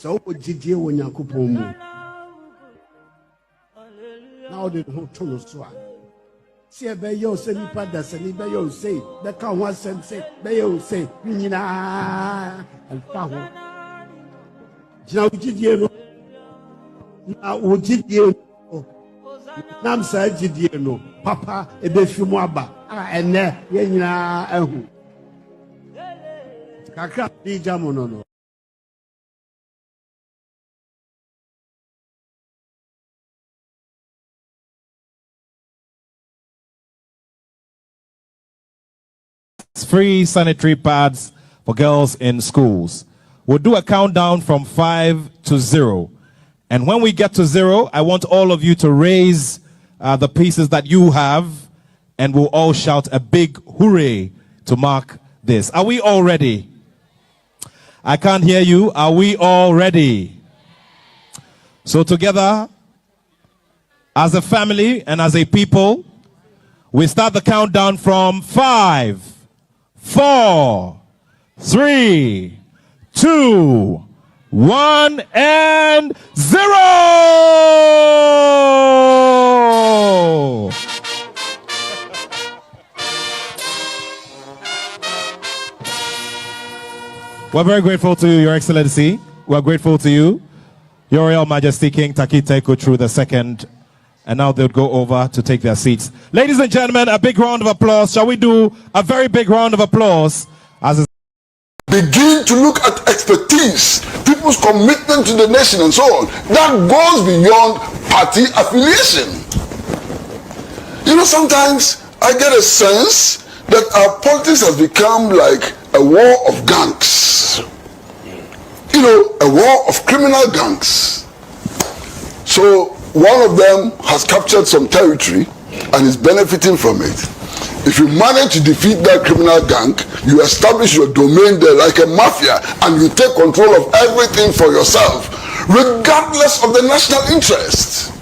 So Gigi when Yakupomu. Now they don't tell us why. See a bayo say padas and bayo say the can was say bayo say Nina and Faho. Now Gigi now would Gigi Namsa Gigi Papa a befumaba and there Yenina and who Kaka Jamono. Free sanitary pads for girls in schools. We'll do a countdown from 5 to 0. And when we get to 0, I want all of you to raise the pieces that you have, and we'll all shout a big hooray to mark this. Are we all ready? I can't hear you. Are we all ready? So together, as a family and as a people, we start the countdown from 5, 4, 3, 2, 1, and 0! We're very grateful to you, Your Excellency. We're grateful to you, Your Royal Majesty King Takita Ikuchu II. And now they'll go over to take their seats. Ladies and gentlemen, a big round of applause. Shall we do a very big round of applause? As begin to look at expertise, people's commitment to the nation and so on. That goes beyond party affiliation. You know, sometimes I get a sense that our politics has become like a war of gangs. You know, a war of criminal gangs. So one of them has captured some territory and is benefiting from it. If you manage to defeat that criminal gang, you establish your domain there like a mafia, and you take control of everything for yourself, regardless of the national interest.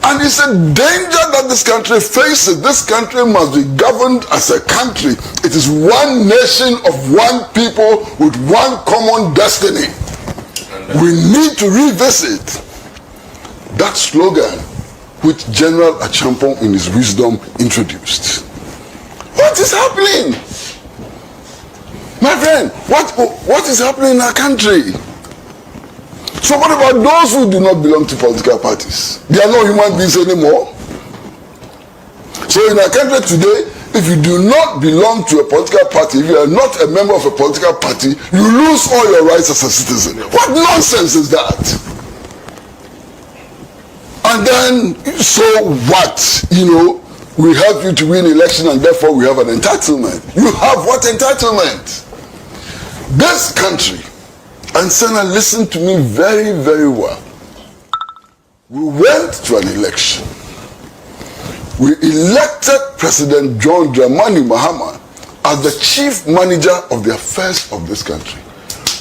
And it's a danger that this country faces. This country must be governed as a country. It is one nation of one people with one common destiny. We need to revisit that slogan which General Achampong in his wisdom introduced. What is happening? My friend, what is happening in our country? So what about those who do not belong to political parties? They are not human beings anymore. So in our country today, if you do not belong to a political party, if you are not a member of a political party, you lose all your rights as a citizen. What nonsense is that? And then, so what? You know, we help you to win election and therefore we have an entitlement. You have what entitlement? This country, and Senna, listen to me very, very well. We went to an election. We elected President John Dramani Mahama as the chief manager of the affairs of this country.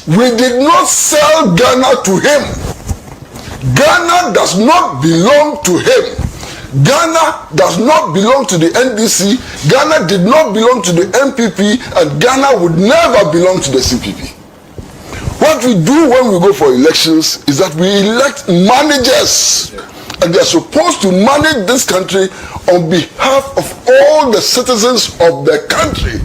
We did not sell Ghana to him. Ghana does not belong to him. Ghana does not belong to the NDC. Ghana did not belong to the MPP, and Ghana would never belong to the CPP. What we do when we go for elections is that we elect managers, and they are supposed to manage this country on behalf of all the citizens of the country.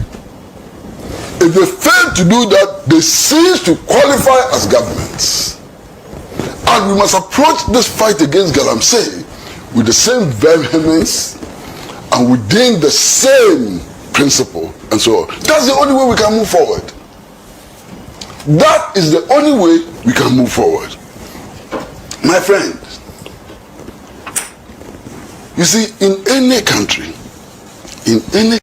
If they fail to do that, they cease to qualify as governments. And we must approach this fight against Galamsey with the same vehemence and within the same principle and so on. That's the only way we can move forward. That is the only way we can move forward. My friend, you see, in any country, in any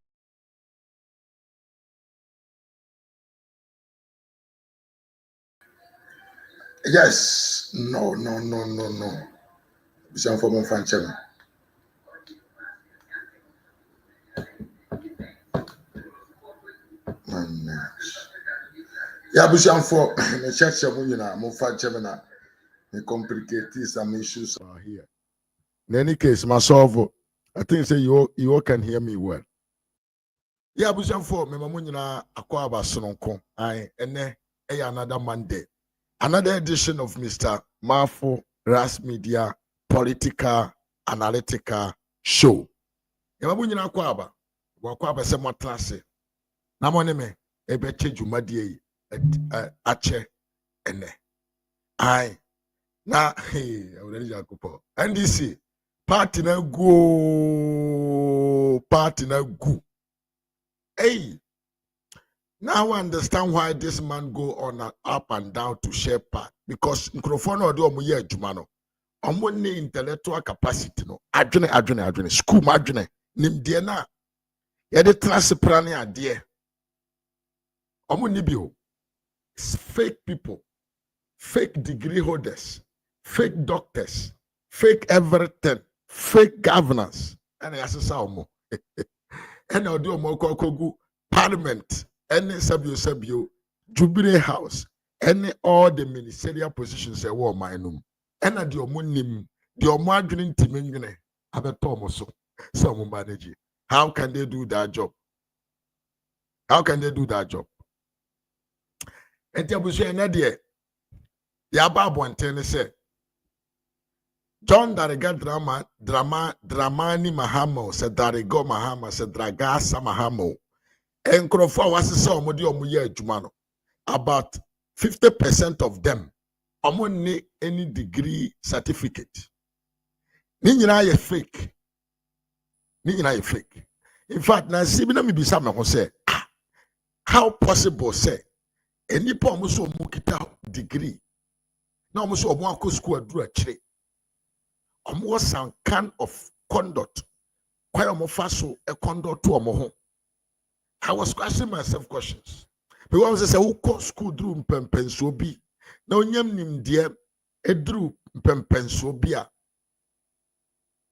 yes, no. Some form of function. Yeah, but some for the church of more function and complicate some issues are here. In any case, myself, I think say you all can hear me well. Yeah, but some for me, Mamunina, Aquaba Sononco, I and another Monday. Another edition of Mr. Marfo RAZ Media Political Analytical Show. Yababu nyina kwaba. Wakwaba se motrase. Na mo ne me ebeche dwumadie ache ene. Ai. Na already Jacopo. NDC party na go. Hey. Now I understand why this man go on and up and down to share part, because microphone or do omuye adwuma no ni intellectual capacity no adwene school ma adwene nimdeɛ na ye de transfer ne ade ni bi o. Fake people, fake degree holders, fake doctors, fake everything, fake governance, and yasesa omo and odi omo kogu parliament. Any sabio Jubilee House, any all the ministerial positions a war minum. And at your munim, the margarine timingine, have a tomoso, some manage. How can they do that job? How can they do that job? And Tiabushi Nadia, Yabab and say, John Dariga Dramani Mahamo, said Darigo Mahama, said Dragasa Mahamo. And Crawford was so about 50% of them need any degree certificate. Nina fake. In fact, now see me be some say, how possible say any pomuso mukita degree? Now almost one school do a trade. Almost some kind of conduct. Quite almost a conduct to a mohon. I was asking myself questions. Because I said, who call school drew mpempenso bi? Na onyam nim de e drew mpempenso bi a.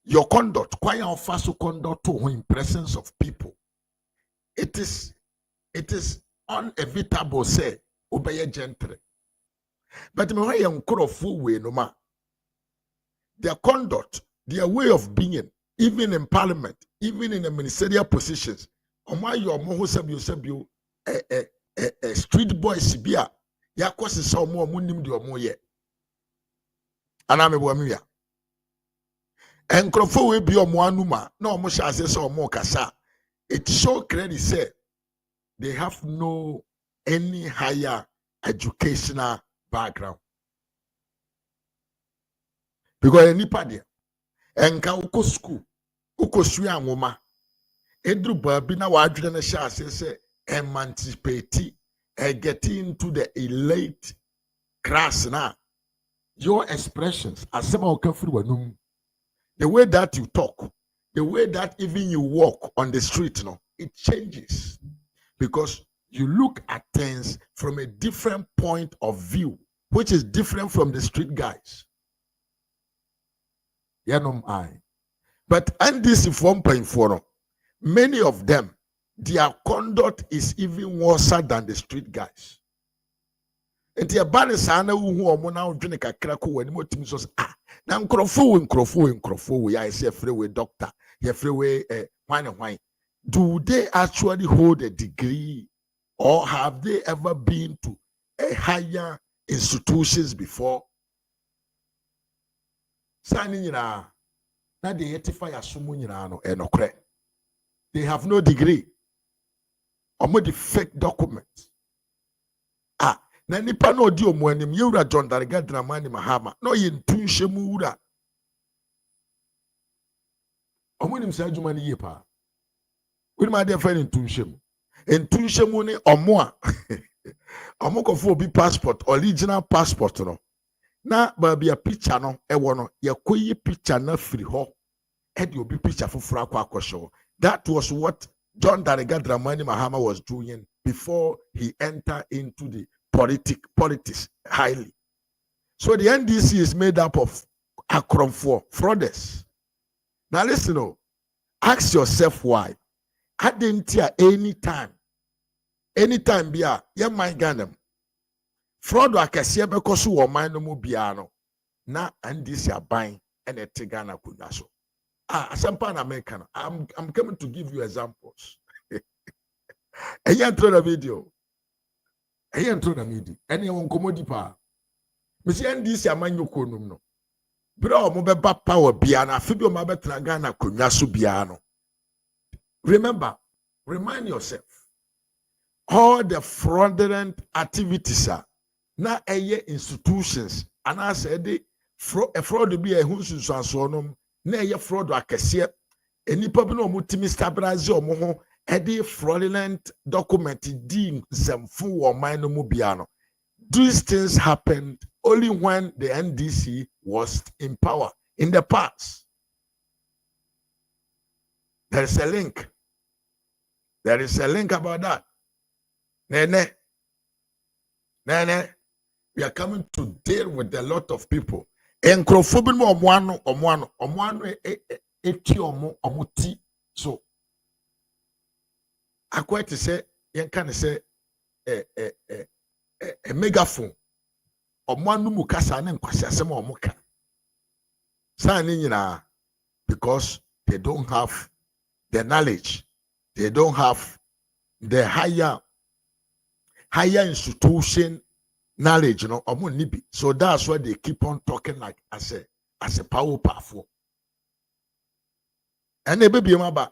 Your conduct, quite offer so conduct to in presence of people. It is unevitable say obey gently. But me why young crowful way no ma. Their conduct, their way of being, even in parliament, even in the ministerial positions. Oma yo mo sabio street boys bia ya kwose so mo nim de omo ye ana me bo mi ya enkrofo we bi omo anuma na omo sha ase so omo kasa. It show credit say they have no any higher educational background, because nipa de enka uko school uko sua anwoma edru babi na wadwene na sha ase emancipate get into the elite class now. Your expressions asema okafiri wanum, the way that you talk, the way that even you walk on the street, no, it changes because you look at things from a different point of view, which is different from the street guys. But and this is 1.4. Many of them, their conduct is even worse than the street guys. And the banisana who are now drink a crack when motives now crofo, I say freeway doctor, your freeway wine. Do they actually hold a degree, or have they ever been to a higher institutions before? Signing now they etify a no they have no degree. Or the fake documents. Na nipa no di omo anim yewura John Dariga Dramani Mahama no ye ntunhwemu wura. Omo nim sa adwuma ne yepa. We ma dey find ntunhwemu. Ntunhwemu ne omo a omo kofo obi passport, original passport no. Na ba bia picture no ewo no ye koyi picture na free ho. E de obi picture foforo akwa. That was what John Dariga Dramani Mahama was doing before he entered into the politics highly. So the NDC is made up of otumfuo frauders. Now listen, ask yourself why. I didn't hear anytime bia ye mind ganem. Fraud akese because wo mind no mu bia no na NDC aban and a Tigana kunyaso. American. I'm coming to give you examples. I intro the video. Anyone commodity pa. Misi NDC amanyoko num no. Bro mo beba power bia na afi bi o ma betra Ghana konwa so bia no. Remember, remind yourself, all the fraudulent activities are na eye institutions and I said the fraud be a hunsun so no na eye fraud akese enipa bi no mutimi stabilize omo ho e dey fraudulent document di nsemfu wo man no mu bia no. These things happened only when the NDC was in power in the past. There is a link. There is a link about that. Nene, we are coming to deal with a lot of people. Encrophobin omwano eti omuti. So, I quite to say, you can say a megaphone. Omwanu mukasa ne nkwasya sema omuka. Sa nyina because they don't have the knowledge. They don't have the higher institution knowledge, you know, so that's why they keep on talking like as a powerful. And they be a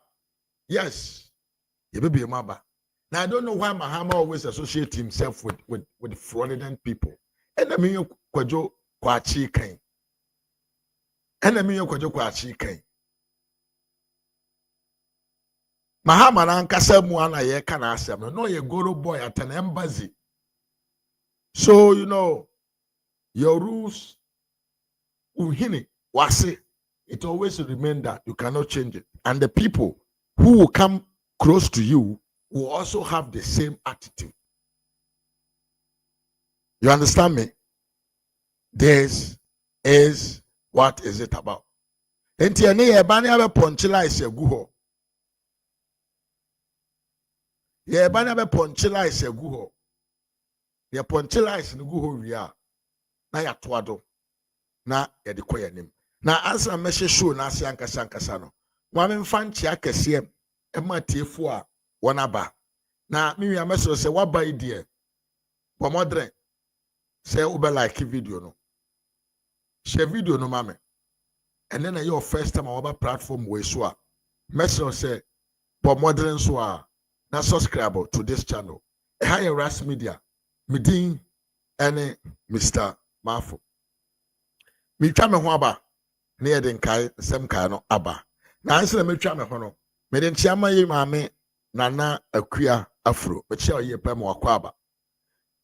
yes, they be a maba. Now I don't know why Mahama always associate himself with fraudulent people. And I mean kwajo kwachi kain. And I mean kwajo kwachi kain. Mahama na nkasa mu ana ye kana asem no ye goro boy at an embassy. So you know your rules uhini wase it always remain that you cannot change it, and the people who will come close to you will also have the same attitude. You understand me? This is what is it about. Enti ene ye ba na be ponchila ise guho. Ye ba na be ponchila ise guho. Ye ponchila ise guho ria na ya toado na ye de koye nim. Na ansa meshe show na ase ankasa no. Wa me mfa nche akese e ma tiefo a wona ba. Na mi wi ameso se wa ba idie. Bo modern say ube like video no. Share video no mame. And then your first time on our platform we so message say bo modern so na subscribe to this channel. E ha RAZ Media. Midin ene Mr. Mafo. Mi twa me ho aba na ye den kai sem kai no aba. Na anse na me twa me ho no. Me den chiama ye mame nana akua afro. Me chia ye pa mo akwa aba.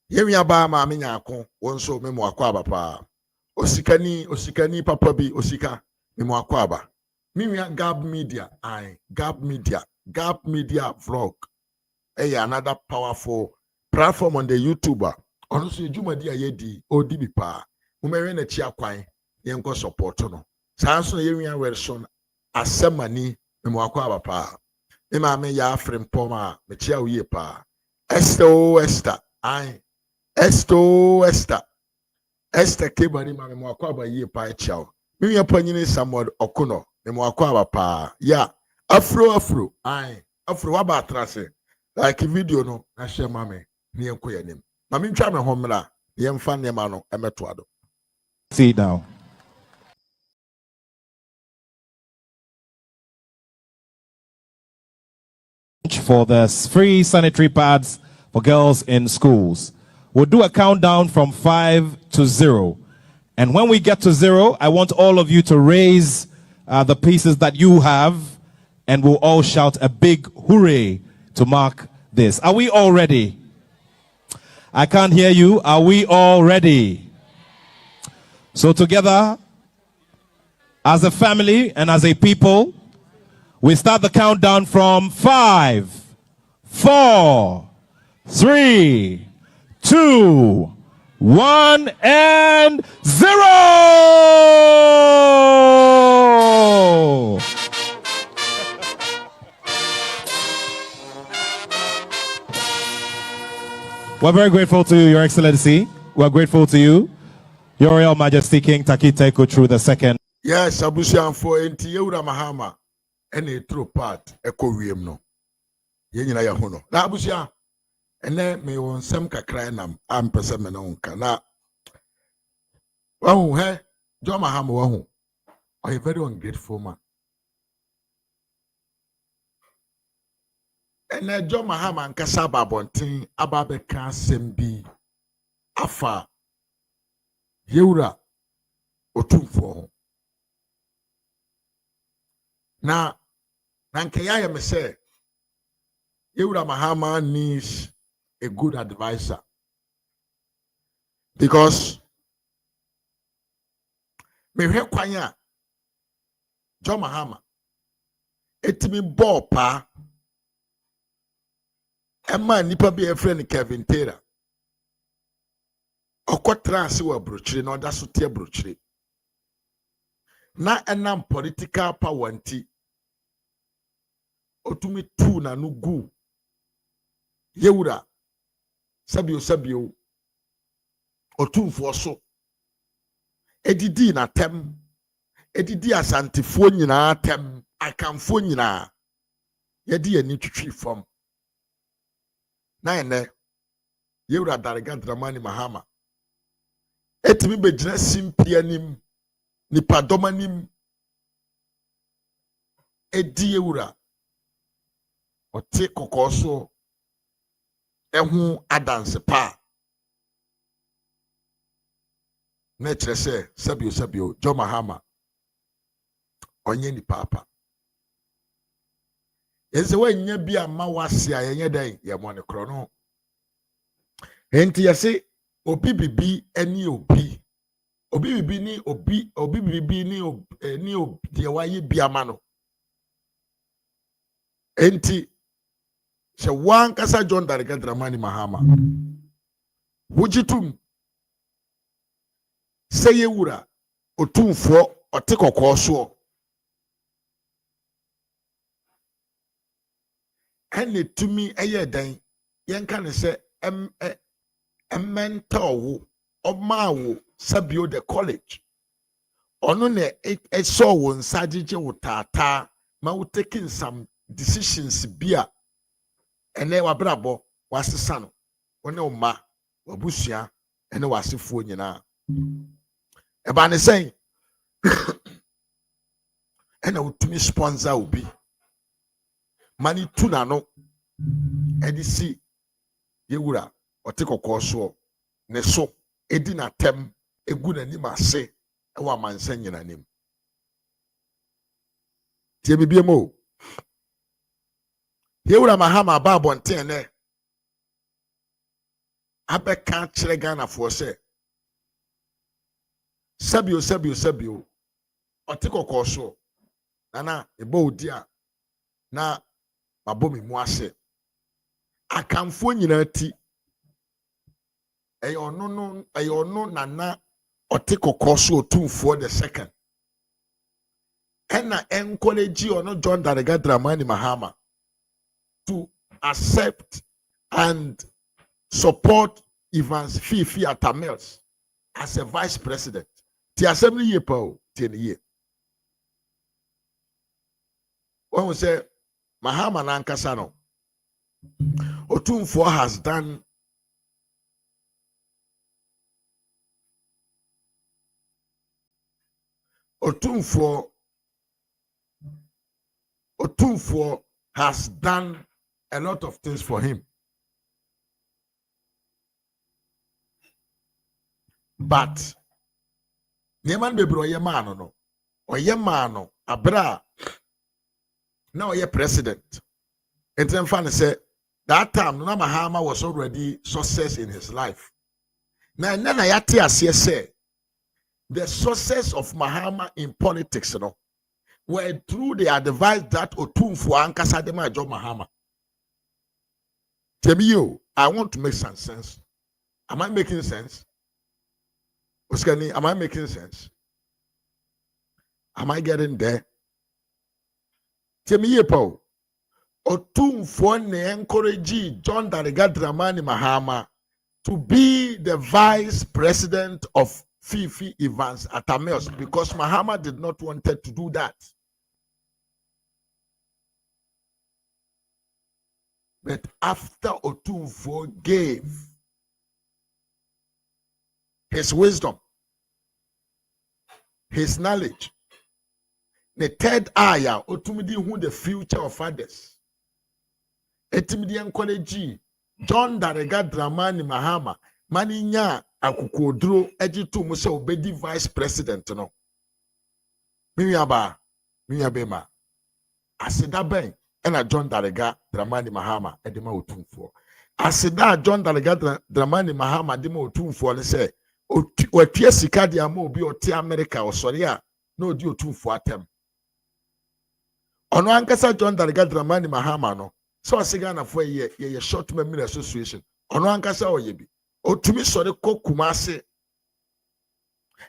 Ye wi aba mame nyako wonso me mo akwa aba pa. Osikani papa bi osika me mo akwa aba. Mi wi Gab Media Gab Media vlog. Another powerful platform on the YouTuber. Honestly, Jumadi ayedi odi bi pa. Umere na chi akwan yenko support no. Sanso ye wi version asemani me mo akwa aba pa. Me ma me ya frem poma me chi awie pa. Esther kebani ma me mo akwa aba ye pa chiao. Me wi panyini Samuel Okuno me mo akwa aba pa. Ya afro afro aba trase. Like video no na share mame ni enko yanim. Mame ntwa me homra ye mfa ne ma no emetoado. See now. For the free sanitary pads for girls in schools. We'll do a countdown from 5 to 0. And when we get to 0, I want all of you to raise the pieces that you have, and we'll all shout a big hooray to mark this. Are we all ready? I can't hear you. Are we all ready? So together, as a family and as a people, we start the countdown from 5, 4, 3, 2, 1, and 0! We're very grateful to you, Your Excellency. We're grateful to you, Your Royal Majesty King Takite Kutru II. Yes, Abusian for enti yewura mahama ene true part ekowiem no. Ye nyina ya hono. Na abusia ene me won sem kakra nam ampese me no nka na Wahu, hey, John Mahama, wahu. Are you very ungrateful man? And John Mahama and Kasaba Bontin, Ababe Kasembi, Afa, Yura, otumfuo. Na Nankaya me say, Yura Mahama needs a good advisor. Because me hwe kwanya John Mahama etimi ball pa ema nipa bi efre Kevin Taylor okotra ase wa brochire na oda so tie brochire na enam political power nti otumi tu na no gu Yewura sabio otumfuo so edidi na tem edidi asantefuo nyina tem akamfuo nyina yedi ani twitwi fam na ene Yewura Darega Dramani Mahama etimi begyina simpia anim nipa domanim edi Yewura ote kokoso ehu adanse pa na kyerɛ sɛ sabio John Mahama onye ni papa ese wanya bi ama wase a yenye dan ye mo ne kro no enti yese obi bibi ani obi bibi ni obi bibi ni de waye bi ama no enti se wan kasa John Darega Dramani Mahama wujitum sɛ Yewura otumfuo ɔte kɔkɔɔ so ɛne tumi ɛyɛ dan yɛnka ne sɛ mentor ɔmaa sabio the college ɔno ne ɛsɔ wo nsa gyegye wo taataa ma wo taking some decisions bi a ɛnɛ wabrabɔ wasesa no wo ne wo ma wabusua ɛne wasefoɔ nyinaa eba ne sɛn ɛna wotumi sponsor obi mani tu na no ɛde si Yewura ɔte kɔkɔɔ so ne so edi na tem egu n'anim ase ɛwɔ amansa nyina nim tie bibie mo Yewura Mahama ba abɔnten ne abɛka kyerɛ Ghanafoɔ sɛ sabio ɔte kɔkɔɔ so nana ebo odi a na mabomi mu ase akamfo nyina ti ɛyɛ nana ɔte kɔkɔɔ so otumfuo the second ɛna encourage ɔno John Darega Dramani Mahama to accept and support Evans Fifi Atamels as a vice president. Ti assembly ye pa 10 year. When we say Mahama nankasa no otumfuo has done otumfuo has done a lot of things for him, but Neman be bro ye man no or ye man abra now ye president. And then fan say that time no Mahama was already success in his life. Now nana yati as say the success of Mahama in politics were through the advice that otumfuo ankasa de ma John Mahama. Tell me you, I want to make some sense. Am I making sense? Oskani, am I making sense? Am I getting there? Tell me you, Paul. Otumfuo ne encourage John Darega Dramani Mahama to be the vice president of Fifi Evans Atamels because Mahama did not want to do that. But after Otumfuo gave his wisdom his knowledge. The third eye, otumidi who the future of others. Etimidi encourage John Darega Dramani Mahama maninya akukodro ejitu musa obedi vice president no. Mimiaba asida ben ena John Darega Dramani Mahama edema otumfuo. Asida John Darega Dramani Mahama edema otumfuo ne se watua sika de ama obi ote America osori a na odi otumfuo atem. Ono ankasa John Darega Dramani Mahama no so asiga na fo ye short memory association. Ono ankasa oyebi otumi sori kokumase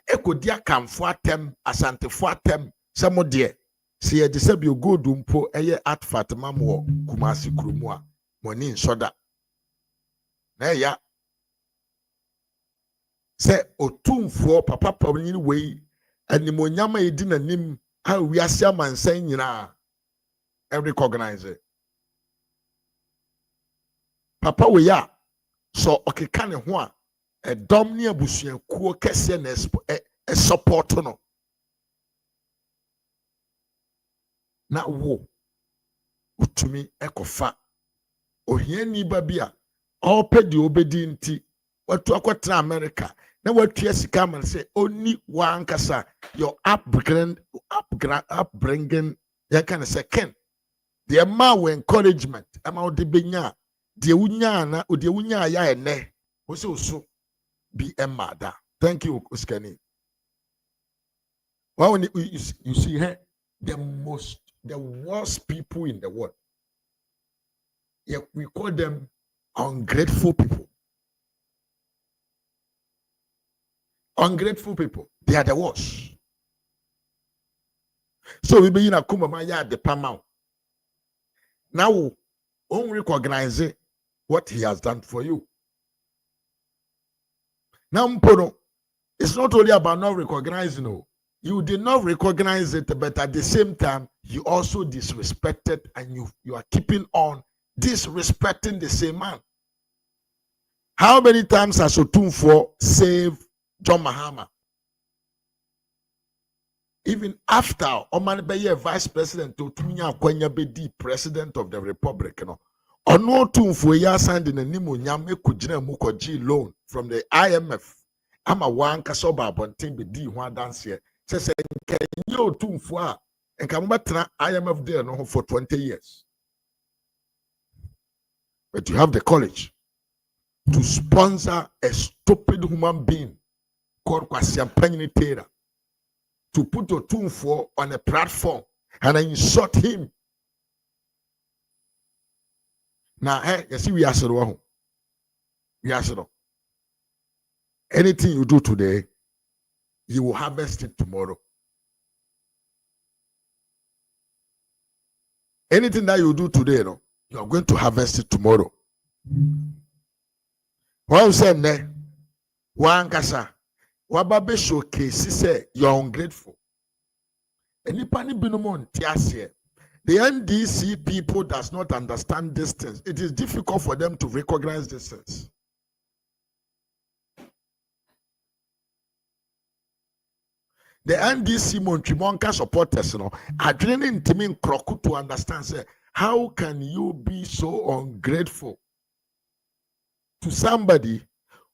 ekodia kamfo atem asantefo atem samode se ye dise bi ogodu mpo eye atfat mamwo kumase krumu a moni nsoda na ya se otumfuo papa pawini wei animonyama edi nanim a wiase amansan nyina recognize it. Papa we ya so okeka ne ho a edom ne abusuakuo kese na support no na wo utumi ekofa ohiani babia opedi obedi nti watu akwatra America na watu sika man say oni wankasa your upbringing ya kind of second the ma we encouragement ama ode benya de wunya na ode wunya ya ene wo se oso be emada. Thank you Uskani. Well, when you see her the worst people in the world, yeah, we call them ungrateful people. Ungrateful people, they are the worst. So we begin to come at the Pamau. Now, don't recognize what he has done for you. Now, it's not only about not recognizing. No, you did not recognize it, but at the same time, you also disrespected, and you are keeping on disrespecting the same man. How many times has Otumfuo saved John Mahama? Even after Oman Beye vice president to Tuminya Kwenya Bedi president of the republic, you know, Ono Otumfuo ya signed in a nimu nyame kujina mukoji loan from the IMF. Ama wan kasoba bontin bedi ho dance here. Say kenye Otumfuo a enka mbatena IMF there no for 20 years. But you have the courage to sponsor a stupid human being called Kwasiampanyini Tera, to put Otumfuo on a platform and insult him. Now, hey, you see, we are so. Anything you do today, you will harvest it tomorrow. Anything that you do today, no, you are going to harvest it tomorrow. What I'm saying there, one kasa, wababe showcase say you're ungrateful. Anybody binomon tiasie. The NDC people does not understand distance. It is difficult for them to recognize distance. The NDC Montrimonka supporters, are training to me Kroku to understand. Say, how can you be so ungrateful to somebody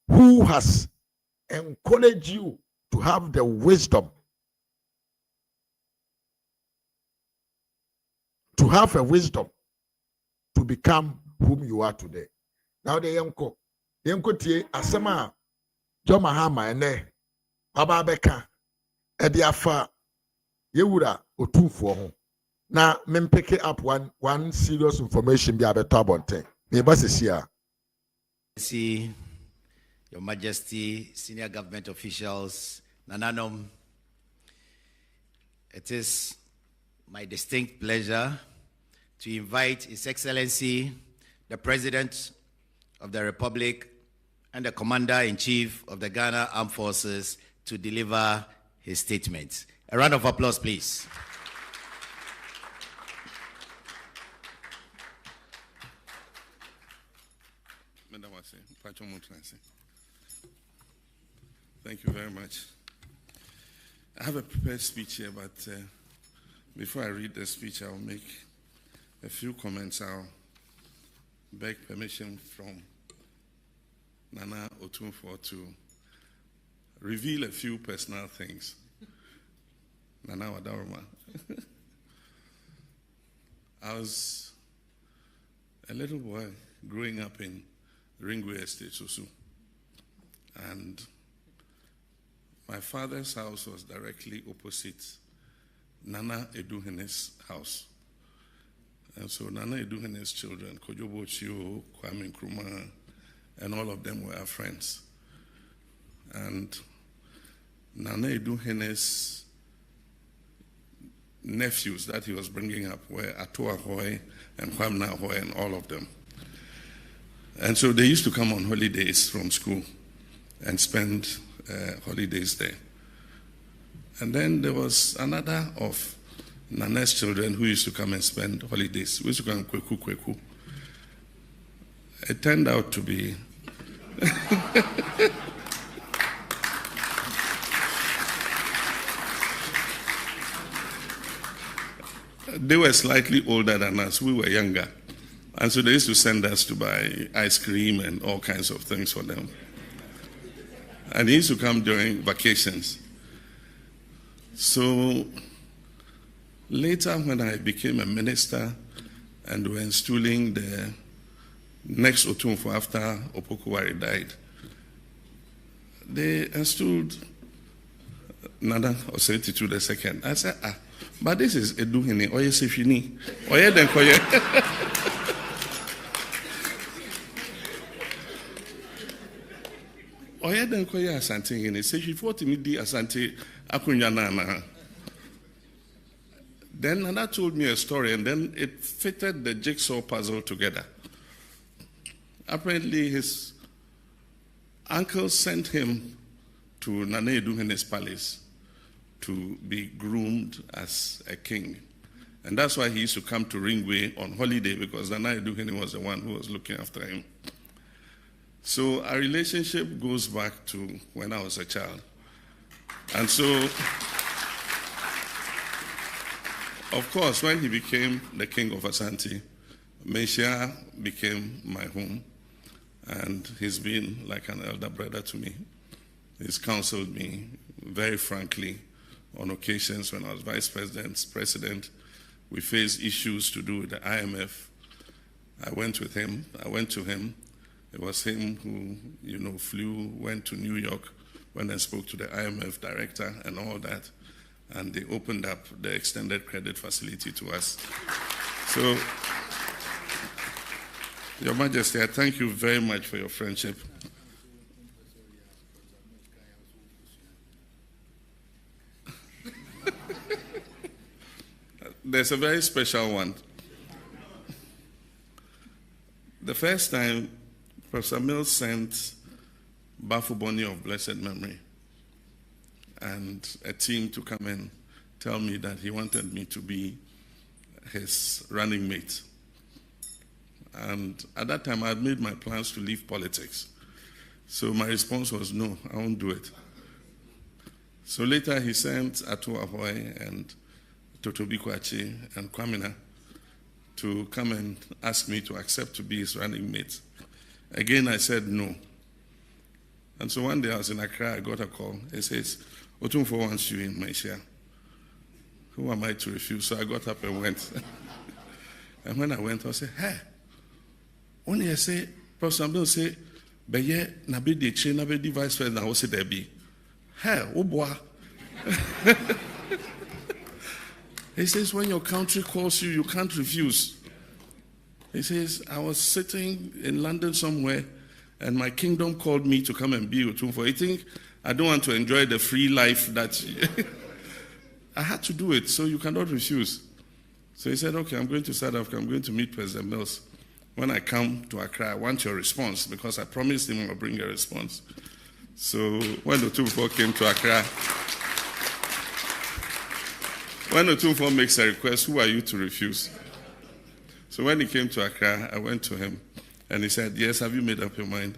who has encouraged you to have the wisdom, to have a wisdom to become whom you are today? Now the Yanko tie asema John Mahama ene Baba Beka Ediafa Yewura Otumfuo ho. Now me pick up one serious information be about Tabonte. Me basisia. See Your Majesty, senior government officials, Nananom, it is my distinct pleasure to invite His Excellency, the President of the Republic and the Commander-in-Chief of the Ghana Armed Forces to deliver his statement. A round of applause, please. Thank you very much. I have a prepared speech here, but before I read the speech, I'll make a few comments. I'll beg permission from Nana Otumfuo to reveal a few personal things. Nana Wadaruma. I was a little boy growing up in Ringway Estate, Susu. And my father's house was directly opposite Nana Eduhene's house. And so Nana Eduhene's children, Kojobo Chio, Kwame Nkrumah, and all of them were our friends. And Nana Eduhene's nephews that he was bringing up were Atoa Hoy and Kwamna Hoy and all of them. And so they used to come on holidays from school and spend holidays there. And then there was another of Nana's children who used to come and spend holidays. We used to call him Kweku Kweku. It turned out to be they were slightly older than us. We were younger. And so they used to send us to buy ice cream and all kinds of things for them. And he used to come during vacations. So later when I became a minister and we were installing the next otumfuo after Opokuwari died, they installed Nana Osei-Tutu II. I said, but this is Eduhene, Oye Sefini, Oye Denkoye. Oye Denkoye Asante Hene, Sefi 40 Midi Asante Akunyana. Then Nana told me a story, and then it fitted the jigsaw puzzle together. Apparently, his uncle sent him to Nana Eduhene's palace to be groomed as a king. And that's why he used to come to Ringway on holiday, because Nana Eduhene was the one who was looking after him. So our relationship goes back to when I was a child. And so, of course, when he became the king of Asante, Meshia became my home. And he's been like an elder brother to me. He's counseled me very frankly on occasions when I was vice president. We faced issues to do with the IMF. I went to him. It was him who, went to New York, went and spoke to the IMF director and all that. And they opened up the extended credit facility to us. So, Your Majesty, I thank you very much for your friendship. There's a very special one. The first time, Professor Mills sent Bafu Boni of blessed memory and a team to come and tell me that he wanted me to be his running mate. And at that time, I had made my plans to leave politics. So my response was, no, I won't do it. So later he sent Atu Ahoy and Totobi Kwachi and Kwamina to come and ask me to accept to be his running mate. Again, I said no. And so one day I was in Accra, I got a call. He says, Otumfuo wants you in Malaysia. Who am I to refuse? So I got up and went. And when I went, I said, hey, only I say, Professor Bill say, Beye, nabe de che, nabe di vice president, I say there be. Hey, oh boy. He says, when your country calls you, you can't refuse. He says, I was sitting in London somewhere, and my kingdom called me to come and be Otumfuo. I think I don't want to enjoy the free life that I had to do it, so you cannot refuse. So he said, okay, I'm going to South Africa. I'm going to meet President Mills. When I come to Accra, I want your response, because I promised him I'll bring a response. So when Otumfuo came to Accra, when Otumfuo makes a request, who are you to refuse? So when he came to Accra, I went to him, and he said, yes, have you made up your mind?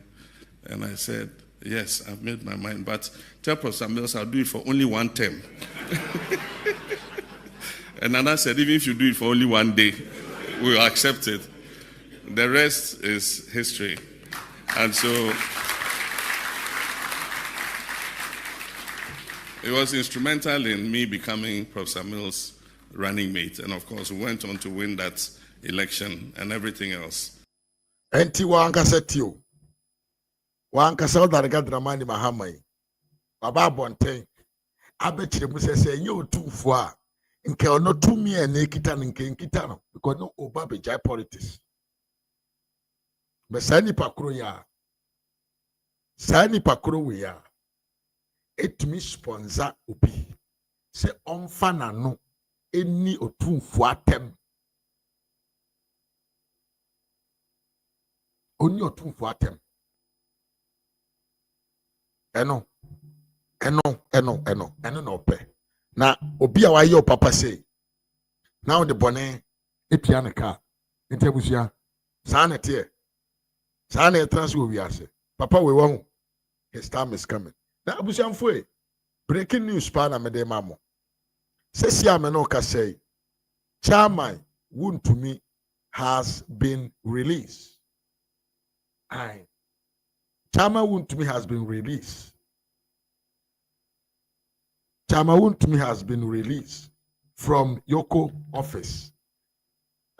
And I said, yes, I've made my mind, but tell Professor Mills I'll do it for only one term. And Nana said, even if you do it for only one day, we will accept it. The rest is history. And so it was instrumental in me becoming Professor Mills' running mate. And of course, we went on to win that election and everything else. Enti wankasa tio. Wankasa odarega dramani mahama. Baba bonten. Abechire mu sese enye otumfuo a nke ono tumi ene kita nkita no because no oba bejai politics. Besani pakro ya. Sani pakro we ya. Etumi sponsor obi. Se onfa na no eni otumfuo atem. Oni otumfuo atem. Eno no pe. Na obi a waye papa say. Now the bonnet etua ne car. Intebusia. Sa na tie. Sa na transfer we ase. Papa we won. His time is coming. Na abusiamfo breaking news pa na mede mamo. Sesi ameno ka say chairman wontumi has been released. Aye. Chairman wontumi has been released. Chairman wontumi has been released from Yoko office.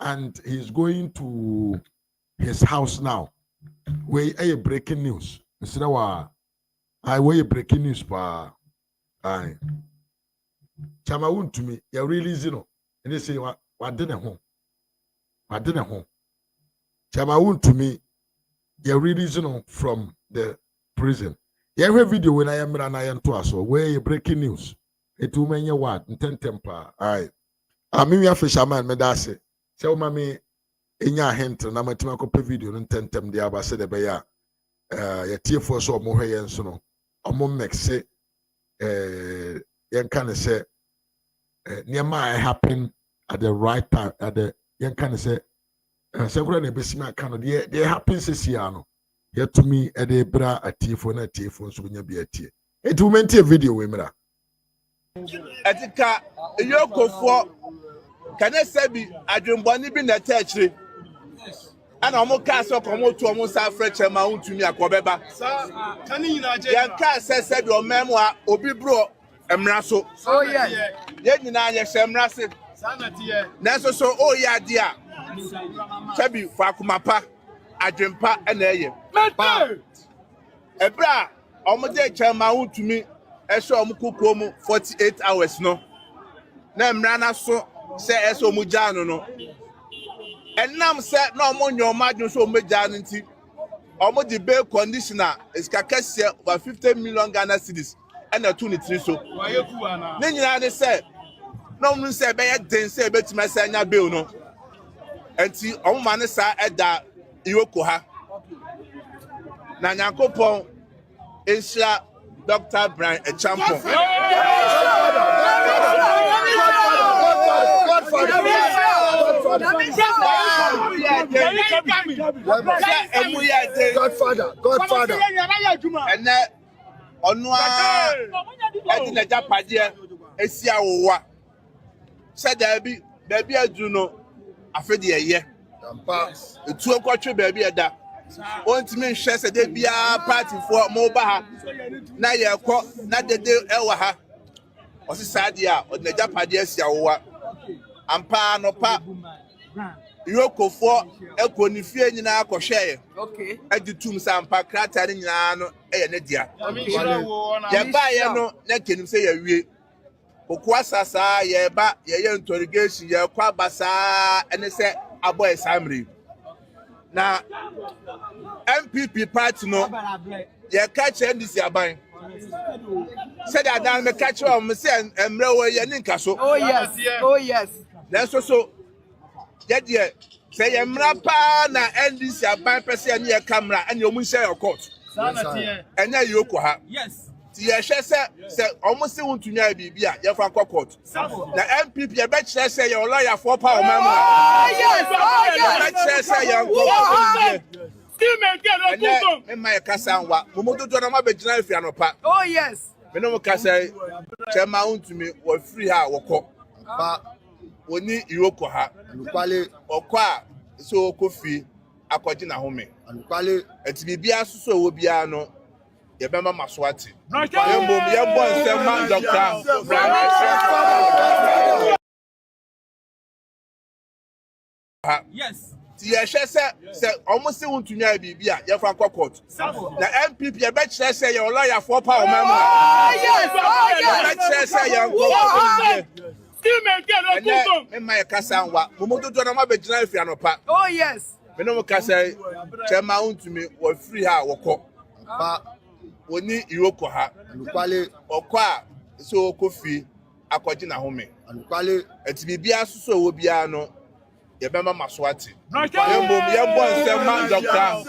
And he's going to his house now. Where a breaking news. Instead of I weigh breaking news pa. Aye. Chairman wontumi you release no. And they say what didn't home. What didn't home. Chairman wontumi you release no from the prison. You have a video when I am running to us where breaking news. It will mean your word in 10 temper. Aye. I mean, we have fisherman, Medase. So, mammy, in your hint, and I'm a Timako video in 10 tem, the Abba said, your tear for so more and so. A moment say, young can say, near my happen at the right time, at the young can say, several nebesima can, they happen, Siciano. Yet to me, at the bra, a tear for a tear for so when you be a tear. It will mean a video, women. Etika yokofo kane sebi adwemboni bi na taachire ana omo ka se komo to omo sa freche ma untumi akobeba kane nyina je yan ka se sebi omemu a obi bro emra so oh yeah ye nyina ye hemra se sanati ye na so oh yeah dia sebi fa kumapa adwempa na eye ebra omo je chema untumi eso omukuko mu 48 hours no na mrana so se eso omujano no enam se na omonyo madun so omejano nti omo di bail conditioner iska kese over 50 million Ghana cedis and na 23 so ne nyina ne se na omu se be ye den se betima se anya bail no enti omo ma ne sa eda iwoko ha na nyankopon Asia Dr. Brian Echampo. Godfather. And then Onwa Edina Japadia Esia Owa. Said baby Aduno Afedi a year. The 2 o'clock baby at that. Want me share say dey bia party for mobile na ye ko na de ewa ha o si sade a o na japade asia wo wa ampa no pa yokofo ekonifie nyina akohwe okay agitum sampa krata ni nyina no eye ne dia ye ba ye no na kenim say ye wie kokwa sasa ye ba ye interrogation ye kwa basa ene say aboy samri na MPP party no ye catch NDC aban said that dan me catch am say emre wo ye ninka so oh yes then so ye de say emra pa na NDC aban pese ne ye camera and omu share your court and ya yoko ha yes ti ye hwe se omu se wontumi a bibia ye fa court na MPP ye be kire say your lawyer for power o mamu yes be say your oh yes no kasa chema wontumi wo free ha woko pa woni iroko ha anukwale okwa so kofi akwaji na home anukwale eti bibia so wo bia no ye bema maswati yembom yembo nsema doctor yes ti ye hwe se omo se wontumi a bibia ye fa kwa court na MPP ye be kire se ye lawyer for power mama yes be kire se ye nko me my kasa nwa momododo na ma be gina afia no pa oh yes me no kasa chema wontumi wo free ha woko pa woni iroko ha anukwale okwa so kofi akwaji na home anukwale eti bibia so wo bia no ye bema maswati yembom yembo nsema doctor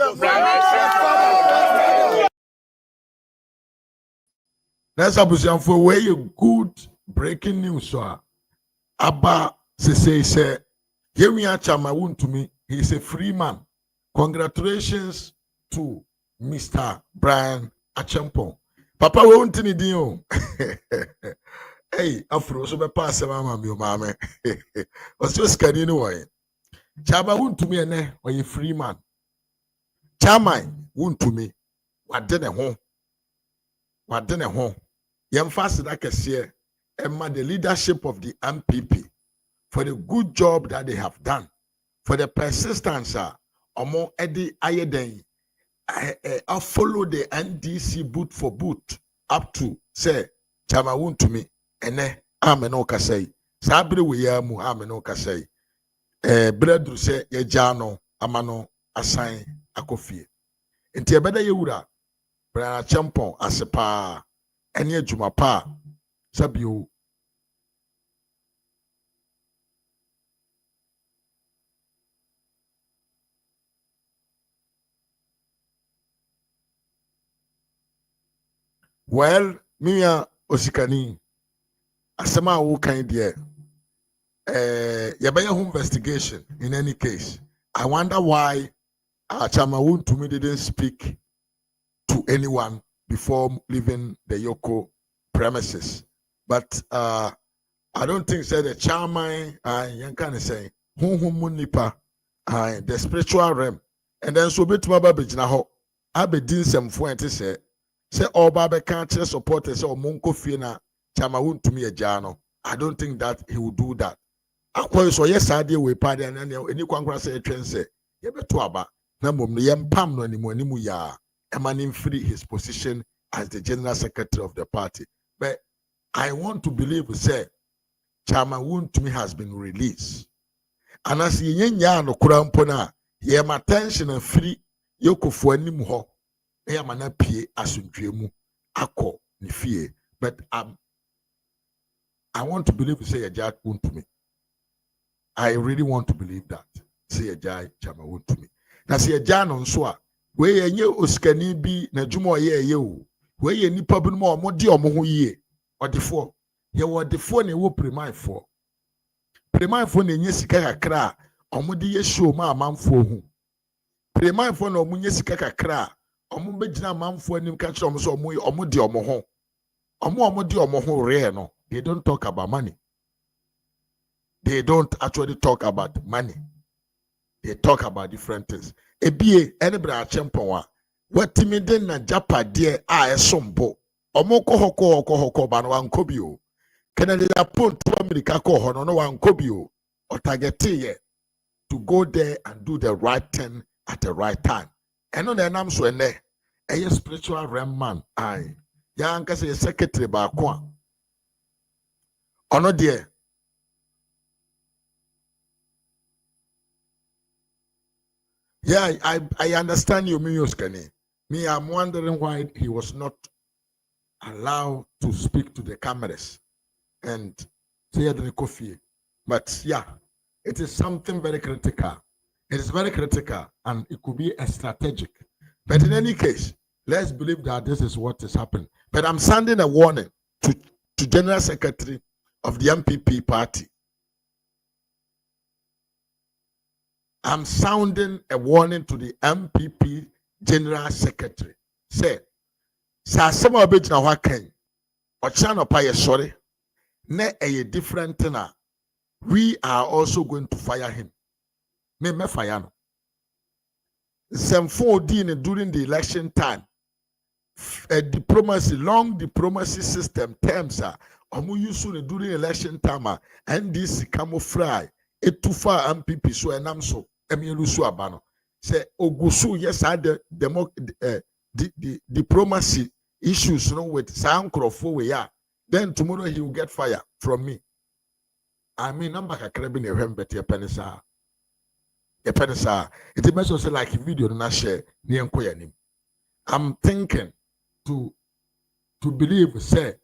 That's abusianfo where you good breaking news so aba say here we are chama wontumi he is a free man. Congratulations to Mr. Brian Achempong. Papa we wontini din o. Hey, afro so be pass mama mi o mama. Was just skani no way. Chama wontumi ene or a free man. Chama wontumi wade ne ho. Wade ne ho. Yemfase da kese emma the leadership of the MPP for the good job that they have done, for the persistence omo edi ayeden I follow the NDC boot for boot up to say chama wontumi ene ameno kasai sabre we ya mu ameno kasai bredru se ye jano amano asan akofie enti ebeda yewura Brian Achempong asepa ene adwuma pa sabio well mia osikani asema wo kan de yabaya home investigation in any case. I wonder why Chama Wontumi didn't speak to anyone before leaving the Yoko premises. But I don't think so. The chairman, you can say, nipa, the spiritual realm, and then so bit maba bejina ho. Abedin some fuente say all Baba can't supporters or Munko Fina Chama Wontumi ejano. I don't think that he will do that. Akwa so yes idea we party and any kwankwa say twen say ye beto aba na mom ye mpam no animu ya emanim free his position as the general secretary of the party. But I want to believe say Chama Wontumi has been released. And as ye nya no kura mpo na ye ma tension and free yokofo anim ho e ma na pie asundwemu akọ ni fie. But I want to believe say Jack Wontumi. I really want to believe that. Say a jai Chama Wontumi. Na say a jan on soa. We ye oskani bi na jumo ye o. We ye nipa bi mo di omo ho ye. Odefo. Ye wo defo na wo premai for. Premai for na nye sika kakra omo di ye show ma amanfo hu. Premai for na omo nye sika kakra omo begina amanfo anim ka kire omo so omo di omo ho. Omo di omo ho re no. They don't talk about money. They don't actually talk about money. They talk about different things. Ebie anybody Achempong wa watimide na japa die a esombo. Omoko hoko ba no ankobi o. Kennedy Lapont to America ko hono no ankobi o. O targete ye to go there and do the right thing at the right time. Eno na nam so ene eye spiritual realm man ai. Ya anka say secretary ba ko a. Ono de yeah, I understand you, Mioskani. Me, I'm wondering why he was not allowed to speak to the cameras and say the coffee. But yeah, it is something very critical. It is very critical and it could be a strategic. But in any case, let's believe that this is what is happening. But I'm sending a warning to General Secretary of the MPP party. I'm sounding a warning to the MPP General Secretary. Say, Sasema Obejina Waken, Ochano pa ye sorry. Ne a different thing. We are also going to fire him. Me fire no. Some 14 during the election time. A diplomacy, long diplomacy system terms are use during election time and this camouflage it too far MPP so and so emilusu abano say ogusu yes I the diplomacy issues with sound crofo we are then tomorrow he will get fire from me. I mean number kakrebi ne hwembet ye penisa it must also like video na share ni enko yanim. I'm thinking to believe say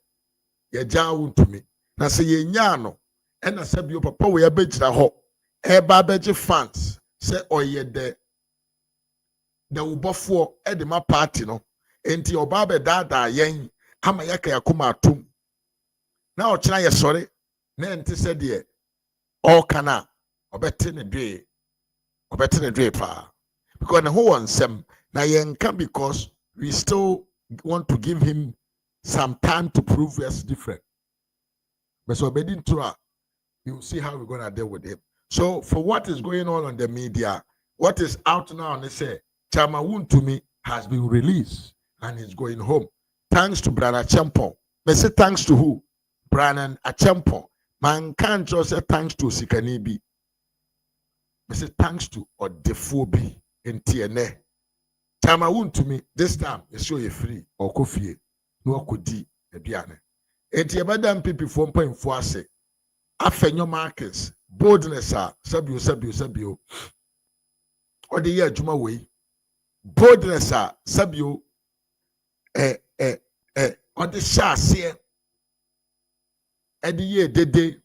ye jawu to me na say ye nyano and na say bio papa we abegyina ho e ba beje fans say oye de ubofo e de ma party no enti oba be dada yen ama yaka yakoma atum na o kira ye sorry na enti say de all kana obete ne dwe pa because na ho wonsem na yenka because we still want to give him some time to prove us different. But so you see how we're going to deal with him. So for what is going on the media, what is out now, and they say, Chama Wontumi has been released and is going home. Thanks to Brana Champon. They say thanks to who? Brana Achampon. Man can't just say thanks to Sikanibi. They say thanks to Odefobi in TNA. Chama Wontumi, this time, you show you free or coffee. No kudi aduane enti ebadam pipi 4.4 ase afenyo markets boldness sabio odi ye adwuma wei boldness sabio odi sha ase edi ye dede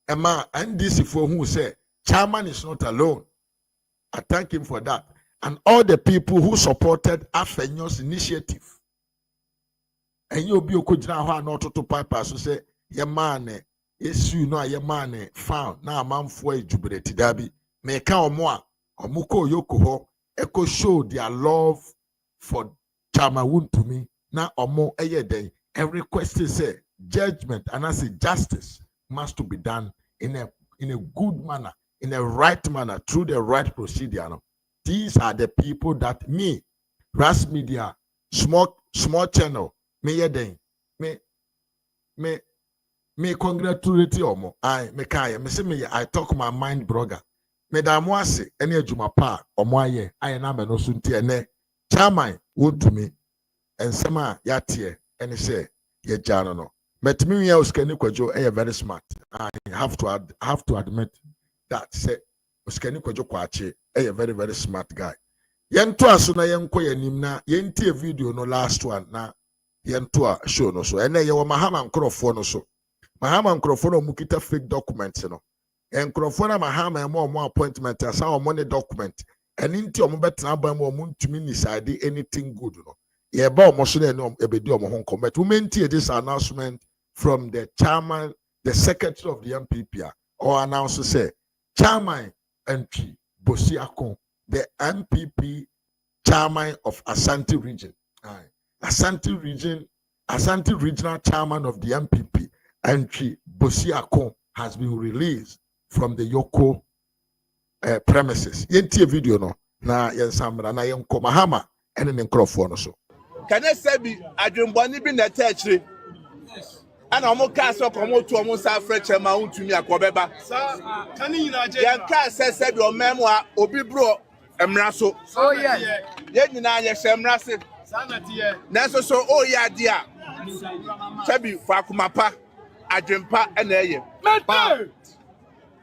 ema NDC for who say chairman is not alone. I thank him for that and all the people who supported Afenyo's initiative. And you'll be a good not to pipe so say, your man, yes, you know, your man found now, man for a jubilated derby. Make our moi or Muko Yokoho echo show their love for Chama Wontumi now or more a year day. And request is say judgment and I say justice must to be done in a good manner, in a right manner, through the right procedure. These are the people that me, RAZ Media, small channel. Me congratulate omo I me kaya me say me I talk my mind blogger me da mo ase ene adwuma pa omo aye aye na me no so nti ene chairman Wontumi ensema ya tie ene say ye jano no but me ya uskani kwajo very smart. I have to admit that say uskani kwajo kwache very very smart guy yento aso na yenko yanim na yentie video no last one na yentoa show no so ene ye wo mahama nkrofo no so mahama nkrofo no mukita fake documents no nkrofo na mahama mo appointment asa o money document eni nti o mo betena ban mo ntumi decide anything good no ye ba o mo so na ene ebedi o mo ho comment we mentie this announcement from the chairman, the secretary of the MPP or announce say chairman entry Bosiakon, the MPP chairman of Ashanti region. Ashanti regional chairman of the MPP, entry Bosiakon, has been released from the Yoko premises. Yentie video no na yensamra na yenko mahama ene ne nkrofo no so. Can I say be adwumboni bi na techre? Ana omo ka so komo to omo sa freche ma Wontumi akobeba. Sa kan nyina je. Yan ka se be o memo a obi bro emra so. Oh yeah. Ye nyina ye hemra se. Nanso so o ya dia sabi fa kumapa adwempa ena eye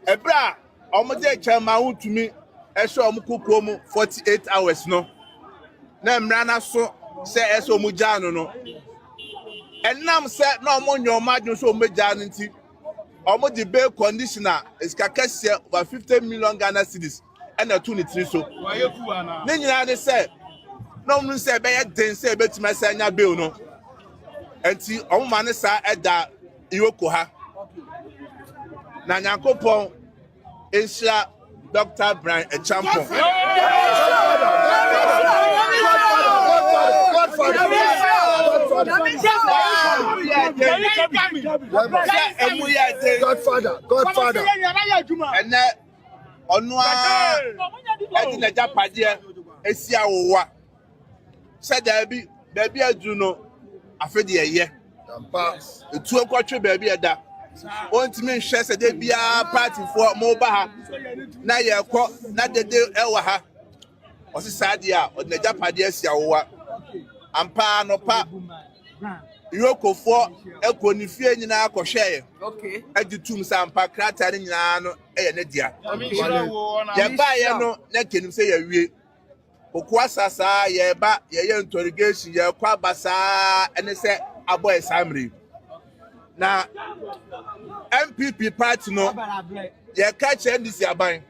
ebra omode chama Wontumi eso omukukuo mu 48 hours no na mra na so se eso omujano no enam se na omonyoma adwo so omejano nti omodi bail conditioner iskakase over 50 million Ghana cedis ena 23 so ne nyina ne se no mun say be den say betima say nya bill no enti omma ne sa eda iwoko ha na Nyankopon Asia Dr. Brian Echampon Godfather. And then Onwa Edina Japadia Esia Owa said baby Aduno afedi ye etu okwatwe baby ada ontimi nhwe se de bia party for moba ha na ye kọ na dede ewa ha osisade a Edina Japadia Esia Owa ampa no pa Yokofo ekonifie nyina akọhwe okay agitum sampa krata ni nyina no eye ne dia ye ba ye no na kenim se ye wie okwasasa ye ba ye interrogation ye kwa basa ene se aboy samri na MPP party no ye catch NDC aban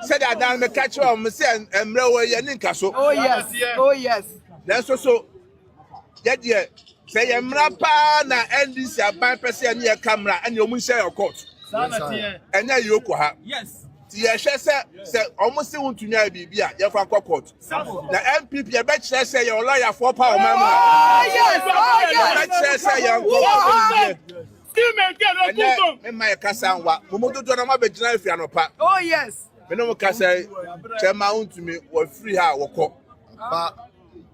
said that me catch am se emre wo ye ni nkaso oh yes then so Yet, say Mrapa na NDC aban person near camera and you must share your court. And now you go. Yes. The say almost want to near Bibia, your court. The MPP, I bet say your lawyer for power. Oh, yes. I bet say your my cousin, what Mumu do not be drive for pa. Oh, yes. No Casa, Chema to me or free her or court.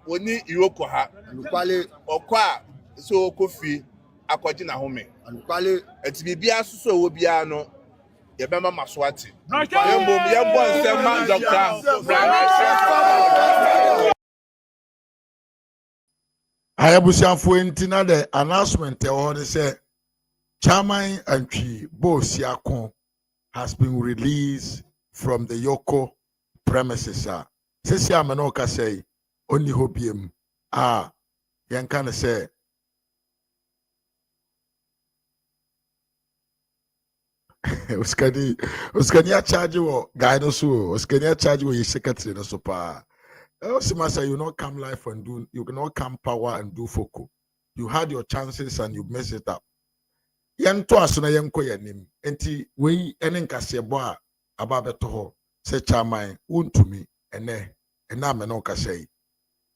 Oni iroko ha anukwale okwa so kofi akwaji na home anukwale etibibia suso wo bia no ye bema maswati yembom yembo nsema doctor Ayabusiafo ntina the announcement e ho say chairman Antwi Bosiakon has been released from the Yoko premises. Sisi ameno ka say only hobium yan kind of say Uskania charge you guidance Uskania charge you secretary no so pa Simasa you not come live and do you cannot come power and do foco. You had your chances and you mess it up. Yan to asuna yanko yanim enti we enenkase boa ababeto ho se chairman wontumi ene ameno ka say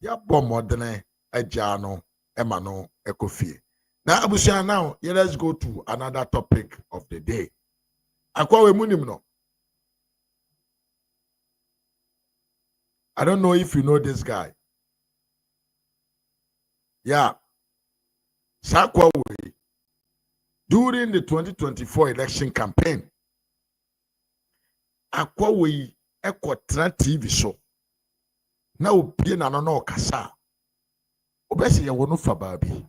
ya bomodene ajano emano ekofie. Now abusia now let's go to another topic of the day. Akwa we munim no. I don't know if you know this guy. Yeah. Sakwa we during the 2024 election campaign. Akwa we ekotra TV show. Na opie na no kasa obese ye wono fa baabi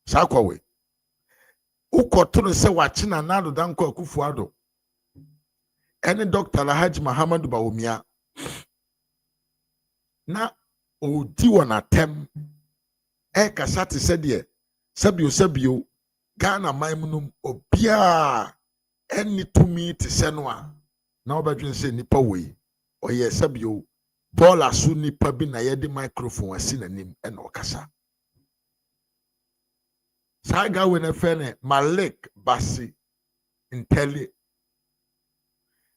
sakwa we ukoto no se wachi na nado danko akufuado ene Dr. Alhaji Muhammad Bawumia na odi wona tem kasa te se de sabio Ghana maimunum obia eni tumi te se no a na obadwen se nipa we oye sabio Paul asu nipa bi na yedi microphone asi nanim ena okasa. Saga we na fene Malik Basi Inteli.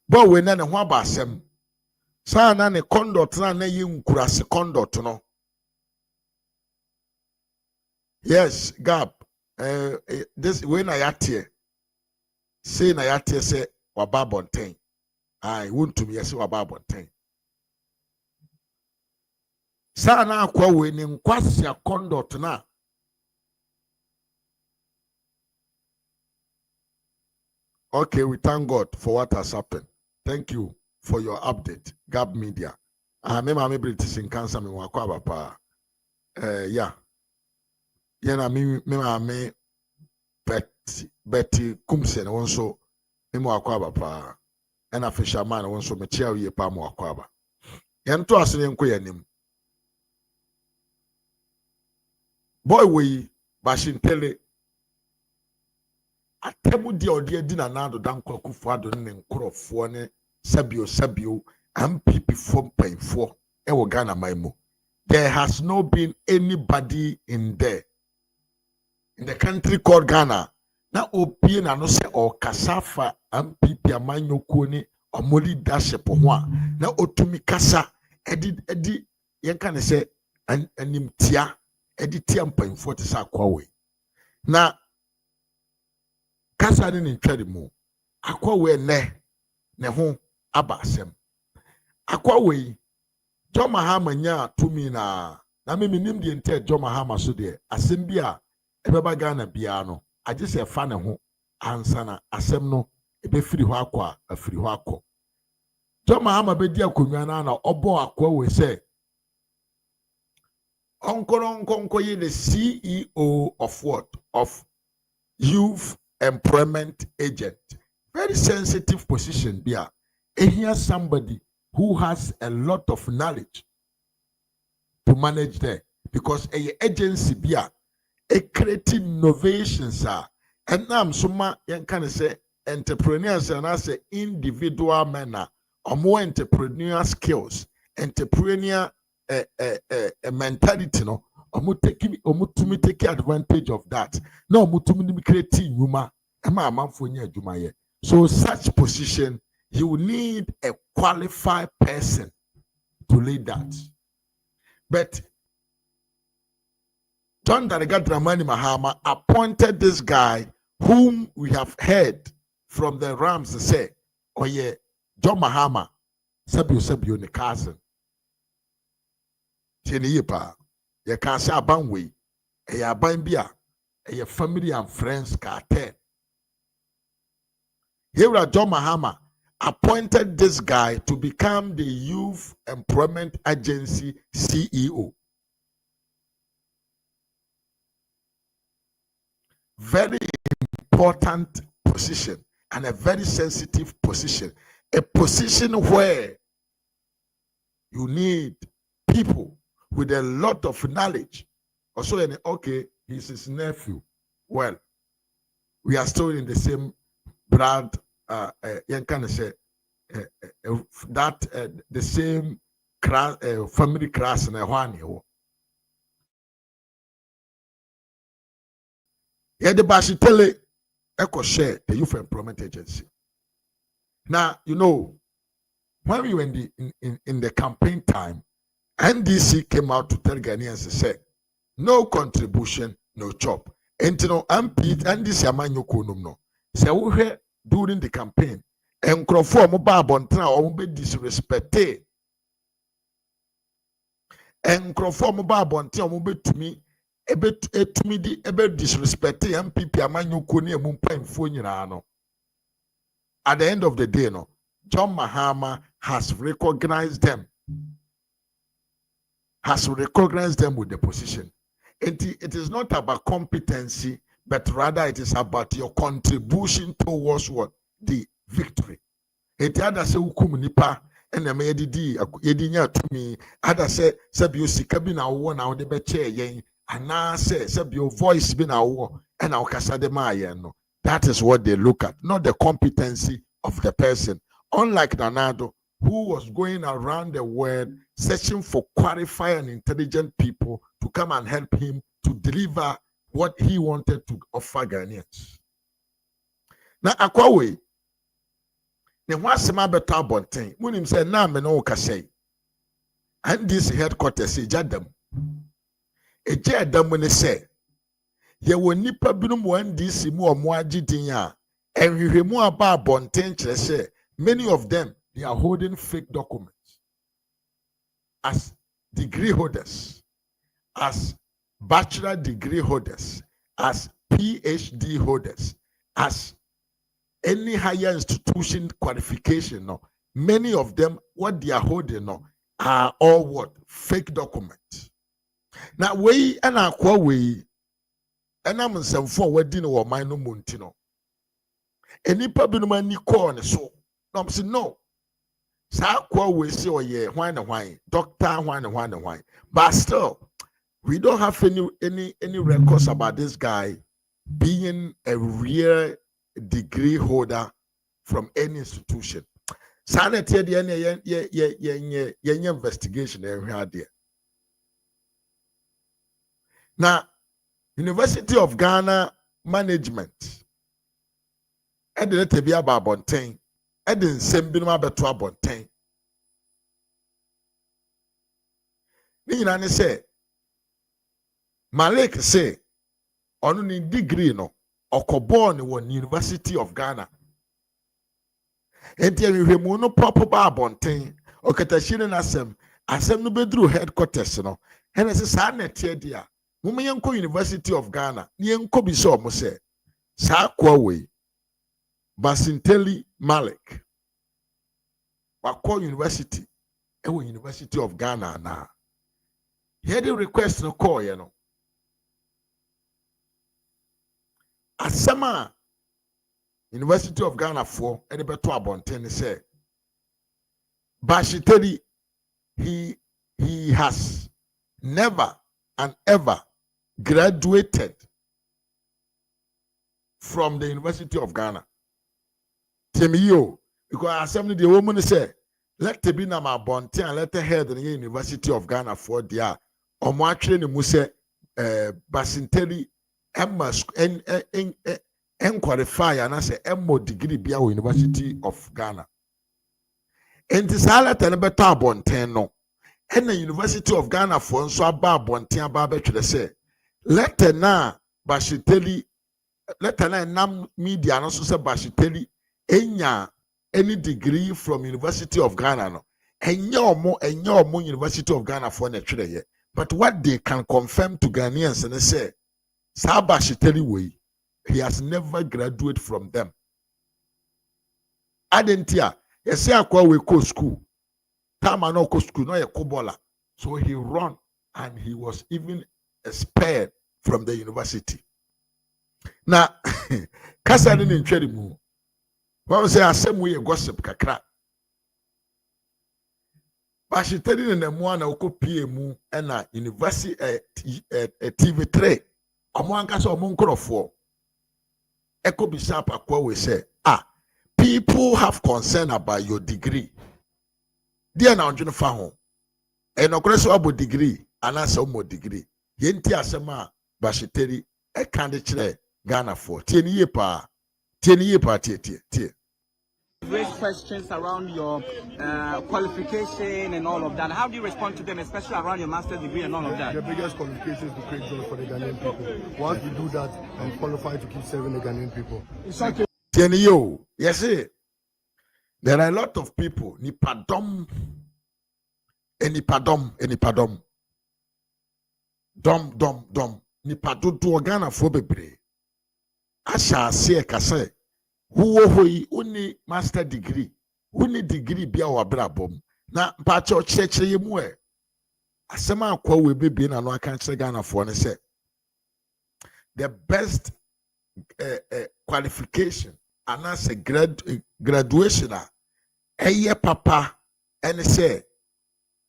Bo we na ne ho abasem. Sa na ne conduct na yi nkurase conduct no. Yes, Gab. This we na yatie. Say na yatie se wababonten. I want to be say wababonten. Sana akwa we ni nkwasya conduct na okay, we thank God for what has happened. Thank you for your update, Gab Media. Me British in cancer me wakwa bapa. Yeah. Yena me Betty Kumsen wonso me wakwa bapa. Ena fisherman wonso me chia wie pa mo wakwa ba. Yento asene nko yanim. Boy we bashin tele atemu dia odi di na nado danko akufuado ne nkrofo ne sabio MPP form painfo e wo Ghana maimu. There has not been anybody in the country called Ghana na opie na no se o kasafa MPP amanyokuo ni omo leadership ho a na otumi kasa edi yen kan say anim tia edi tia mpanfo te sa akwa we na kasa ne ntware mu akwa we ne ho aba asem akwa we John Mahama nya tumi na me nim de ente John Mahama so de asem bi a ebeba Ghana bia no age se fa ne ho ansa na asem no ebe firi ho akwa afiri ho akọ John Mahama be di akonwa na obo akwa we say onko ye the CEO of what? Of Youth Employment Agent. Very sensitive position there. And here's somebody who has a lot of knowledge to manage there. Because a agency there, a creating innovations are. And now suma you can say entrepreneurs and I say individual manner or more entrepreneurial skills, entrepreneurial mentality no omutumi take advantage of that no omutumi create nyuma ema amanfo nya adwuma ye so such position you need a qualified person to lead that but John Dariga Dramani Mahama appointed this guy whom we have heard from the Rams say oh yeah John Mahama sabio ne cousin Yepa, ye can say aban we, a aban bia, a family and friends cartel. Here John Mahama appointed this guy to become the Youth Employment Agency CEO. Very important position and a very sensitive position. A position where you need people with a lot of knowledge. Also, okay, he's his nephew. Well, we are still in the same blood. You can say that the same family class and one. Yeah, the Bashitele Echo share the Youth Employment Agency. Now, you know, when we were in the campaign time, NDC came out to tell Ghanaians to say, no contribution, no chop. And you know, NDC amanyo konum no. Say we during the campaign, and Crawford mobile bontra or be disrespected. And Crawford mobile bontra or be to me, ebe disrespected MPP amanyo koni emumpa info no. At the end of the day, no, John Mahama has recognized them. With the position. It is not about competency, but rather it is about your contribution towards what? The victory. It other say nipa and the medidi yedinya to me. Other say you sikabina wo na de be chair yen and now say your voice been a war and our kasade no. That is what they look at, not the competency of the person. Unlike Nanado, who was going around the world searching for qualified and intelligent people to come and help him to deliver what he wanted to offer Ghanaians. Now, Akwawe, the one sema better bonten, when him say, na me no kase, and this headquarters say, Jadam. A Jadam when they say, ye will nipa binum one this mu or more jidinya, and we remove about bonten, say, many of them. They are holding fake documents as degree holders, as bachelor degree holders, as PhD holders, as any higher institution qualification. No, many of them, what they are holding no, are all what? Fake documents. Now, we and our way, and I'm some for wedding or minor montino. Any problem ni corner so. No, I'm saying no. Sa kwa we say oh yeah, why doctor why. But still, we don't have any records about this guy being a real degree holder from any institution. Sanity the investigation there. Now, University of Ghana management and the be about bonten. Edin sembinuma beto abonten Nina say Malik say on ni degree no okoborn won University of Ghana. Enti ehwehwemu no proper ba abonten okatashire na asem no bedru headquarters no. Hene se sa na tie dia. Mumma yenko University of Ghana. Ni yenko bi so mo se sa kwa we Basinteli Malik wakɔ University ewo University of Ghana na he the request no call you know asama University of Ghana for e de beto abonten say Bashiteli he has never and ever graduated from the University of Ghana. Temiyo, because assembly the woman say, let the be na ma bonte and let the head in the University of Ghana for dia. Or more training muse Basinteli en qualify and I say MO degree be our University of Ghana. And this let and better bonten no. And the University of Ghana for so about bonten about say, let the na Bashiteli let the nam media and also say Bashiteli enya any degree from University of Ghana no enya omo University of Ghana for na twere ye but what they can confirm to Ghanaians and say Bashiteli way he has never graduated from them adentia yes akwa we go school time no go school no ye kobola so he run and he was even expelled from the university now kasa ni ntwere mu what was say asem we gossip kakra Bashiteli na mu na okopie mu na university TV3 omo ankasa omo nkrofo ekobisa akwa we say people have concern about your degree dia na onjunu fa ho enokreso abo degree anasa omo degree yenti asema Bashiteli e kan de kire Ghana for tie ni yepa tie raise questions around your qualification and all of that. How do you respond to them, especially around your master's degree and all of that? The biggest qualification is to create jobs for the Ghanaian people. Once we do that, I'm qualified to keep serving the Ghanaian people. It's okay. Yo, yes, there are a lot of people. Nipadom. Dom. Nipadudu Ghana for bebre. Asha se kase. Who hoi uni master degree, uni degree bia wabrabom na mpacho cheche yemu e asema akwa we bebe na no aka kire Ghana for ne say the best qualification and as a graduation eye papa and say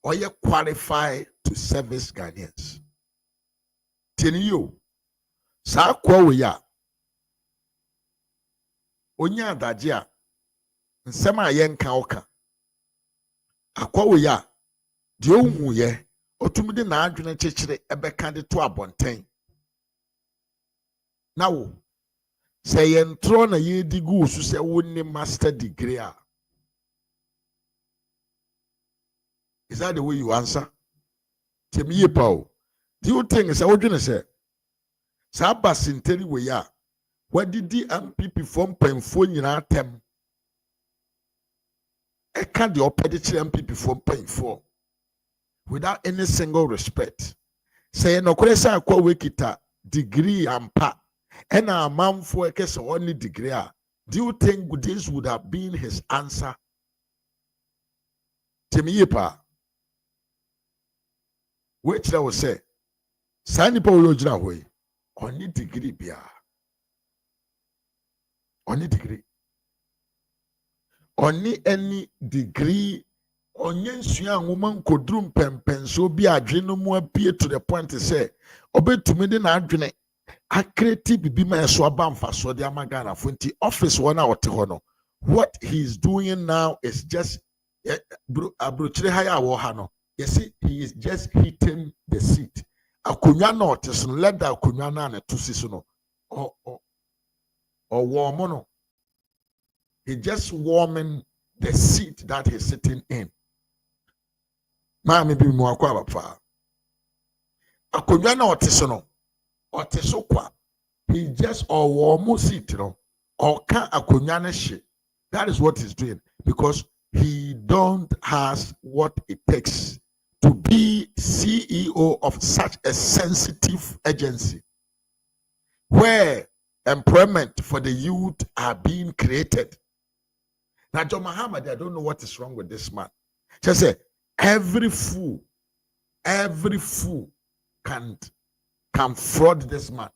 oye qualified to service Ghanaians teniyo sa akwa we ya onya adaje a nsem a yenka oka akwawo ya de ohu ye otum de na adwene chechire ebeka de to abonten nawo say yentro na ye digu su se wonni master degree a is that the way you answer temiye pawo do you think say odwene say sa Basinteli we ya what did the MPP from Penfo nyina tem e can the opposite MPP from Penfo without any single respect say no kwesa akwa wekita degree ampa and a man for a case only degree do you think this would have been his answer temiyepa which that was say sani pa wo jira hoyi only degree bia only degree only any degree onye nsua nwoma nkodrum pempenso bi adwe no mu apie to the point say obetumi de na adwene akreti bibi ma so abamfa so de amagana fonti office one out ho no what he is doing now is just abrochire haya wo ha no yes he is just hitting the seat akonwa na otis no let that akonwa na na tusi so no or warm no. He just warming the seat that he's sitting in. Mami bi mu akwa bapa. Akonwa na oteso kwa. He just almost it, or can't akonwa shit. That is what he's doing because he don't has what it takes to be CEO of such a sensitive agency where employment for the youth are being created. Now, John Muhammad, I don't know what is wrong with this man. Just say every fool can fraud this man.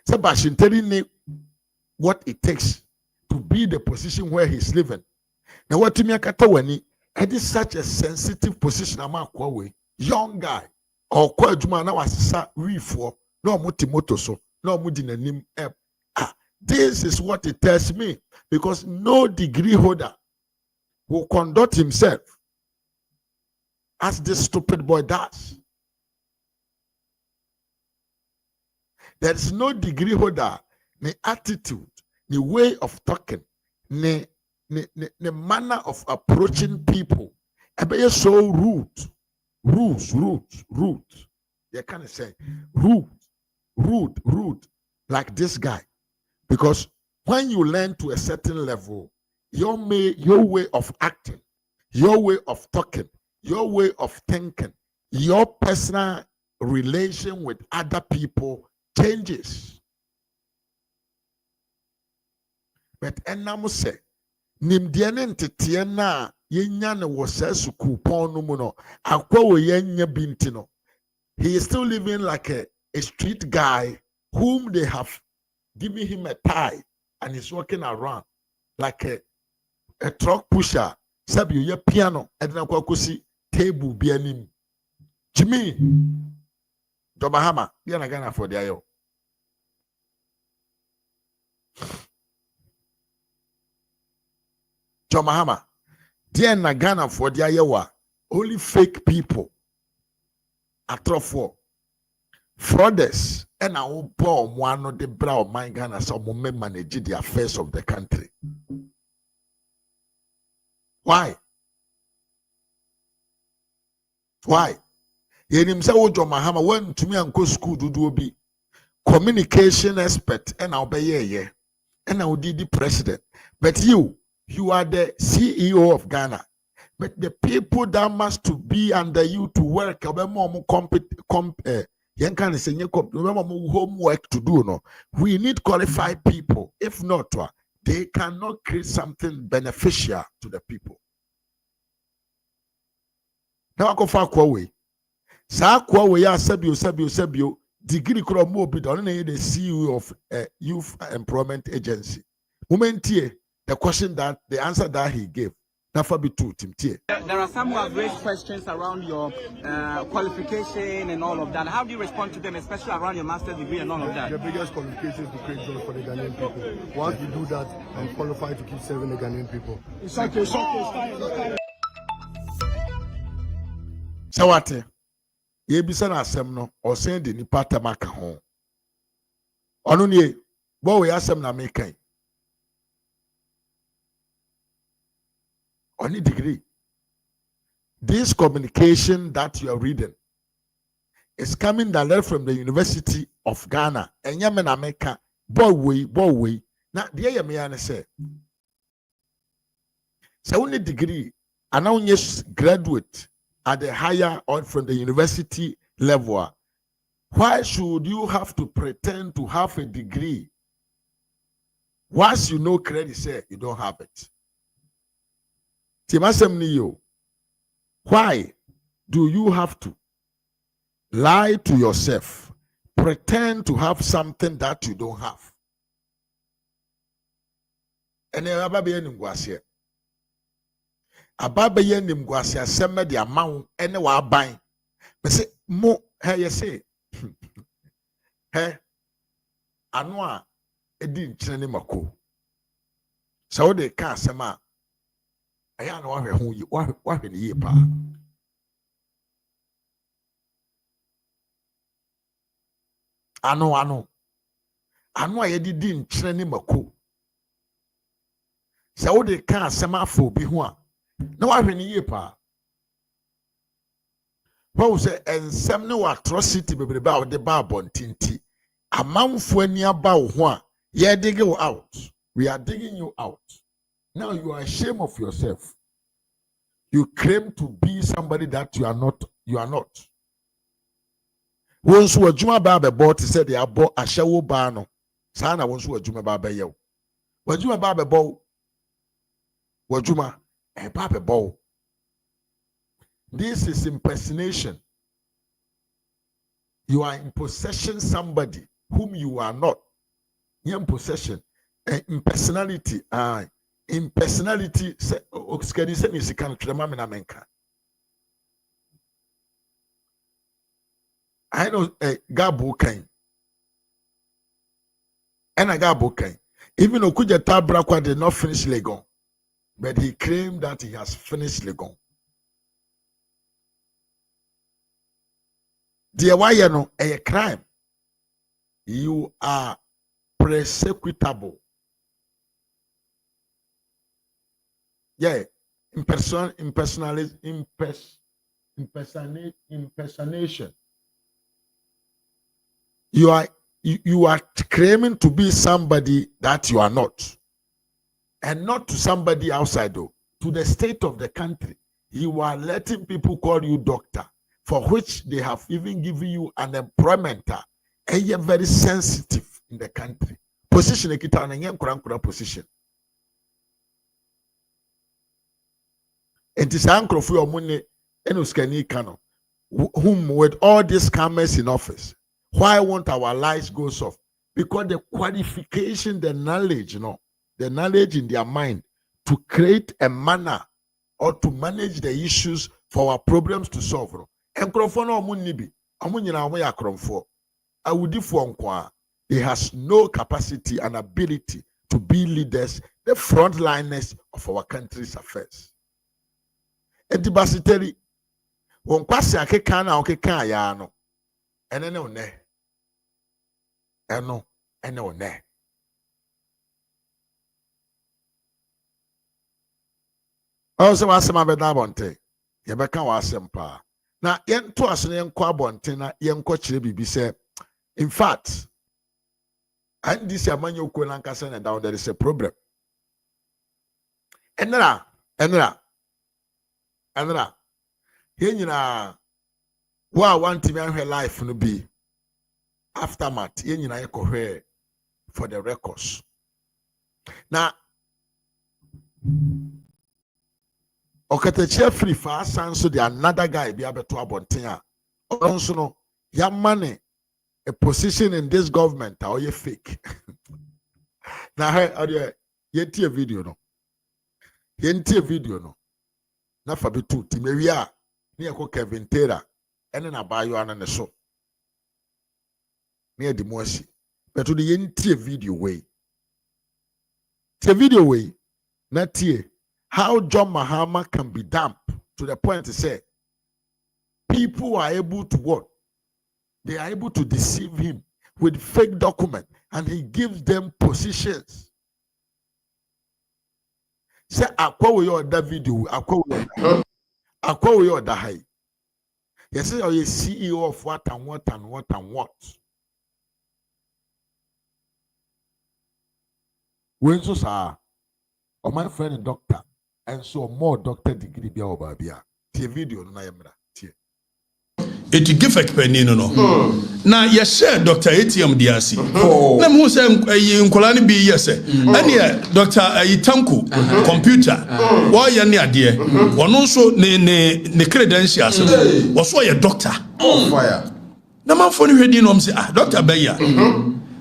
So, Bashinteri what it takes to be the position where he's living. Now, what to me, it is such a sensitive position. I'm a young guy or quite man. I was for no mutimoto so no mudinanim. This is what it tells me because no degree holder will conduct himself as this stupid boy does. There is no degree holder, the attitude, the way of talking, the manner of approaching people. It's so rude. You can't say rude, like this guy. Because when you learn to a certain level, your way of acting, your way of talking, your way of thinking, your personal relation with other people changes. But enamo say nimdiane ntete na yenya ne wo sa suku pon no mu no akwa wo yenya binti no. He is still living like a street guy whom they have given him a tie and he's walking around like a truck pusher. Sabi ye piano edna kwa kusi table bi anim. Jimmy to mahama ya na Ghana for the ayo. To mahama dear na Ghana for the ayo only fake people atrofo frauders and our bomb one of the brown mind Ghana some women manage the affairs of the country. Why? Yenim say Ojo Mahama went to me and go school do be communication expert and I'll be ye and I'll be the president. But you are the CEO of Ghana. But the people that must to be under you to work, homework to do. No, we need qualified people. If not, they cannot create something beneficial to the people. Now I go far away. Sa kwa ya sabio degree kro mo bi don na the CEO of a youth employment agency. Momentie the answer that he gave. There are some who have raised questions around your qualification and all of that. How do you respond to them, especially around your master's degree and all of that? The biggest qualification is to create jobs for the Ghanaian people. Once you do that, I'm qualified to keep serving the Ghanaian people. It's okay. So what? Ye bisa na asem no o sen de nipa tamaka ho. Ono nie bo we asem na mekan. Only degree. This communication that you are reading is coming direct from the University of Ghana. And Yemen America, boy way. Now, the Yamiana say, so only degree, and now yes, graduate at the higher or from the university level. Why should you have to pretend to have a degree? Once you know credit, say you don't have it. Why do you have to lie to yourself, pretend to have something that you don't have? And Ababaye nimguasia sema di amount ene wa ban. Me say mo hey say hey anwa edi nkyene ne mako. So de ka sema aya na wahwe ho yi wahwe ne yi pa. Ano a yedi di nkyene ne mako. So de ka sema afo bi ho a na wahwe ne yi pa. Paul say and some no atrocity be about the Babon Tinti. A man for any about one. Yeah, dig you out. We are digging you out. Now you are ashamed of yourself. You claim to be somebody that you are not. You are not. Once we Juma Baba bought, he said they are bought a show bano. Sana once we Juma Baba yo. When Juma Baba bow, what Juma a Baba bow. This is impersonation. You are in possession somebody whom you are not. In possession, impersonality. Impersonality. I know a Gabo Kain. And a Gabo Kain. Even Okuja Tabrakwa did not finish Legon, but he claimed that he has finished Legon. Dear, why you know a crime? You are persecutable. Yeah, impersonation. You are claiming to be somebody that you are not, and not to somebody outside though, to the state of the country. You are letting people call you doctor, for which they have even given you an employment, and you're very sensitive in the country. Position position. It is uncle for your money and whom with all these scammers in office. Why won't our lives go soft? Because the qualification, the knowledge, the knowledge in their mind to create a manner or to manage the issues for our problems to solve. He has no capacity and ability to be leaders, the frontliners of our country's affairs. And the basiteri, when kwasi akekana okeka ya no, ene one, ene one. Also, wasema beda bonte, yebeka wasempa. Na yen to asene yen kwa bonte na yen kwa chire bibi se. In fact, and this yamanyo ko lankasa na down there is a problem. Enra. Here you know, what want to make her life no be aftermath. Here you know, for the records. Now, okay, free fast, so the another guy be able to abontia. Also, no, your money, a position in this government, or you fake. Now, hey, yet a video no. Yet a video no. Na fabi tu timewia ni yako Kevin Taylor ene na bayo ana ne so ni edi moshi but the yentie video way na tie how John Mahama can be damp to the point to say people are able to what they are able to deceive him with fake document and he gives them positions. Say akwa we order video akwa we order high. Yes, you are CEO of what. When so sir, or my friend doctor, and so more doctor degree be over here. The video no yamra. It give a penny no. Now you share Dr. ATM DRC. Na mo say nkolani bi yes. Anya Dr. Itanku computer. Wo ye ne ade. Ono so ne credentials. Wo so ye doctor. Fire. Na man for ni hwedi no say doctor Beya.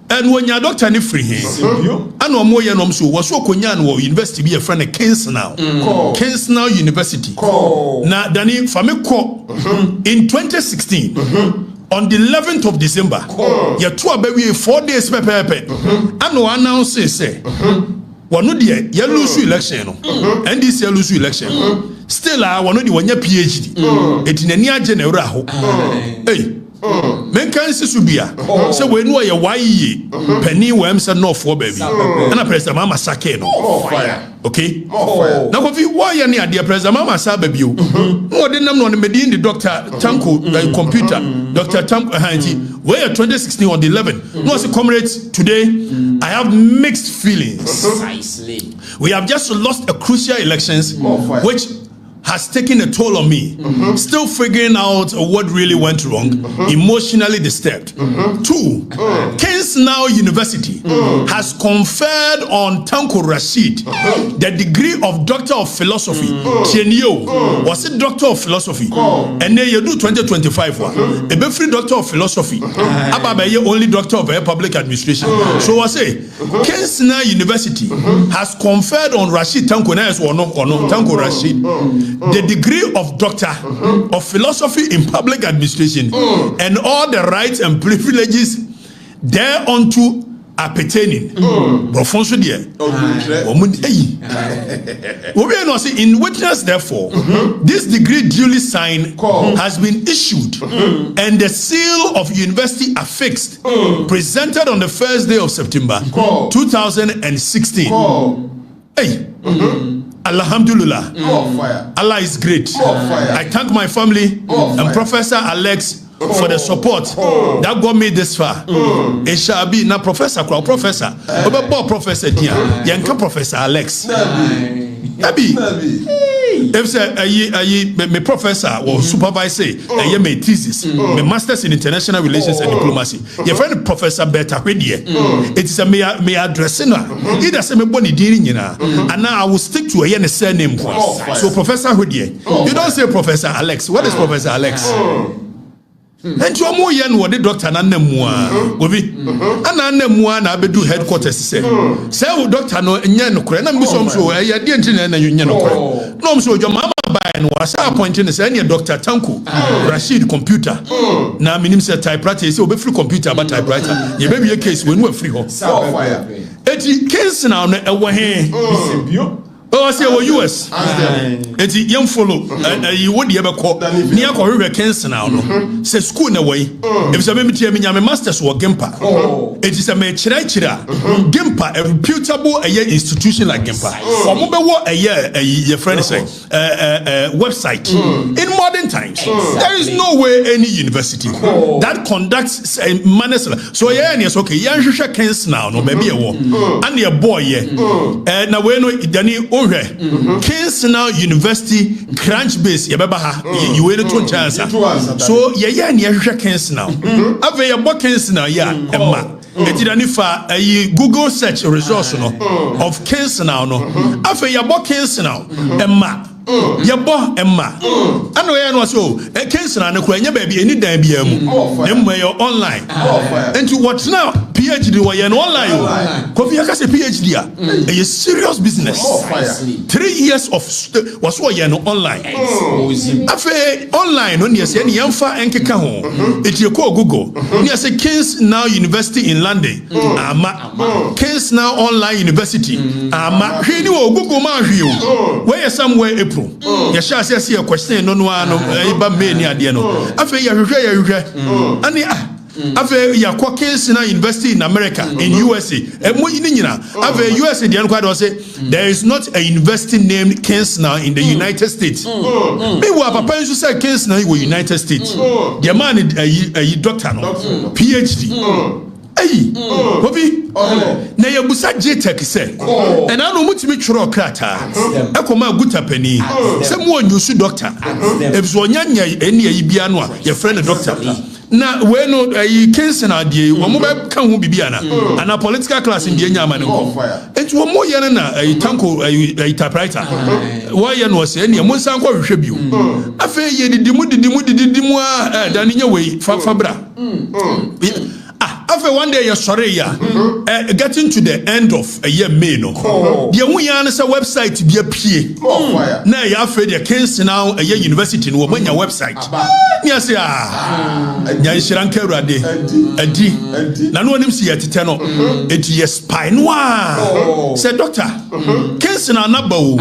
And when your doctor ni free here. And no more ye no so wo so konya no university be a friend Kings now. Kings now University. Na dani fami ko in 2016 on the 11th of December ye to abawi 4 days pepepe and no announce say one no dey ye lose election no and this ye lose election still one no dey one PhD etinani agye na wura ho hey Men can see subia. So we know your why penny worms and no for baby. And a president Mama Sake no. Okay? Now if you why any idea president Mama Sa baby. No didn't know the medin the Dr. Tanko computer. Dr. Tanko where 2016 on the 11th. No as a comrades today I have mixed feelings. Precisely. We have just lost a crucial elections which has taken a toll on me. Still figuring out what really went wrong. Emotionally disturbed. 2. Kings Now University has conferred on Tanko Rashid the degree of Doctor of Philosophy. Chenio was it Doctor of Philosophy? And then you do 2025 one. A free Doctor of Philosophy. Ababaye only Doctor of Public Administration. So I say Kings Now University has conferred on Rashid Tanko Tanko Rashid the degree of Doctor of Philosophy in Public Administration and all the rights and privileges thereunto appertaining. Profonso there. In witness, therefore, this degree duly signed has been issued and the seal of university affixed, presented on the first day of September 2016. Hey. Alhamdulillah. Allah is great. I thank my family and Professor Alex for the support that got me this far. It shall be now Professor Professor Dia Yanka Professor Alex. If my professor was supervisor, my thesis, my master's in international relations and diplomacy. Your friend Professor Beta it is a me addressing he doesn't me boni dealing and now I will stick to a surname. So Professor Hudier, you don't say Professor Alex. What is Professor Alex? And you more yen what the doctor and Nemua. And Nemua na bedu headquarters say. Say doctor no yen kure na mbisom so e ya die ntine na yen kure. No so your mama buy and was appointing say any Dr. Tanko Rashid computer. Na minim say typewriter say obe free computer but typewriter. Ye be be case when we free ho. Eti case now e wo he. Oh, I say US. It's young follow. You would ever call near Korea Kenson now. Say school in a way. If some me masters or Gimpa. It is a chira. Gimpa, a reputable institution like Gimpa. Or mobile a year, your friend say website. In modern times, there is no way any university that conducts manners. So yeah, yes, okay. Young Kenson now, no maybe a war. And your boy, yeah. Now we know Danny. Kings Now University Crunch Base Yabaha, you wait to chance. So, yeah, Kings Now. Ave your book Kings Now, yeah, Emma. Etidanifa a Google search resource of Kings Now. Ave your book Kings Now, Emma. Yabo Emma. I know I was so a case and a quenya baby any day be your online. And to what now? PhD or an online. Coffee has a PhD. A serious business. 3 years of was what you online. Afe online on yes any yamfa enke ho. It you call Google. Yes a Kings Now University in London. Ama Kings Now Online University. Ama hini wo Google man hwi. Where somewhere you shall see a question no one ba me ni ade no afa ya hwehwe ani afa ya Kings Now University in America in USA emu ni nyina afa USA de no say there is not a university named Kings Now in the United States me wa papa nso say Kings Now in United States the man a doctor no PhD Hey, Bobby, na ya busa JTech say, and I know mutimi churo krata. Ekoma guta penny. Say mo nyusu doctor. If so nyanya eni ayi bia no a your friend doctor. Na we no Kings Now die wo mo ba kan ho bibia na. Ana political class in die nyama ne ko. Enti wo mo ye na Tanko typewriter. Why ye no say eni mo nsan ko hwehwe bio. Afa ye didimu a dani nya we fabra. After one day you're sorry, getting to the end of a year May no. The Wiyan's website be a PA. Now you afraid the Kings Now a year university no when your website. Yes, Yanshiranke Rade, a D. None of them see at Teno. It is spy noir. Said Doctor, Kings Now Nabo.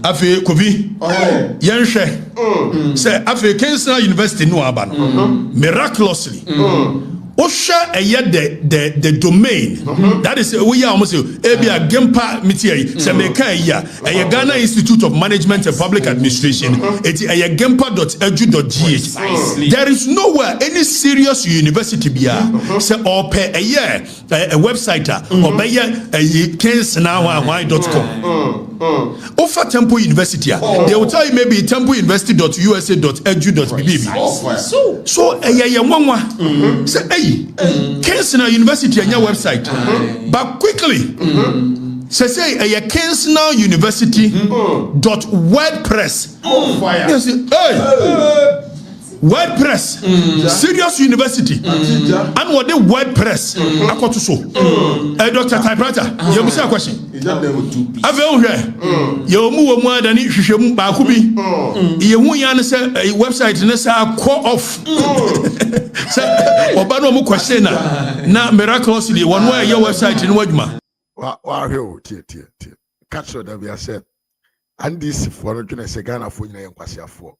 afi kobi yenhwe say afi Kingston University no aba no miraculously Osha the domain that is we are almost ebia gempa metie se meka ya Ghana Institute of Management and Public Administration eti gempa.edu.gh. There is nowhere any serious university bia se or pe a website or be kingsnow.com. Offer Temple University they will tell you maybe templeuniversity.usa.edu.bb. So say Kingston University and your website, but quickly say a Kingston University .wordpress. WordPress, serious university, and what the WordPress. I got to show. Dr. Typewriter, you have a question. I've here. You move more than it should be. You won't answer a website and say, call off. Obano mo question na miraculously one way your website in Wajma. Wow, catch what we have said. And this for no journey Ghana for you and for.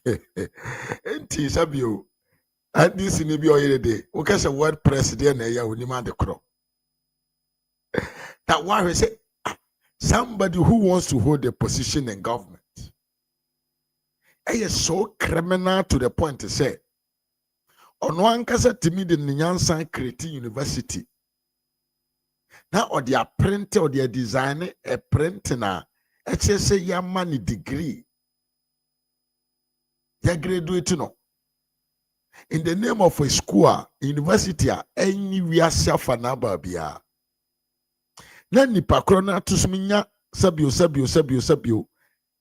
Enti sabio and this in be oyere day o ka say WordPress there na ya onima de kro that why we say somebody who wants to hold a position in government is so criminal to the point to say ono ankasa timi de nyansan create university na or their print or their design a print na e say ya money degree ya graduate no in the name of a school university anywhere safa na babia na nipa krona tusminya sabio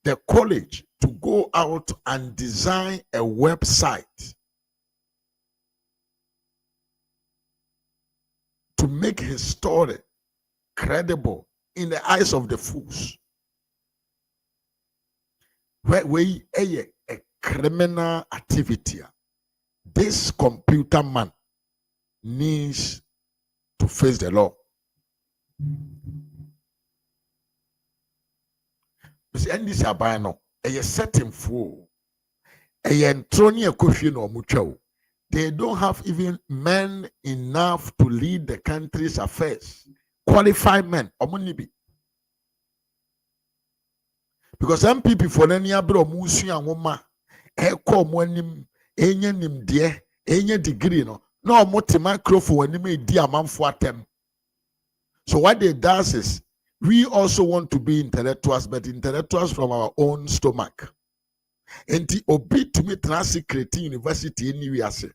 the college to go out and design a website to make his story credible in the eyes of the fools where we a criminal activity. This computer man needs to face the law. And this abano a certain fool a no mucho. They don't have even men enough to lead the country's affairs. Qualified men, omunibi. Because some people for any abro musu and woman. Eko mwanim enye nimdie enye degree no omote microphone when di amanfo atem. So what they does is we also want to be intellectuals, but intellectuals from our own stomach. Enti obi to me transit university anywhere say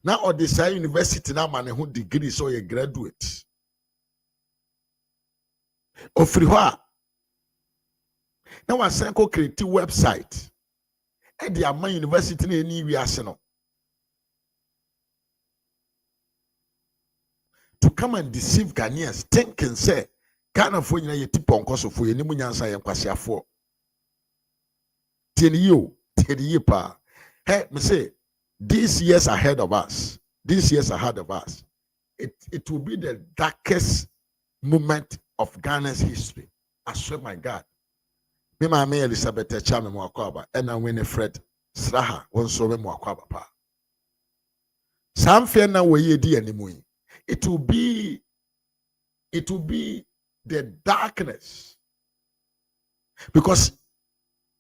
now or this university na man who degree so you graduate ofriwa now I send ko create website and the Amma University in anywhere to come and deceive Ghanaians, thinking say Ghana for you tip on course for you nimunyansa and kwasia for. Tell you pa. Hey, me say these years ahead of us, it will be the darkest moment of Ghana's history. I swear my God. Me mama Elizabeth Chame Mwakwaba and I win Fred Sraha one so me Mwakwaba pa. Some fear na we di animui. It will be the darkness. Because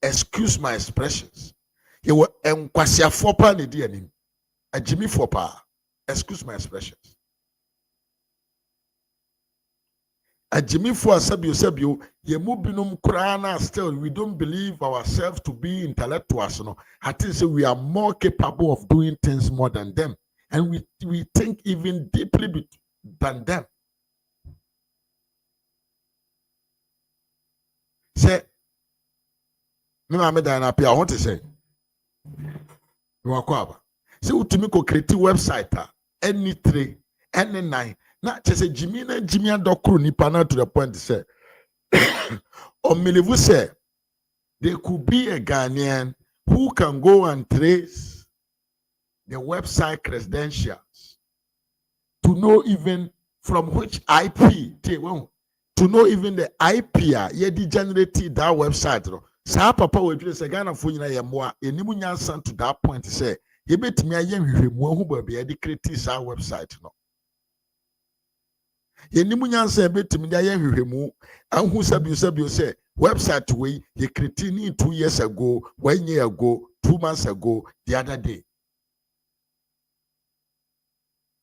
excuse my expressions. You were enkwasia fopa ni di anim. A Jimmy fopa. Excuse my expressions. A Jimmy for sabio, ye mubinum krana still we don't believe ourselves to be intellectuals. No, I think so we are more capable of doing things more than them, and we think even deeply than them. Say, me mama da na pia. I want to say, you are kwaba. Say utumi ko create website any 3, any 9. Na chese Jimmy adokru nipa na to the point say Omilivu say there could be a Ghanaian who can go and trace the website credentials to know even from which IP to to know even the IP, ye degenerate that website. No. Sa papa we say Ghana for you na more enimu nyansan to that point say ye betimi aye hwehwemu hu ba bia de create sa website no. Ye enimu nyansan betimi de aye hwehwemu anhu sabi say website we ye create 2 years ago, 1 year ago, 2 months ago, the other day.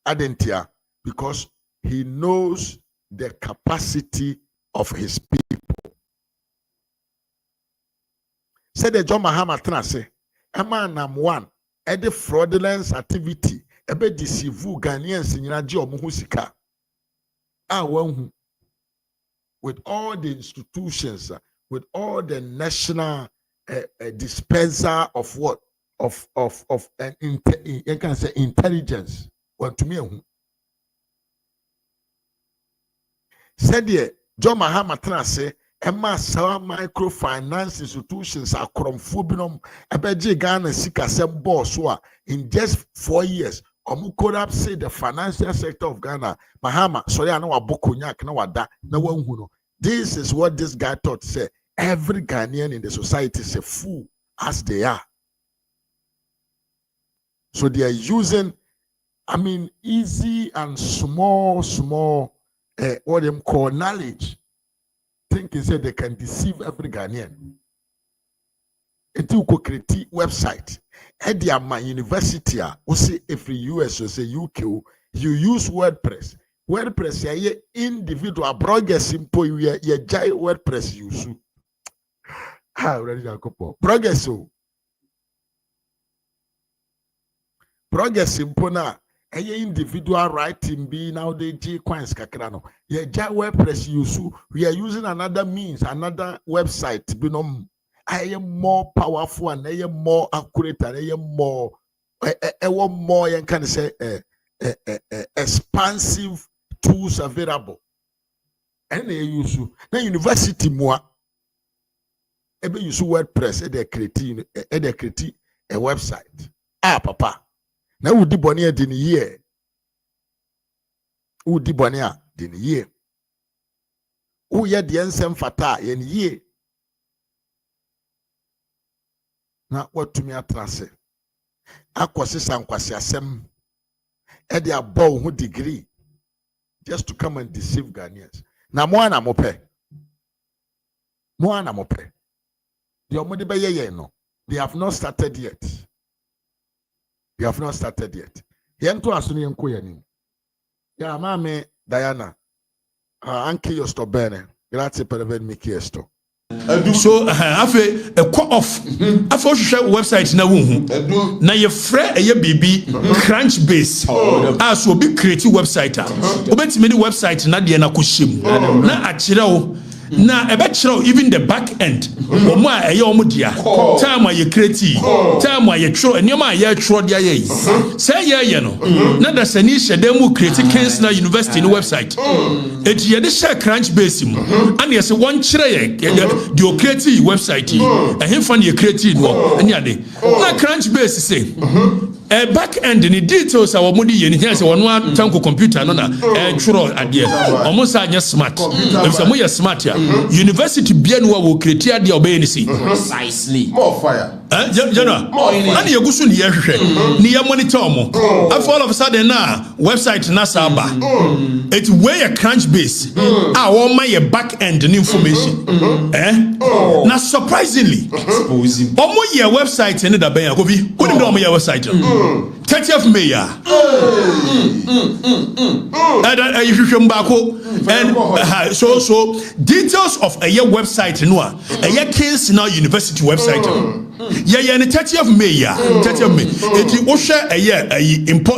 Adentia, because he knows the capacity of his people. Said the John Mahama Trase, a man am one, at the fraudulence activity, a bit deceive Ghanaians in Yajo Muhusika. With all the institutions, with all the national dispenser of what? Of you can say intelligence. What to me? Said ye, John Mahama Trase, Emma Sawa microfinance institutions are cromphobinum, Abeji Ghana Sika Sem Bosswa in just 4 years. Omu could say the financial sector of Ghana, Mahama, sorry, I know a bokunyak, no wada, no one who know. This is what this guy thought. Say every Ghanaian in the society is a fool as they are. So they are using, I mean, easy and small, what them call knowledge, thinking say they can deceive every Ghanaian. Until you create website, at the university, we say every US or say UK, you use WordPress. WordPress, yeah, individual bloggers simple, yeah, giant WordPress use. Ah, ready to go. Bloggers so. Bloggers simple na. Any individual writing be now the G coins kakrano. Yeah, giant WordPress use. We are using another means, another website. Binom. I am more powerful and I am more accurate and I am more. I want more. You can say expansive tools available. And they use na university more. Ebe use WordPress. They create a website. Ah, papa. Na udi bonia din year. Udi bonia din year. Uye di ensem fata yen year. Na what me atrase. Akwasi sankwasi asem. Edi abo who degree just to come and deceive Ghanaians. Na mwana mope. Mwana mope. The omodi be ye no. They have not started yet. They have not started yet. Yento asuni yenko yanim. Ya mame Diana. Anki yosto bene. Grazie per avermi chiesto. So afe eko off afo hwehwe website na wonhu na ye frɛ eye bibi crunch base as obi create website a obetime ni website na de na kohyem na akyerɛ wo na ebe kyerɛ even the back end omo a eye omo dia time a ye create time a ye twro enioma a ye twro dia ye say ye no na da sani hyɛdan mu create Kensna University ni website eti ye de share crunch base mu and ye say won kyerɛ ye the create website ehemfa na ye create no anya de na crunch base say back end ni details a omo di ye ni say wono atanko computer no na twro ade omo sa anya smart if some ye smart ya university bia no wo create ade obey ni see precisely more fire General, and you go soon here, near monitor mo. After all of a sudden, now website Nasaba, it's where a crunch base. I want my back end information. Now, surprisingly, almost your website in the Bay. What do you know your website? 30th May. And so details of a year website, no, a year Kensna University website. Yeah, yeah, the 30th May, 30th May. It was a year,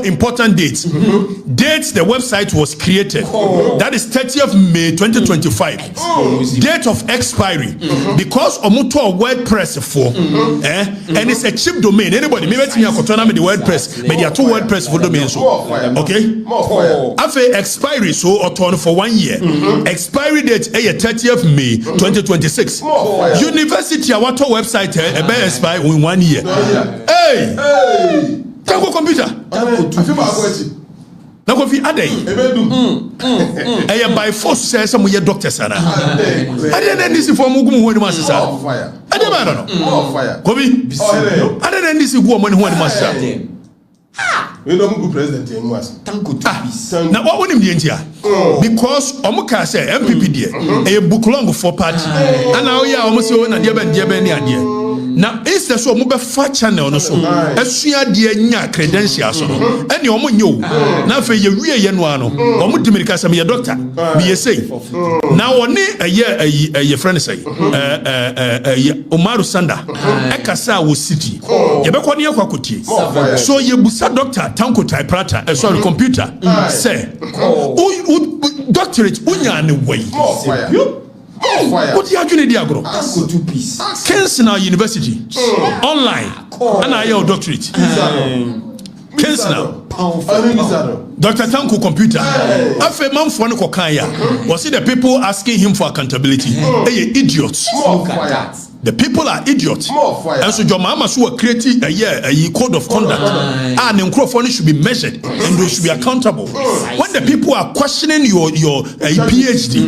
important dates. Dates the website was created. That is 30th May 2025. Date of expiry. Because Omuto WordPress for, and it's a cheap domain. Anybody, maybe it's me a container with the WordPress, but there are 2 WordPress for domain. So, okay. After expiry, so or turn for 1 year. Expiry date, 30th May 2026. University, our website, expire in 1 year. Hey! Tango computer. na ko fi adai by force say some ye doctors ana adai na ndisi for mu gumu ho ni masesa adai ba no fire ko bi adai na ndisi gu o mo ni ho ni masesa we don't go president in was tanko to peace na what wonim die ntia because omuka say MPP die e book long for party ana o ya omo say o na die ben ni ade na instead so omo be fa channel no so asua die nya credentials no ene omo nyo na fa ye wie ye no ano omo dimirika say me doctor me ye say na oni ye friend say Umaru Sanda ekasa wo city ye be kwani akwakotie so ye busa doctor tanko typewriter sorry computer say doctorate unya ne way what you are doing diagro Kensington University online and I your doctorate Kensington Dr. Tanko computer afa man for no kokan ya was it the people asking him for accountability idiots the people are idiots and so your mama so creating a code of conduct and microphone should be measured and they should be accountable when the people are questioning your PhD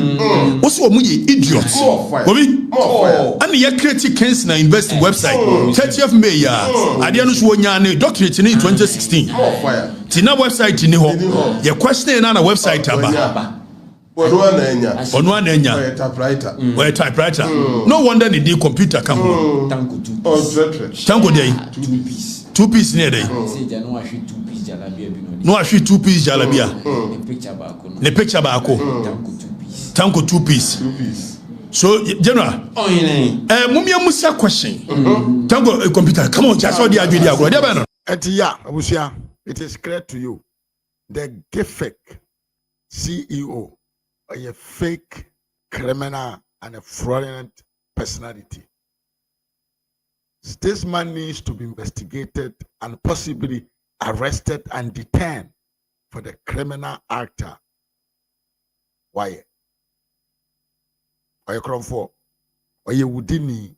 also mu idiots and you create Kensington University website 30th May ya adiano so nyane doctorate in 2016 tina website ni ho you question na website aba Onu anenya. Where typewriter. No wonder they did computer come. Tanko dey. Two piece near day. No I shoot 2 piece jalabia. Ne picture ba ako. Tanko 2 piece. So general. Mumia musa question. Tanko computer come on just all the idea go. Dey ba no. Etia abusia it is clear to you the GFEC CEO a fake criminal and a fraudulent personality. This man needs to be investigated and possibly arrested and detained for the criminal actor. Why? Are you crying for? Are you Wudini?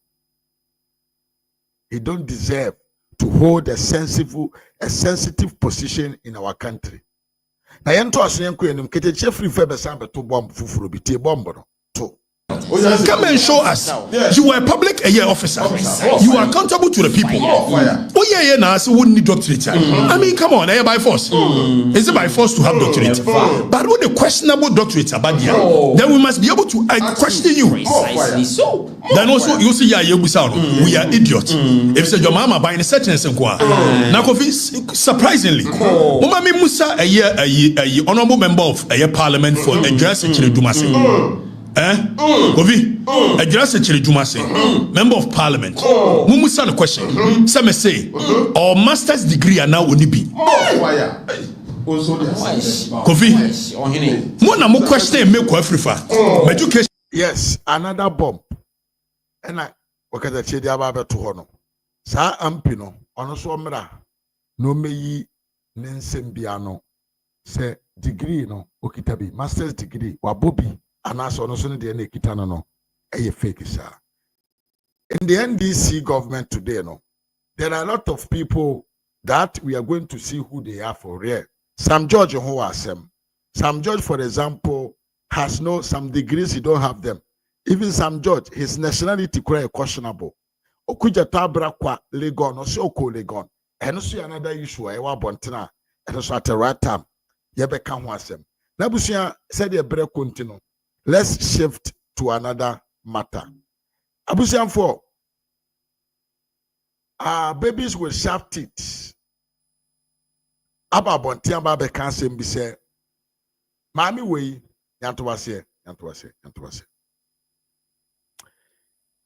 He don't deserve to hold a sensitive position in our country. Na yento asenko enim kete chefri fe be sambe to bomb fufuro bi tie bomb no to come and show us you are a public officer you are accountable to the people oh yeah na say we need doctorate I mean come on by force is it by force to have doctorate but with the questionable doctorate about here then we must be able to question you precisely so then also you see you we are idiots if say your mama by in sentence nko na kofi surprisingly mama me musa honorable member of parliament for address Dumase Kofi, address member of parliament. Mumusa the question. Some say, our master's degree are now only be. Kofi, Mona mo question make education. Yes, another bomb. And I okay the chedi aba to hono. Sa ampino ono so mra no meyi nensem bia no say degree no okitabi master's degree wa bobi. And also, no fake. In the NDC government today, there are a lot of people that we are going to see who they are for real. Sam George, who are some. Sam George, for example, has some degrees, he don't have them. Even Sam George, his nationality quite questionable. Okuja tabra kwa Legon, or so called Legon. And also another issue, I want Bontina, and also at the right time, Yebeka Wasem. Nabusia said a break continue. Let's shift to another matter. Abusian for babies with sharp teeth. Aba bontia ba cancer be say, Mami way, Yantwase.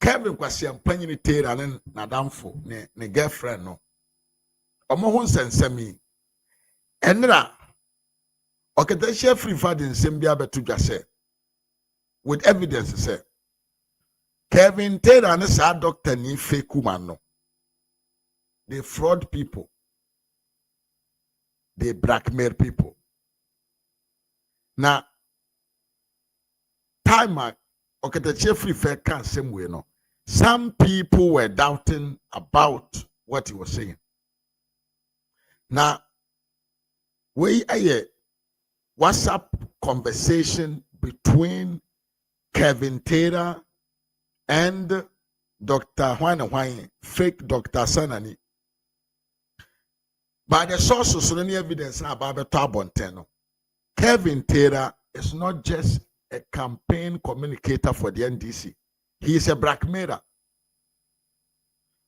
Kevin Kwasiam Penny Tail and Nadamfo, ne girlfriend no. Omohun sensemi. Enra. Okay, the chef referred in Simbia Betuja say. With evidence, say Kevin Taylor and his doctor ni fake woman no. They fraud people. They blackmail people. Now, time okay, the chief refer can same way no. Some people were doubting about what he was saying. Now, we WhatsApp conversation between Kevin Taylor and Dr. Juan, fake Dr. Sanani. By the sources of any evidence about the Tabonteno, Kevin Taylor is not just a campaign communicator for the NDC. He is a blackmailer.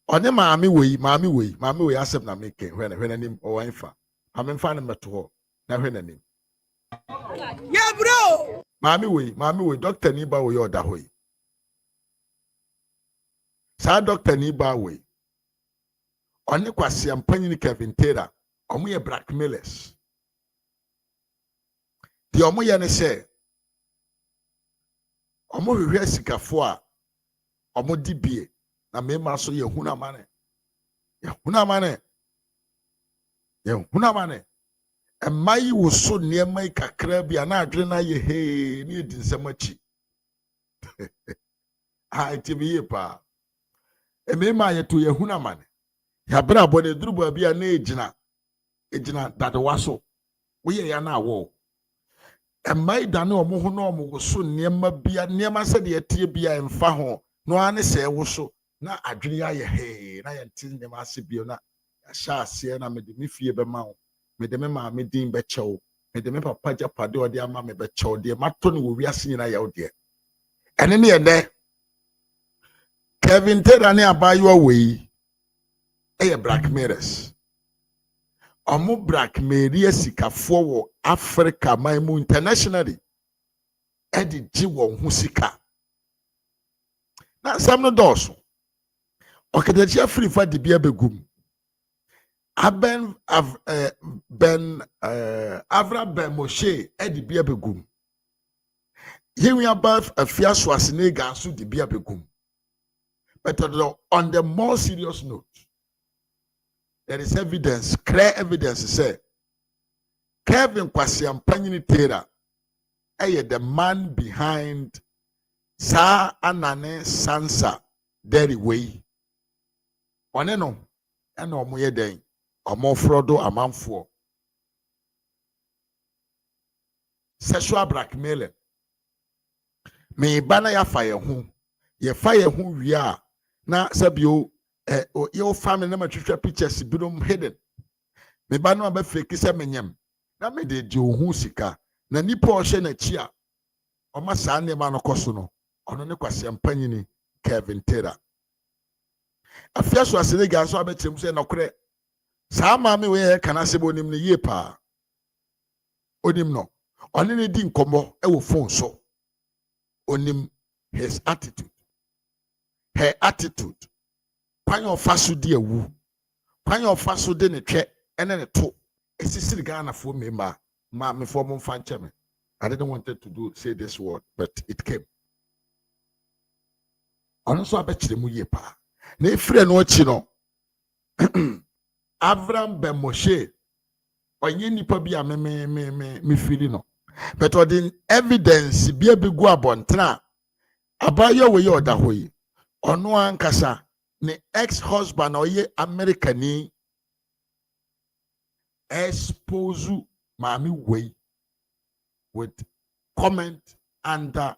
On the Mami way, I said, I'm making when I name or infa. I'm in finding to her. Now, when I name. Yeah, bro. Mami way, Dr. Niba way or that way. Sir, Dr. Niba way. On the kwasi ampany Kevin Taylor, omo ye blackmailers. The omo ye ne say, omo hwehwe sikafo a omo dibie na mema so ye huna mane. Emai wo so niema kakra bia na adwe na ye he ni edi nsemachi. Ha itibi pa. Emema ye to ye huna mane. Ya bra bone druba bia na ejina dade waso. Wo ye ya na wo. Emai dane omo ho na omo wo so niema bia niema se de etie bia emfa ho. No ane se wo so na adwene ya ye he na ye ntin niema ase bio na ya sha ase na me de me fie be ma wo. Me de me ma me din be chew me de me papa japade ode ama me be chew de mato ne wo wiase nyina ya ode ene ne ye de Kevin Taylor ne abayo we blackmailers omo blackmailia sikafo wo Africa maimu internationally edi ji wo hu sika na sam no doso okedachi free fa de bia begum Avra Ben Moshe edi bia begum. Here above a fear swasnega so di bia begum. But on the more serious note, there is evidence, clear evidence to say Kevin Kwasi Ampanyini Taylor the man behind Sa Anane Sansa Dairy Way. Oneno and omoye den. Omofrodo amanfo sexual blackmailing me bana ya fire hu ye fire hu wi a na sabio your family na matwetwa pictures bidom hidden me bana ba fake se menyam na me de di hu sika na nipa o hye na chi a o ma sa ne ma no koso no ono ne kwase ampanyini Kevin Taylor afia so asene ga so abetem se na kore sa maame we kana se bonim ne ye pa onim no oni ne di nkomo e wo phone so onim his attitude her attitude kwan of faso di awu kwan of faso de ne twe ene ne to esisiri Ghana fo memba ma me fo mo fa ncheme. I didn't want to say this word but it came ono so abechire mu ye pa na efire no chi no Avram Ben Moshe onye nipa bia me fili no but odin evidence bia begu abontra abayo we yoda hoyi ono ankasa ne ex-husband oye Americani expose mami we with comment under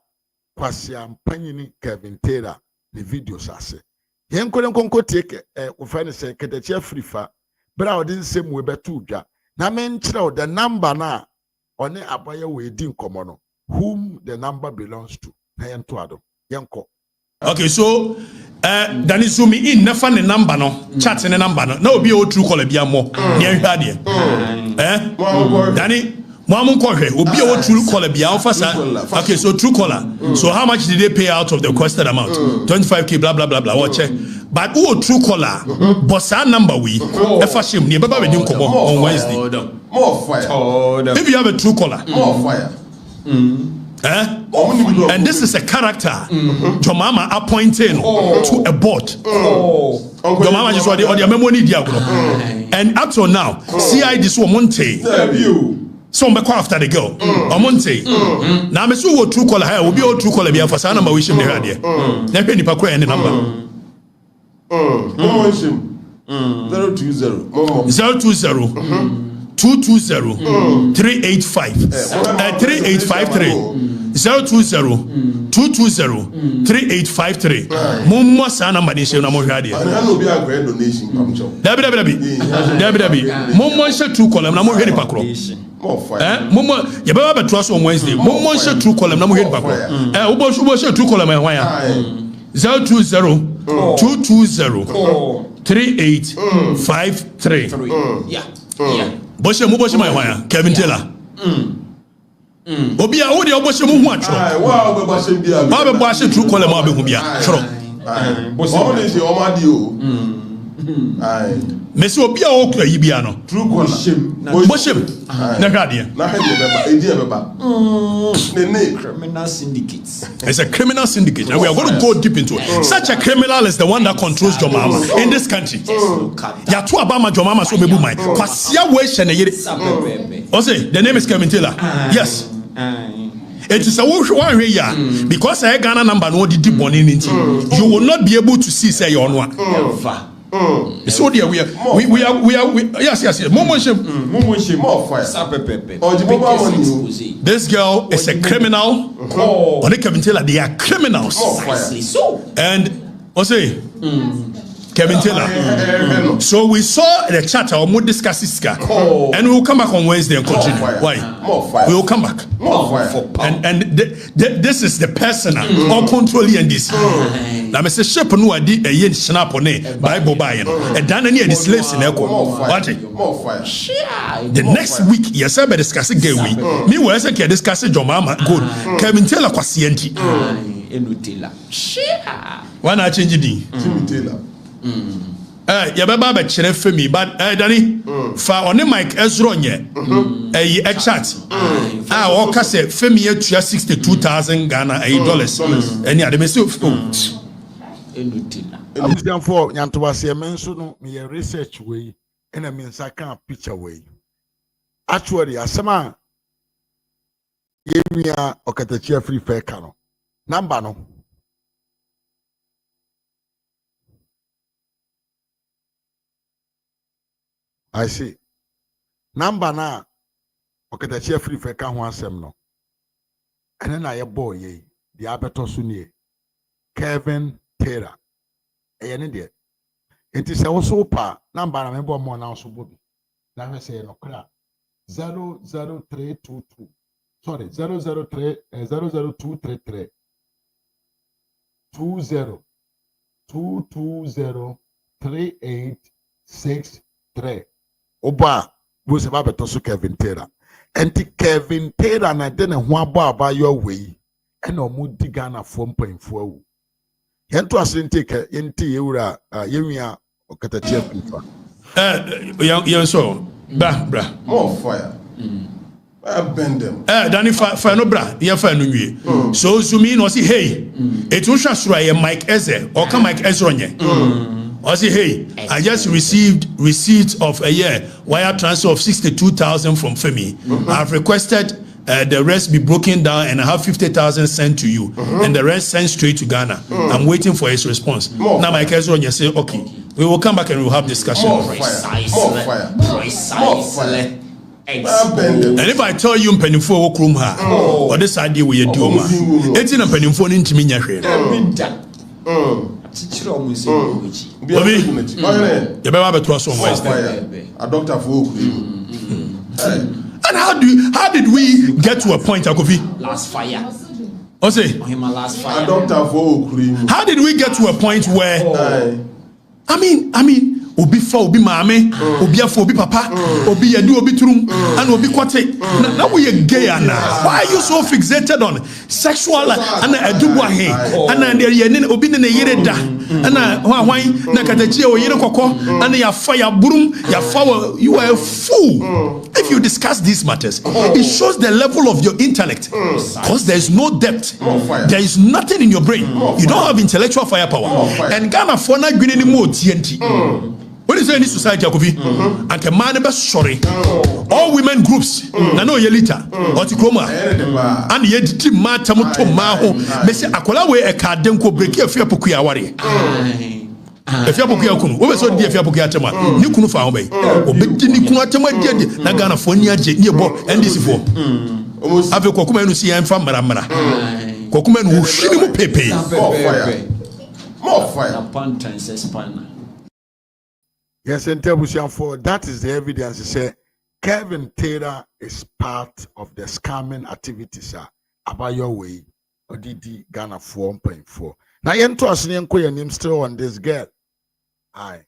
Kwasi Ampanyini Kevin Taylor the videos ase yen konko take we find say kedachi afrifa bra odin sem we betu dwa na men kire the number na one abaya we di nkomo no whom the number belongs to na yen to ado yenko. Okay, so Danny zoom in never the number no chat in the number no na obi o true call bia mo ne hwa de Danny Mamun Kohe, will be a true caller be alpha. Okay, so true caller. So how much did they pay out of the requested amount? 25K, blah blah blah blah. Watch it. But who true caller? But our number we FHM near Baba we come on Wednesday. More fire. If you have a true caller, more fire. And this is a character your mama appointed to a board. Your mama just what the memory diablo. And up till now, CID so Monte. Some back after the girl. Monte. Now me so true caller here will be all true caller be for sa number we shim the radio. Na pe nipa kwa any number. 020 222 220 385 3853 020 220 3853 Mummo sana manishe na mohwade Dabi Mummo she true column na mohwade pakro Mummo ye baba beto so on Wednesday Mummo she true column na mohwade pakro ubo she true column ehwan ya 020 220 3853 Yeah. Boshe my wire, Kevin Taylor. Obia, who the Boshe Muach? Wow, Baba Boshe true column Abia. Messi Obia Okra Yibiano. True column. Boshim. Nagadia. Criminal syndicates. It's a criminal syndicate, and we are going to go deep into it. Such a criminal is the one that controls your mama in this country. Ya two Obama your mama so mebu mai. Kwasia we shene yere. Ose, the name is Kevin Taylor. Yes. It is a one here because I Ghana number no the deep one in it. You will not be able to see say your own one. So dear, we are yes. More fire. This girl is a criminal. Or they Kevin Taylor, they are criminals. And what's it? Kevin Taylor. So we saw the chat or more discuss this guy, and we will come back on Wednesday and continue. Why? We will come back. And this is the personal or controlling this. Now, Mr. Shep no adi a yen snap on it Bible buying and done any of the slaves in Echo. The next week, yes, I be discussing gay week. Me was a discussing your mama good. Kevin Taylor kwasienti. Why not change it? Timmy Taylor. Ya baba be chere femi but Danny fa on Mike Ezro nye a chat o ka se femi etua 62,000 Ghana dollars any ade me say I'm for Yantowase menso no me research way and I mean saka picture way. Actually asema yemia okatachi free fair kano. Number no. I see. Number na okatachi free fair kan ho asem no. And then I boy ye the abeto sunie Kevin Taylor. It is also pa number na member more now so bobi. Na say no kra 00322. Sorry, 00233 202203863. Oba wo se ba beto so Kevin Taylor. Enti Kevin Taylor na de ne ho aba your way. E na omo di Ghana fompanfo awu. Yento asente ke yenti yewura yewia okatachi afifa. So bra More fire. I bend them. Danny fa no bra ye fa no wie. So Zumi no say hey it will show sura Mike Eze or come Mike Ezro nye. I say hey I just received receipt of a year wire transfer of 62,000 from Femi. I've requested the rest be broken down and I have 50,000 sent to you and the rest sent straight to Ghana. I'm waiting for his response. Now Mike Ezro nye say okay we will come back and we'll have discussion. More fire. And if I tell you mpanimfo wo krom ha or this idea we do ma eti na mpanimfo ni ntimi nya hwe Teacher almost say you better beto so Wednesday a doctor for and how did we get to a point Akofi last fire say him last fire a doctor for how did we get to a point where I mean obi fa obi maame obi afo obi papa obi yadu obi turum and obi kwate na we gay ana why are you so fixated on sexual and adubu ahe and there obi ne yere da and hwan na katachi o yere kokko and ya fa ya burum ya fa you are a fool if you discuss these matters it shows the level of your intellect because there is no depth there is nothing in your brain you don't have intellectual firepower and Ghana for na gwini ni mo TNT. What is any society Akofi? And a man be sorry. All women groups. Na no yelita. Otikroma. And ye diti mata muto maho. Me say akola we e ka den ko break e fia poku ya ware. If you have a kunu, what was the if you have a catama, you couldn't find me. Or big Nikunatama did, Nagana Fonia, Niabo, and this for. Have a Kokuman see I'm from Maramana. Kokuman who shouldn't pepe. More fire. Upon Princess Pana. Yes, and Tebusian for that is the evidence. He said Kevin Taylor is part of the scamming activities about your way or DD Ghana 4.4. Now, Yento Asunianko and him still on this girl. Aye.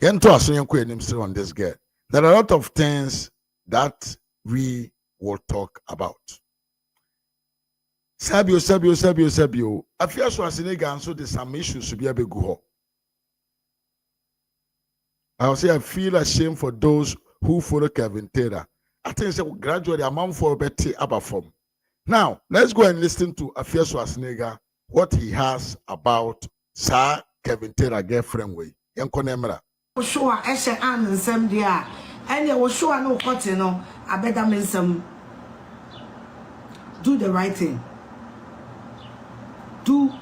Yento Asunianko and him still on this girl. There are a lot of things that we will talk about. Sabio. I feel so as and so there's some issues to be able to go. I'll say I feel ashamed for those who follow Kevin Taylor. I think so gradually amount for a better upper form. Now, let's go and listen to Afia Swasnega, what he has about Sir Kevin Taylor girlfriend way. Yankonemra. Sure, Esha and some dear, and you was sure no cotton, I better mean some. Do the right thing. Do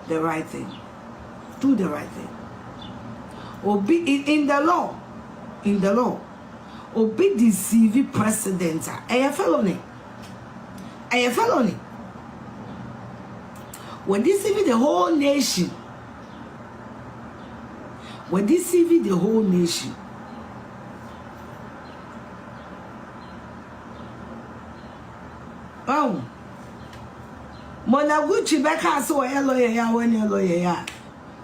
the right thing. Do the right thing. Or be in the law. In the law. Or be the CV president. A felony. A felony. When deceiving the whole nation. When deceiving the whole nation. Oh. Monaguchi Becca so a lawyer ya when a lawyer ya.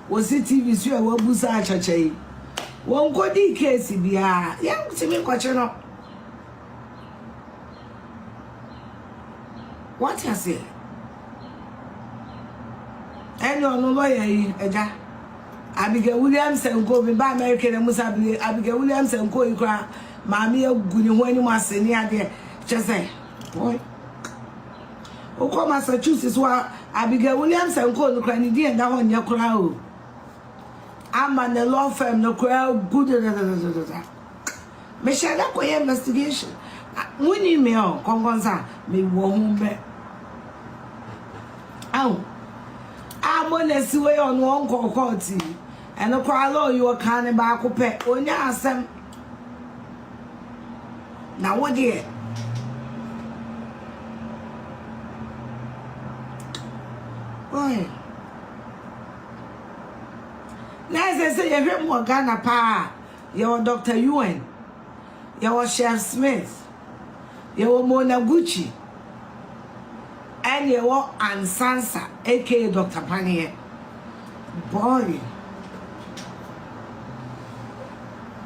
Was it TV so a wabusa chache? Won't go the case bia. Young Timmy Cochino. What you say? And no lawyer, Eja. Abigail Williams and go by American and Musabi, Abigail Williams and go cry. Mammy, good when you must say near there. Just say, boy. Oko Massachusetts wa Abigail Williams and go no cranny and that one your crowd. I'm on the law firm no crowd good. Me share that investigation. When you me on Congonza, me won't be. Oh, I'm on the way on one court and a cry law you are canning back up on your assem. Now what dear? Boy. Now I say you hear more Ghana pa. You Dr. Ewan. You Chef Smith. You Monaguchi. And you Ansansa, aka Dr. Panier. Boy.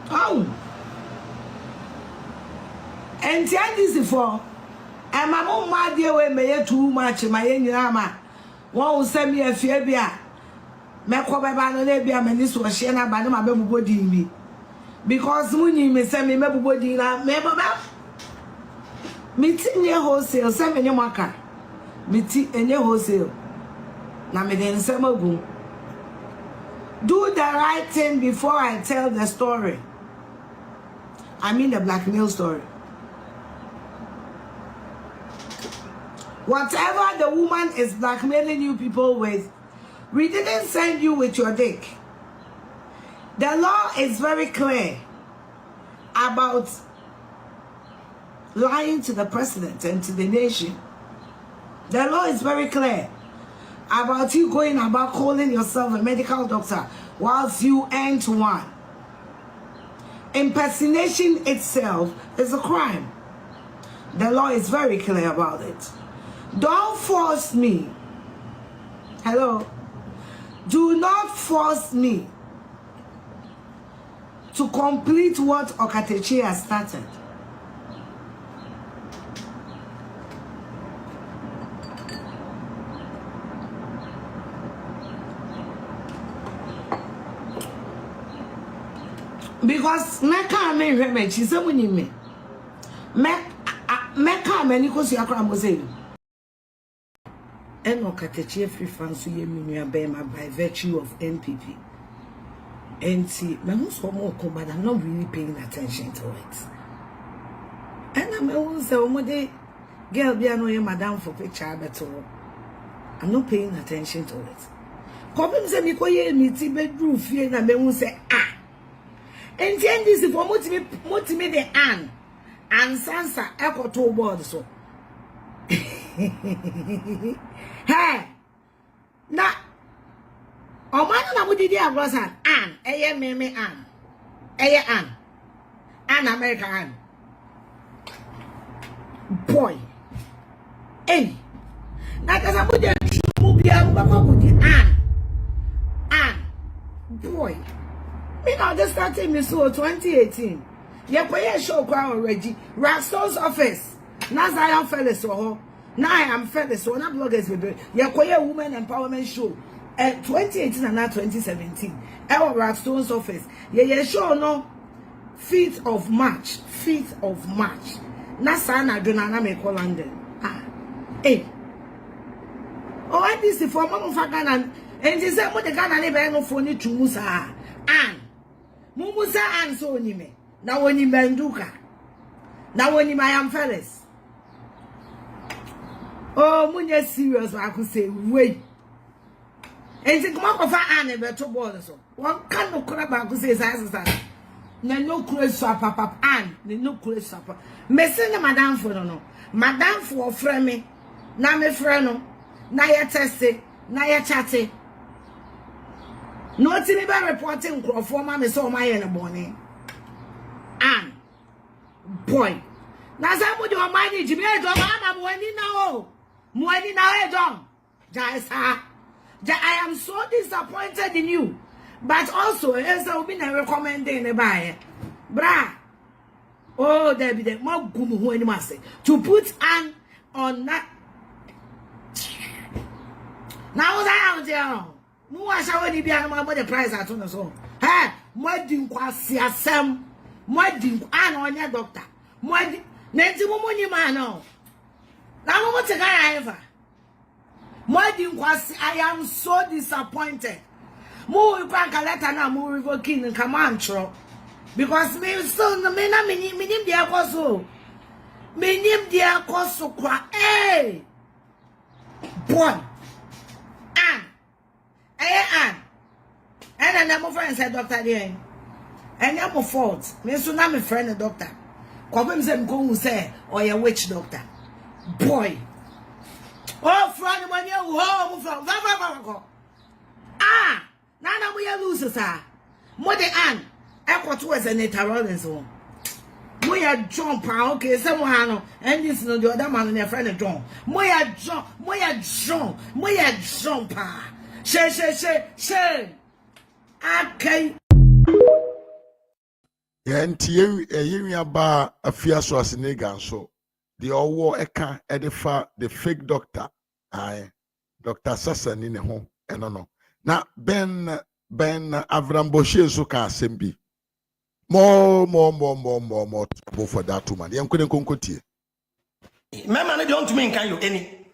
Oh. And tell this for. And my mom mad you when me too much my enama. One will send me a fear. Meko beba no le bia mani so hye na ba ne ma bebubo din bi because muni me se me bebubo din na me baba miti nye wholesale se me nye maka miti enye wholesale na me den se magu. Do the right thing before I tell the story. I mean the blackmail story. Whatever the woman is blackmailing you people with, we didn't send you with your dick. The law is very clear about lying to the president and to the nation. The law is very clear about you going about calling yourself a medical doctor whilst you ain't one. Impersonation itself is a crime. The law is very clear about it. Don't force me. Hello? Do not force me to complete what Okatechi has started. Because Meka me remember she said when you me Meka me ni ko si akra mo say and Okatechi free fancy ye me by virtue of NPP. And see, my most more but I'm not really paying attention to it. And I'm also one day girl be no madam for picture better. I'm not paying attention to it. Come say me ko ye meeting bedroom fie na me hu say ah. And this is for motimi the an and sansa echo to board so. Hey, na omanu na mudidi abrosan an eye meme an eye an America an boy hey na kasa mudi mubia baba mudi an boy me now just started me so 2018 ye koye show kwa already Raston's office na Zion Fellas so now I am Fellas so na bloggers we ye koye women empowerment show 2018 and now 2017 our Raston's office ye show no 5th of March na sana dona na me call London hey oh this is for mama Ghana and this say mo de Ghana ne be no phone to musa an mumusa an so ni me na woni menduka na woni my am Fellas oh munye serious I could say wait and think come up for an e be to ball so one can no kura ba could say say na no crazy papa an no crazy papa me say na madam for no madam for friend me na me friend no na ye teste na ye chatte no ti me be reporting crofo ma me so my na bone an boy na say mo de o manage me e do ma mo ani na e do jaisa I am so disappointed in you but also as I will be recommending buy bra oh there be the mo gum ho ani mase to put an on that now that out there mu wa sha woni bia no mo the price at no so eh mo di nkwasi asem mo di an onye doctor mo di na nti mo ni ma no na mo te ga ever mo di nkwasi I am so disappointed mo we pan letter na mo revoking command tro because me so me na me nim dia koso kwa eh boy and I'm friend said doctor there and I'm fault me so na me friend the doctor kwabem say me go say or a witch doctor boy oh friend money oh from na mo ya lose sir mo de an ekwoto as a netherlands so mo ya jump okay say mo ha no and this no the other man na friend John mo ya jump she okay Yantie yemi aba afia so asene ganso the owo eka edifa the fake doctor Dr. Sasani ne ho eno no na Ben Avramboshe so ka asembi more trouble for that woman yankune konkotie mema ne don't mean can you any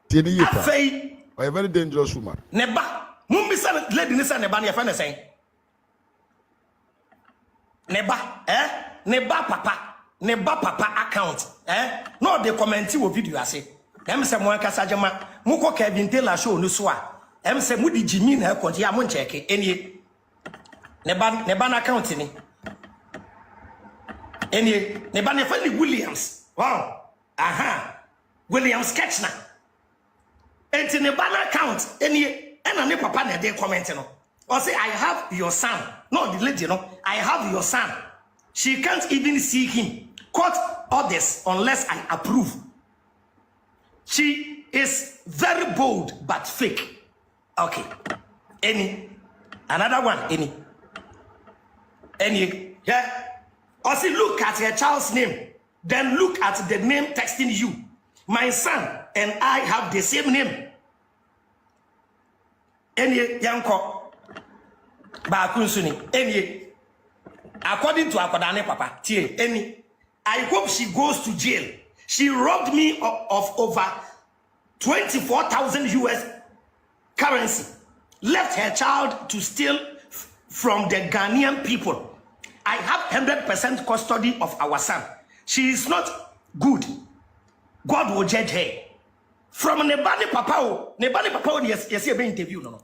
tieni yipa a very dangerous woman neba mumbisa lady ni say neba na yafa na say neba papa account no dey comment wo video ase em say mo akasa jema mo ko Kevin Taylor show no so a em say mo di Jimmy na account ya mo check enie neba na account ni enie neba na Fanny Williams wow Williams Ketchner enti neba na account enie na ne papa na dey comment no or say I have your son no the lady no I have your son she can't even see him court orders unless I approve. She is very bold but fake. Okay. Another one. Yeah. Also look at her child's name. Then look at the name texting you. My son and I have the same name. Yanko. Bakunsuni. According to Akodane Papa. I hope she goes to jail. She robbed me of over 24,000 US currency. Left her child to steal from the Ghanaian people. I have 100% custody of our son. She is not good. God will judge her. From Nebani Papa, yes, you interview no.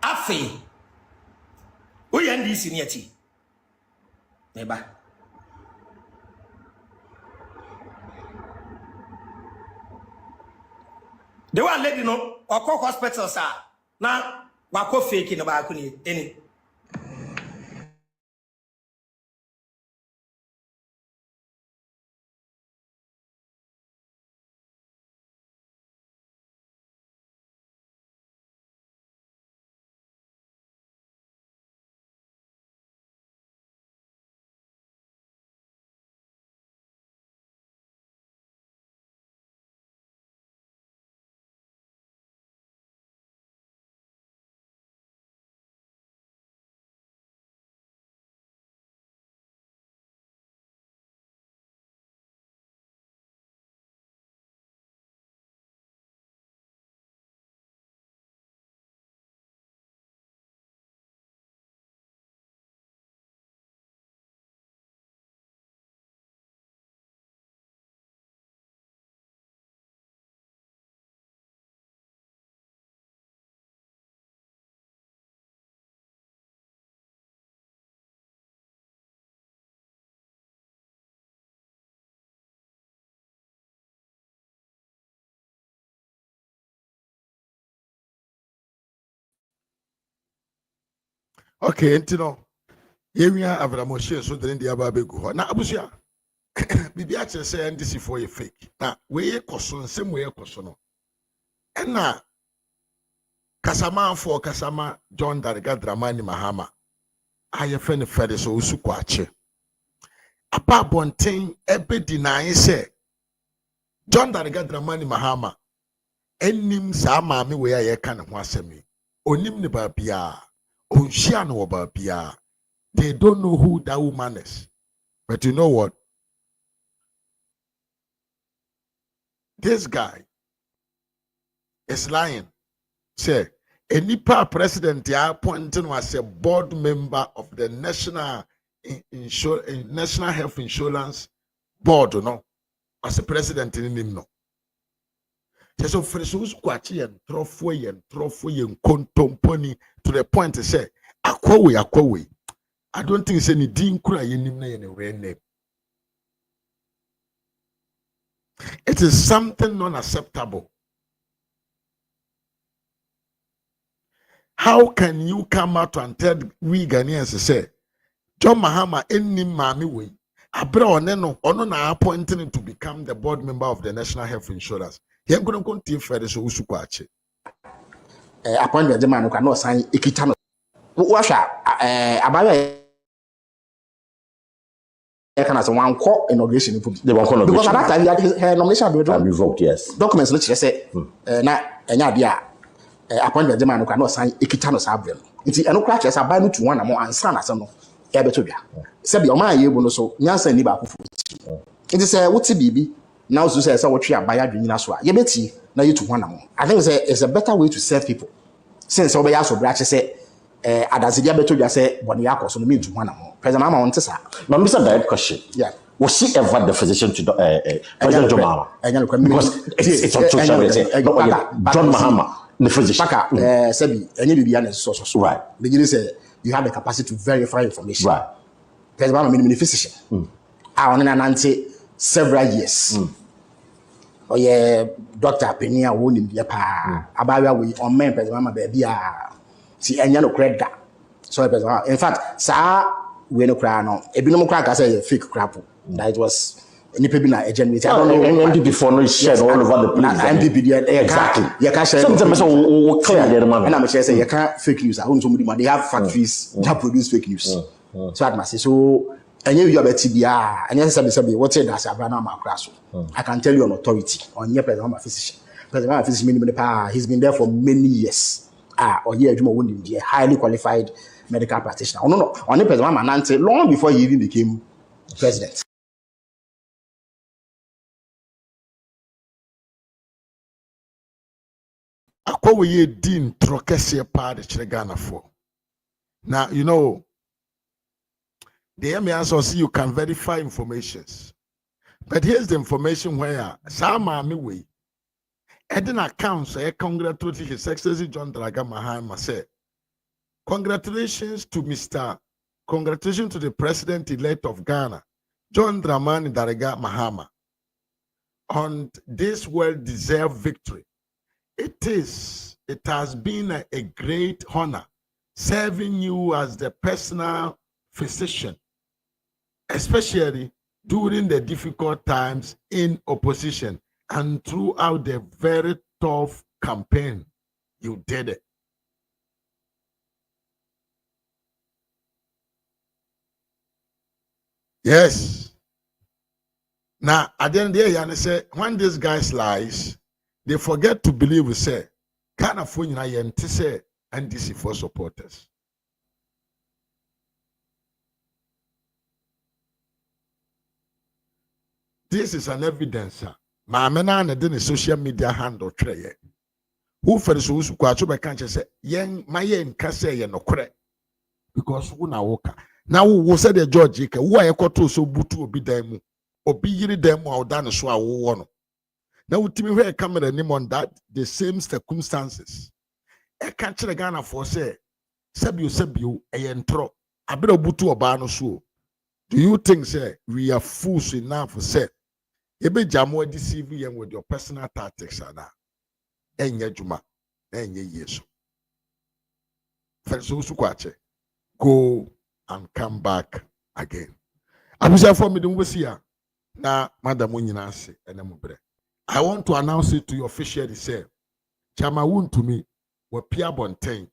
Afe, we end this in yeti. Neba. They were let you know, or call hospitals are now, wako fake in about any. Okay, Intino. Here we are, Avramoshe, so the India Babego. Now, Abusia, Bibiacha say, and this is for a fake. Now, we question, same way question. And now, Kasama for Kasama, John Dariga Dramani Mahama. I have friend Fede so Usukwache. Apa Bontain, Ebe deny say, John Dariga Dramani Mahama. Enim Sama me where I can wasemi. Onim ne Babia. Oceano Babia. They don't know who that woman is. But you know what? This guy is lying. Say, a Nipa president appointed was a board member of the National Health Insurance Board, no? As a president in him, no. So for the squatchy and trophy and contompony to the point to say, Akwawe. I don't think it's any dean cry in name. It is something non-acceptable. How can you come out and tell we Ghanaians to say, John Mahama any mami way? Abra oneno ono na appointed him to become the board member of the National Health Insurance. He am going to continue further so usukwache. Appointment the man who cannot sign ikitano. Washa abaya can as one call inauguration because at that time her nomination had revoked. Yes, documents which say na enya dia appointment the man who cannot sign ikitano sabel. Nti eno kra chesa ba no to one among answer na asem no e beto bia se bia o man ye bu no so nyansa ni ba akofo. Nti say wuti bibi now so say wotwe abaya dwanyina so a ye beti na ye to one among. I think it's a better way to serve people since obeya so bra che say Adazidia beto just say Boniako, so me to one among. President Mama wants to say. Now, Mr. Direct question. Yeah. Was she ever the physician to President John Mahama? Because it's on social media. John Mahama, the physician. Sebi, any Bibian is so right. The say you have the capacity to verify information. Right. President Mama, mini physician. I want an answer several years. Oh, yeah, Dr. Penia won't be a pa. About we on men, President Mama, baby. See, and no credit. So, in fact, sir, we no cry no. If you no cry, I say fake crap. That it was any people na agent. I don't know. MPP before no shared all over the place. MPP, exactly. You can't share. Sometimes we clear the man. And I'm say you can't fake news. I want somebody. They have factories that produce fake news. So I must say so. And you have a TBR. And yes, what said that's Abraham Macrasso. I can tell you an authority on your president physician. President physician, he's been there for many years. Or here Juma would be a highly qualified medical practitioner. Oh no, on the president Manante long before he even became president. Akwa ye din trokese pa de Ghana for. Now you know The also see you can verify informations. But here's the information where some army way. Eden accounts congratulate His Excellency John Draga Mahama say, congratulations to the President-elect of Ghana, John Dramani Daraga Mahama, on this well-deserved victory. It has been a great honor serving you as the personal physician, especially during the difficult times in opposition and throughout the very tough campaign. You did it. Yes. Now, at the end of the day, I say, when these guys lies, they forget to believe we say, kind of phone to say, and this is for supporters. This is an evidence. My man and social media handle tray. Who for the souls who quite can't say, young my yen can say no correct. Because who now walk. Now who said the George, who I got to so butu obi demu, obi yiri demu or done so I won. Now with me where camera name on that the same circumstances. I can't tell Ghana for say, Sabu, a entro, a bit of butu or bano so. Do you think, say, we are fools enough for say? You be jammo deceive you with your personal tactics, Anna. Enye juma, enye yesu. First, go and come back again. I wish I for me don't see ya. Na Madam Munyinase and Mubre. I want to announce it to you officially. Say, Chama wontumi wa Pia Bontain.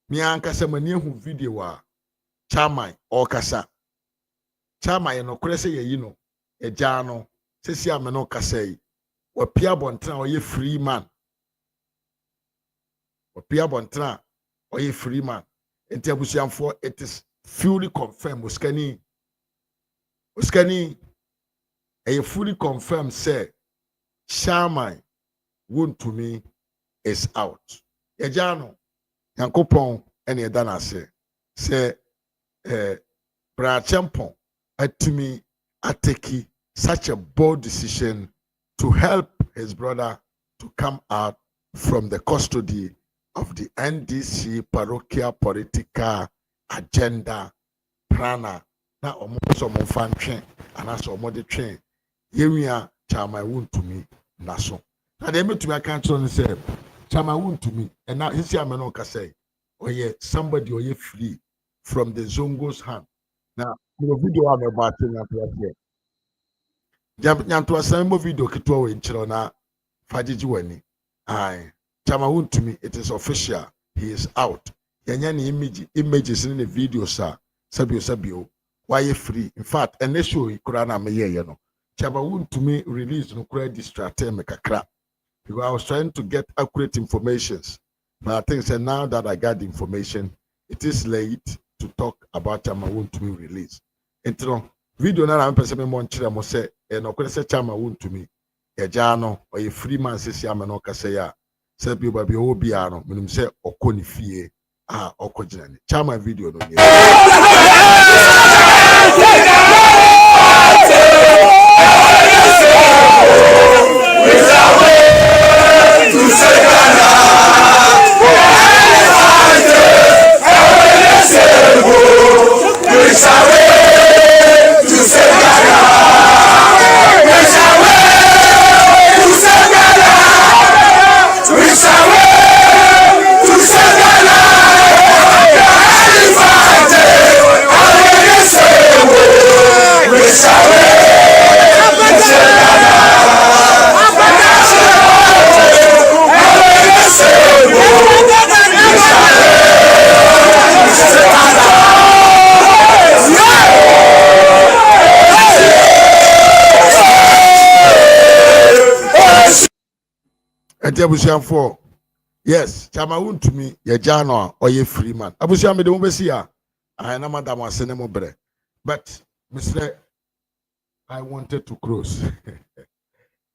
Mi anka se mani hu video wa Chama or kasa. Chama no kwese ye yino e jano sesi ameno kasei wa Pia Bontain or ye free man. Wa Pia Bontain or ye free man. Enti abusiamfo, it is fully confirmed. Uskani a fully confirmed say Shaman wontumi is out. Ejano yankopon ene edana say Brachempon atumi ateki such a bold decision to help his brother to come out from the custody of the NDC parochial political agenda prana na omo fan train and as omo de train yewia Chama wontumi naso na de metumi aka tro say Chama wontumi and now hisi ameno ka say oye somebody oye free from the Zongo's hand. Now the video am about na here nyanto asan video kitwa we nchiro na fagigi wani ai Chama wontumi, it is official. He is out. Yanyani images in the video, sir. Sabio. Why you free? In fact, and they show you Kurana Meye, you know. Chama wontumi release no credit distracted me kakra. Because I was trying to get accurate information. But I think so now that I got the information, it is late to talk about Chama wontumi release. And video na I'm person monchira mo say, and no kwese Chama wontumi. Ejano or a free man says Yamano Kasaya. Sabi baby obiano minum say okoni fie okojinani Chama video no for yes, Chama wontumi ye jano or ye free man. Abusia me de mo besi a I na madam asene mo bre. But Mr. I wanted to close.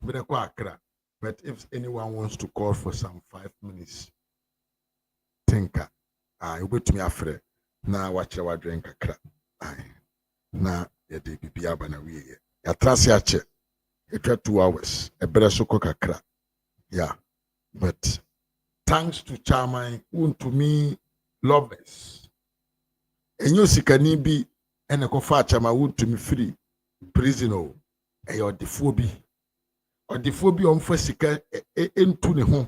Accra. But if anyone wants to call for some 5 minutes, think you go to me after now watch our drink Accra. na yɛde bibi aba na wie yɛatrase akyɛ etwa 2 hours ebere so kokakra yeah but thanks to chairman wontumi lovers enyo sikani bi ene ko fa chairman wontumi free prison o odefo bi omfa sika entu ne ho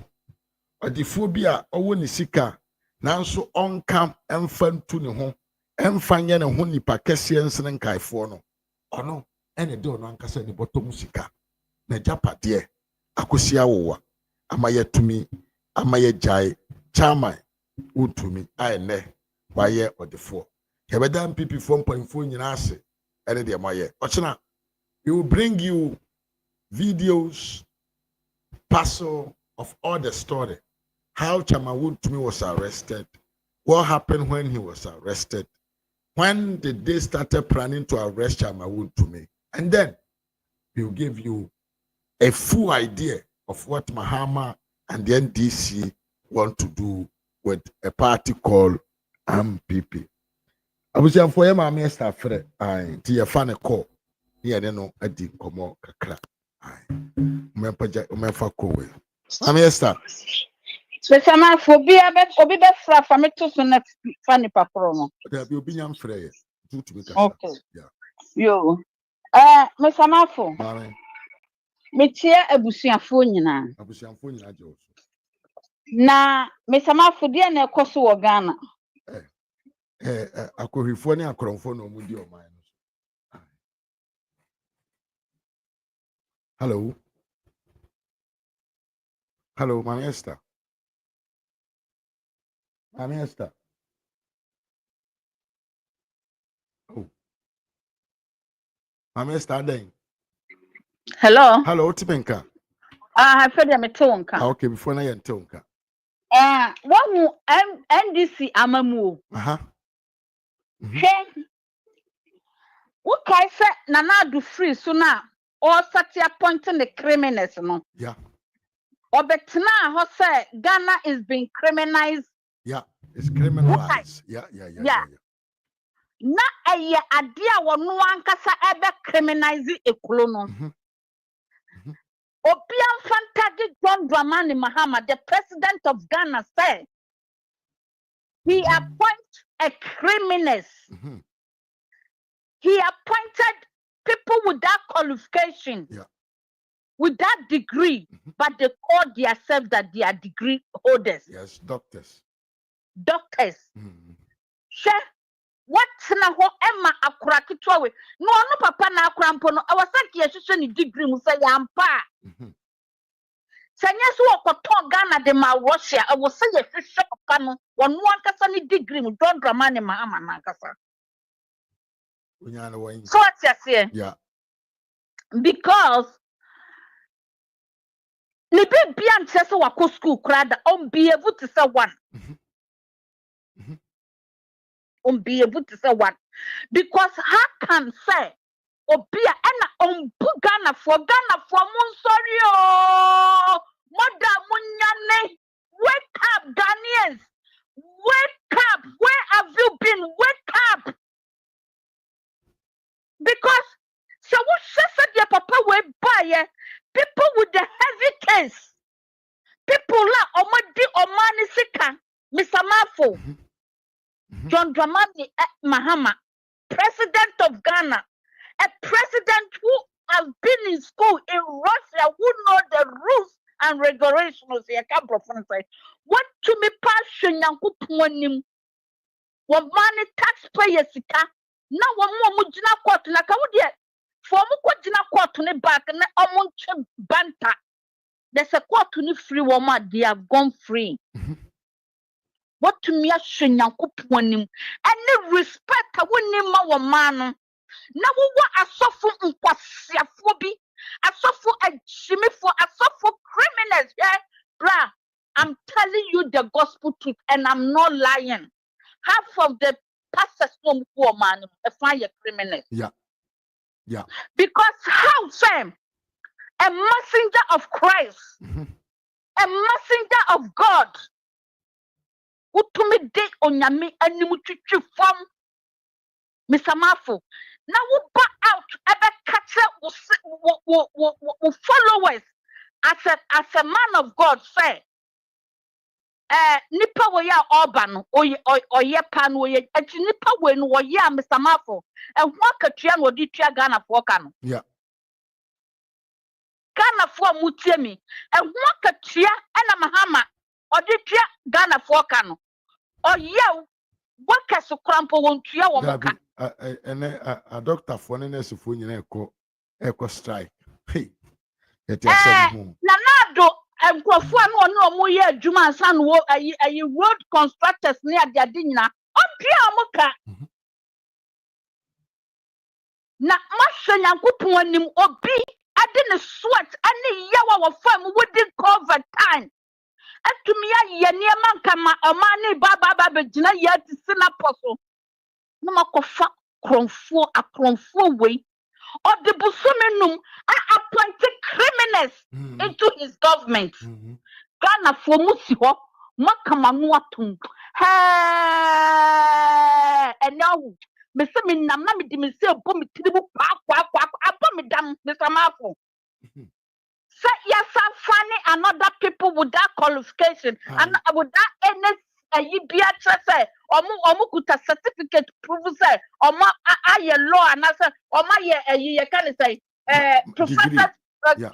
odefo bi a owo ne sika nanso onka emfa ntu ne ho emfa nye ne ho nipa kese ensene nkaifo no ono ene de ono ankasa ne bottom sika na japade akosia wowa amaye tumi amaye jai chairman wontumi ayene waye odefo hebeda mpp 4.4 nyina ase ene de amaye ochina we will bring you videos parcel of all the story how Chairman Wontumi was arrested, what happened when he was arrested, when did they started planning to arrest Chairman Wontumi, and then we will give you a full idea of what Mahama and the NDC want to do with a party called MPP. I was here for my master friend. I dear fan call. Here they know I did come out kakra. Umemfa kowe. Amiesta. Special phobia bet obi be fra family to so na fani papro no. There be obi nyam frɛ. Okay. Yeah. Yo. Me samafo. Mame. Me tia abusuafo nyina. Abusuafo nyina je. Na me samafo de na ekoso wo Ghana. Akohwifo ne akoromfo no mu di o man. Hello. Hello, Mami Esther. Mami Esther. Oh. Mami Esther then. Hello. Hello, Tipenka. I feel them tonka. Okay, before na tonka. One NDC amamu. What kai say nana do free so na or sati appointing the criminals no. Yeah. Obetna ho say Ghana is being criminalized. Yeah, it's criminalized. Yeah. Na eye ade a wono ankasa ebe criminalize ekolo no. Obian Fantagi John Dramani Mahama, the president of Ghana, said he appointed a criminals. He appointed people with that qualification, with that degree, but they call themselves that they are degree holders. Yes, doctors. Doctors. She, what's na ho Emma Akurakitwawe? No, papa na Akurampono. I was like, yes, you degree, Musa Yampa. Sanya so okoton Ghana de ma Russia. I was say a fish papa no. One kasa ni degree mu John Dramani Mahama na kasa. So what's you say? Yeah. Because ni be bian say so wako school crowd be able to say one. Be able to say one. Because how can say Obia ena Ghana for mun sorry oh Mother Munyane, wake up Ghanaians, wake up, where have you been? Wake up. Because so what said your papa will buy people with the heavy case, people like Omadi Omani Sika, Mr. Mafo, John Dramani Mahama, president of Ghana. A president who has been in school in Russia, who know the rules and regulations. What to me passion yanku puanim? What money taxpayers sika? Now one more mujina court na kawudia. For mu jina court ne back na omunche banta. There's a court ni free woman. They have gone free. What to me ashen yanku puanim? Any respect I wouldn't ma woman. Now what asofo nkwasiafo bi asofo ajimifo asofo criminals yeah bra I'm telling you the gospel truth and I'm not lying. Half of the pastors no poor man find a criminal. Yeah. Because how fam a messenger of Christ, a messenger of God utumi de onyame animututu from Mr. Mafo. Now we back out ebe catch followers as a man of God say. Nipa we ya urban oye pan we eti nipa we no ye Mr. Mafo and ho akatua no di tua Ghana for kan yeah Ghana for mutie mi and ho akatua na mahama odi tua Ghana for kan oye workers krampo won tua wo moka a doctor for ne nurse for nyina eko strike hey eti asem na nado nkrofo anu omo ye adwuma ansan wo ayi road constructors ne ade nyina opia omoka na masha nyankopon anim obi ade ne sweat ane yawa wo fam within cover time atumi aye niema nkama omani baba begina ye tisina poso na makofa akronfo we or the busumenum are appointed criminals into his government. Ghana for Musiho, Makamanu atum. And now, Mr. Minamami Dimisio, Bommy Tribu, Abomidam, Mr. Mafo. Say yes, I'm funny and other people with that qualification and with that any. You be a say, omukuta certificate prove say, aye law and answer, you can say, professor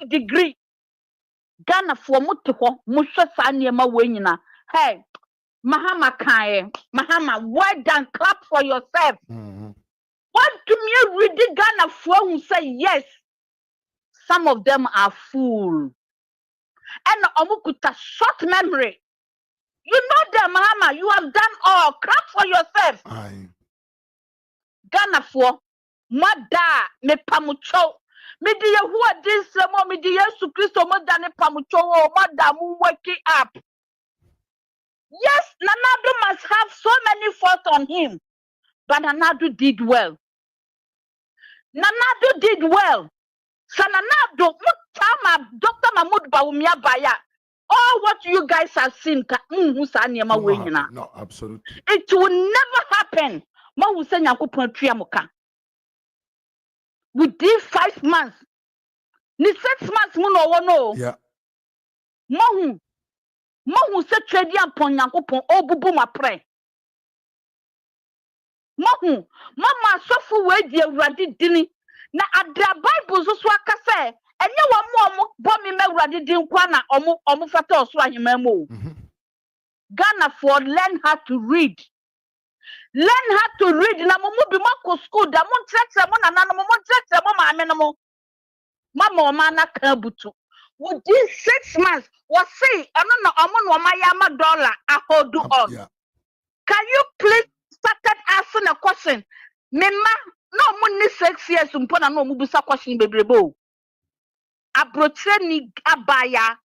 degree. Ghana for mutuho, musha sanyema wenina. Hey, Mahama Kaye, Mahama, well done, clap for yourself. What do you read the Ghana for who say yes? Some of them are fool. And omukuta short memory. You know them, Mahama. You have done all. Clap for yourself. Ghana for Mada me pamucho. Me diye who are this mo me diye Yesu Christo mo dane pamucho o Mada mu wake up. Yes, Nanado must have so many faults on him, but Nanado did well. Nanado did well. So Nanado mutama Dr. Mahmoud Bawumia Baya. All what you guys have seen, no, absolutely. It will never happen. Within 5 months, 6 months, yeah. Mahu se trade upon Yankupon, oh, bubu ma pray. Mahu, Mama, so for way, dear Raddy Dinny. Na at the Bible, so swaka say. And you want more bombing me ready din kwana omu fata oswa himemo. Ghana for learn how to read. Learn how to read. Na mumu bi mako school da mon tretse mo na mo tretse mo ma amenemo. Mama mana kabutu. Within 6 months, was say no omo ma yama dollar I hold on. Yeah. Can you please start asking a question? Mema no money 6 years umpona no mubusa question bebrebo. Abrocheni abaya.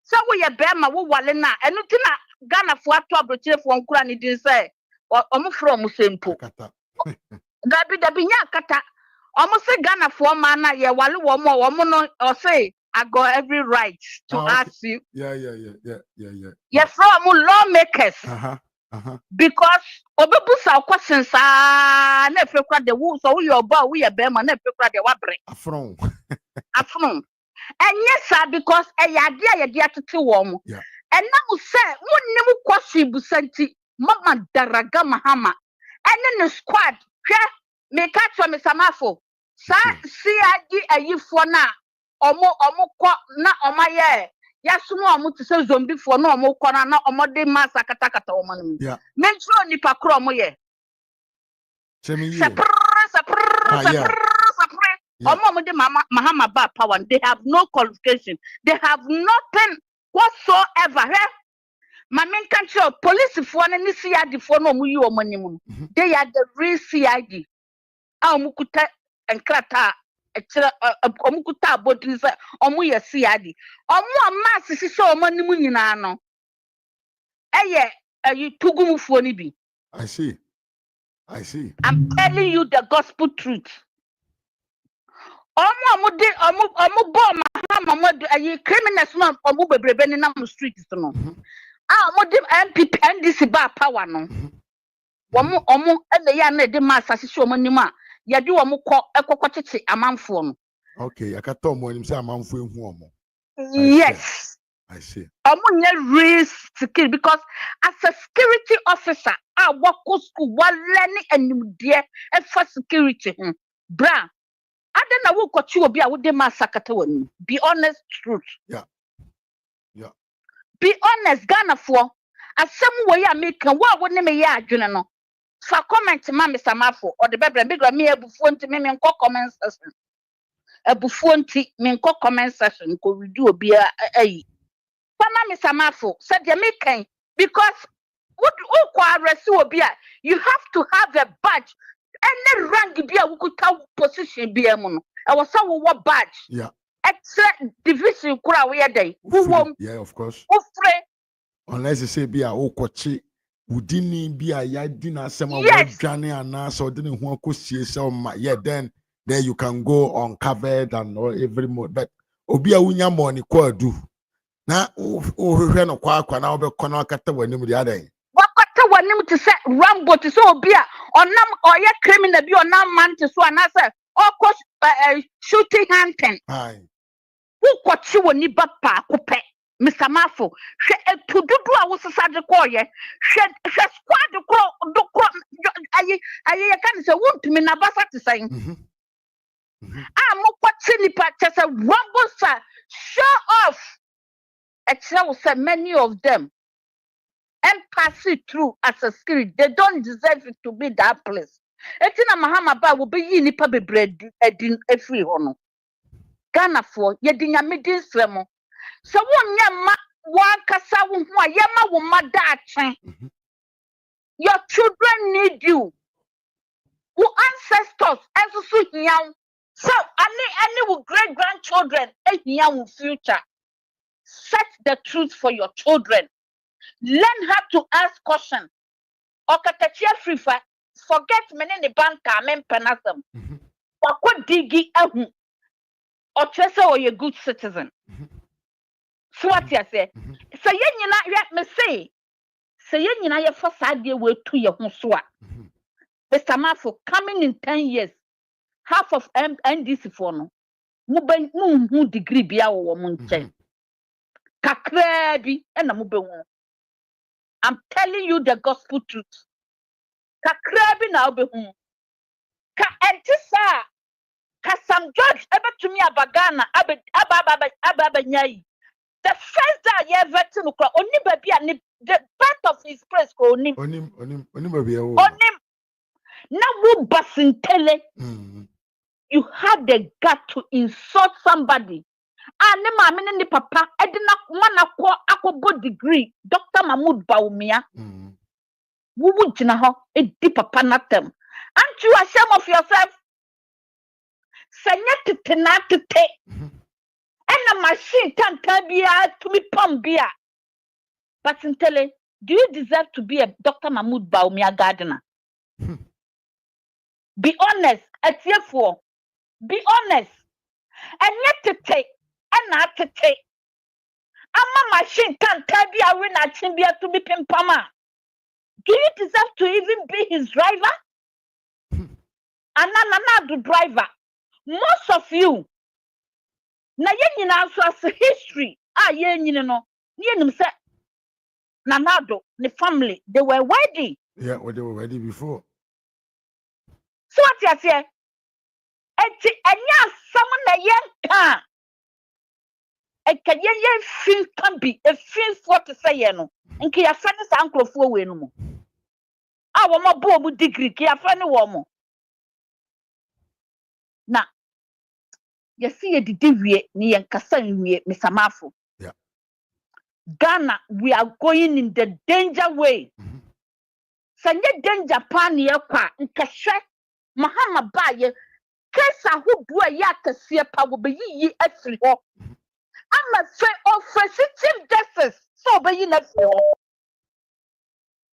So we a bema wo wale na. Enu tina Ghana for to abrocheni for nkura ni din say. Omo from musempo. Dabi nya kata. Omo say Ghana for man na ye wale wo mo no or say I got every right to ask you. Yeah. You're from lawmakers. Because obebusa questions na fekwa de wo so we your boy we a bema na fekwa de wabre. Afron. And yes, sir, because a yadia to 2 warm. And now say, one name kwasi busanti, Mama Daraga Mahama. And then the squad, me catch on Mr. Mafo. Sa CID a you for na, omo na omaye. Yasumo amu to say zombie for no mo kona na omode masa katakata woman. Yeah. Mention ni pakro mo ye. Mahama ba power. They have no qualification. They have nothing whatsoever. My main country police for any CID for no muyu or money. They are the real CID. Mukuta and Krata. Omukuta botis omuya CID. Omu mass is so money munino. You tugumu for nibi. I see. I'm telling you the gospel truth. Omu bomb criminals no omu bebrebe ni na streets no. Omu MPP NDC ba power no. Omu ene ya na de mass asisi omu nima yɛde wɔn kɔ ɛkɔkɔtete amanfoɔ no. Okay, I can tell more him say amanfoɔ ehu ɔmo. Yes. I see. Real security because as a security officer, I work school while learning and dear for security. Bra, I don't know what you will be. I would massacre. Be honest, truth. Yeah. Be honest, Ghana for as some way I make what would name a year, you know. For comment, Mammy Samafo or the baby big me a buffon to me and comment session. A buffon tea, me comment session could do a beer. Mama Samafo said Jamaican because what you have to have a badge. Any rank be a position be a mono. I was so what badge. Yeah. Extra division kura we day. Who won? Yeah, of course. Who free? Unless you say be a okochi, udini be a yadina sema wadjane and so didn't want to see some yeah, then you can go uncovered and all every mode. But Obia unya money kwa do. Na uhwe no kwa na obekọ na akata wanim di adan wakata wanim to say rambo to so obia onam oye criminal bi onam man to so anase okọ shooting hunting ai who kwachi woni ba pa kopẹ Mr. Mafo hwe etududu a wosesa de koye hwe squad do aye kan say wontumi na basa te say mo kwachi nipa te say rambo sa show off. Actually, say many of them and pass it through as a spirit. They don't deserve it to be that place. Etina mahama ba will be nipa bebre edin every hono. Ghana for yedinya midin swemo. So one yama one kasa wunwa yama wumada chen. Your children need you. Who ancestors and so young. So any with great grandchildren young future. Set the truth for your children. Learn how to ask questions. Okatachia free forget many the banka men penasem. Wako digi ahu. Or tresa or a good citizen. So what you say? So yen yet me say. So yen your first idea way to your honswa. Mr. Mafo coming in 10 years. Half of NDC for no. Mu degree biya wo munchen. Kakrebi and a I'm telling you the gospel truth. Kakrebi na be ka entisa ka some judge ever to me abagana ababa nyai. The first day I ever to no only baby and the part of his praise ko onim baby onim na wo basintele. You had the gut to insult somebody. Ne maame ne papa edina mana akọ degree Dr. Mahmoud Baumia wuwu gina ho edi papa natem. Aren't you ashamed of yourself? Sanya tete na tete ena machine tanta bia to me pam bia. But Ntele, do you deserve to be a Dr. Mahmoud Baumia gardener? Be honest, etiefo. Be honest. And yet tete and not to take. Ama machine can't tell you I win at Chimbia to be pimpama. Do you deserve to even be his driver? And the driver. Most of you, na yen also as history. Yen no. Yen say Nanado, the family, they were wedding. Yeah, well, they were ready before. So what you say? And someone a young car. A Canadian film can be a film for to say, no, and Kia Fanny's uncle for Winmo. Our more degree, Kia Fanny Womo. Now, you see a deviate near Cassan, Mr. Mafo. Yeah. Ghana, we are going in the danger way. Sanya danger pania kwa, and Kasha Mahama Baye, Kesa who do a yaka see power be ye at 3. I'm afraid of sensitive justice. So be in a floor.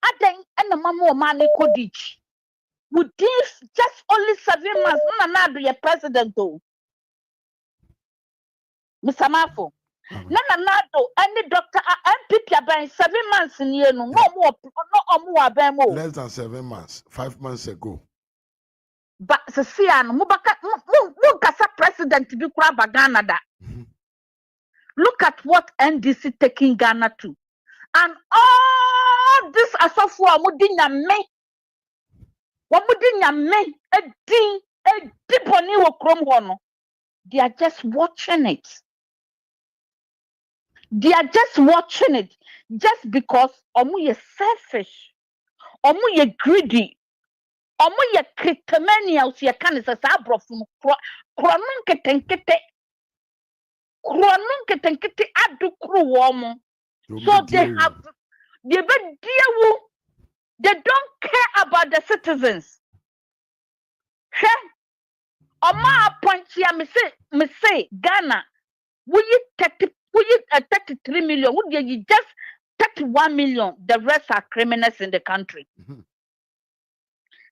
I think and the mamma money codage. Would this just only 7 months? Nana be a president though. Mr. Mafo. Nana any doctor and people by 7 months in year no more. Less than 7 months, 5 months ago. But Sasian, Mukasa president to be Ghana. Look at what NDC taking Ghana to. And all this asafo Mudinya me. Wamudinya me a deep on you chrome. They are just watching it. They are just watching it just because omu selfish, omu greedy. Omo ye kritemanials ye kan se sa brofum kronun ketenkete adu kru womo. So they don't care about the citizens. She Oma appoint ya me say Ghana we 33 million would you just 31 million, the rest are criminals in the country.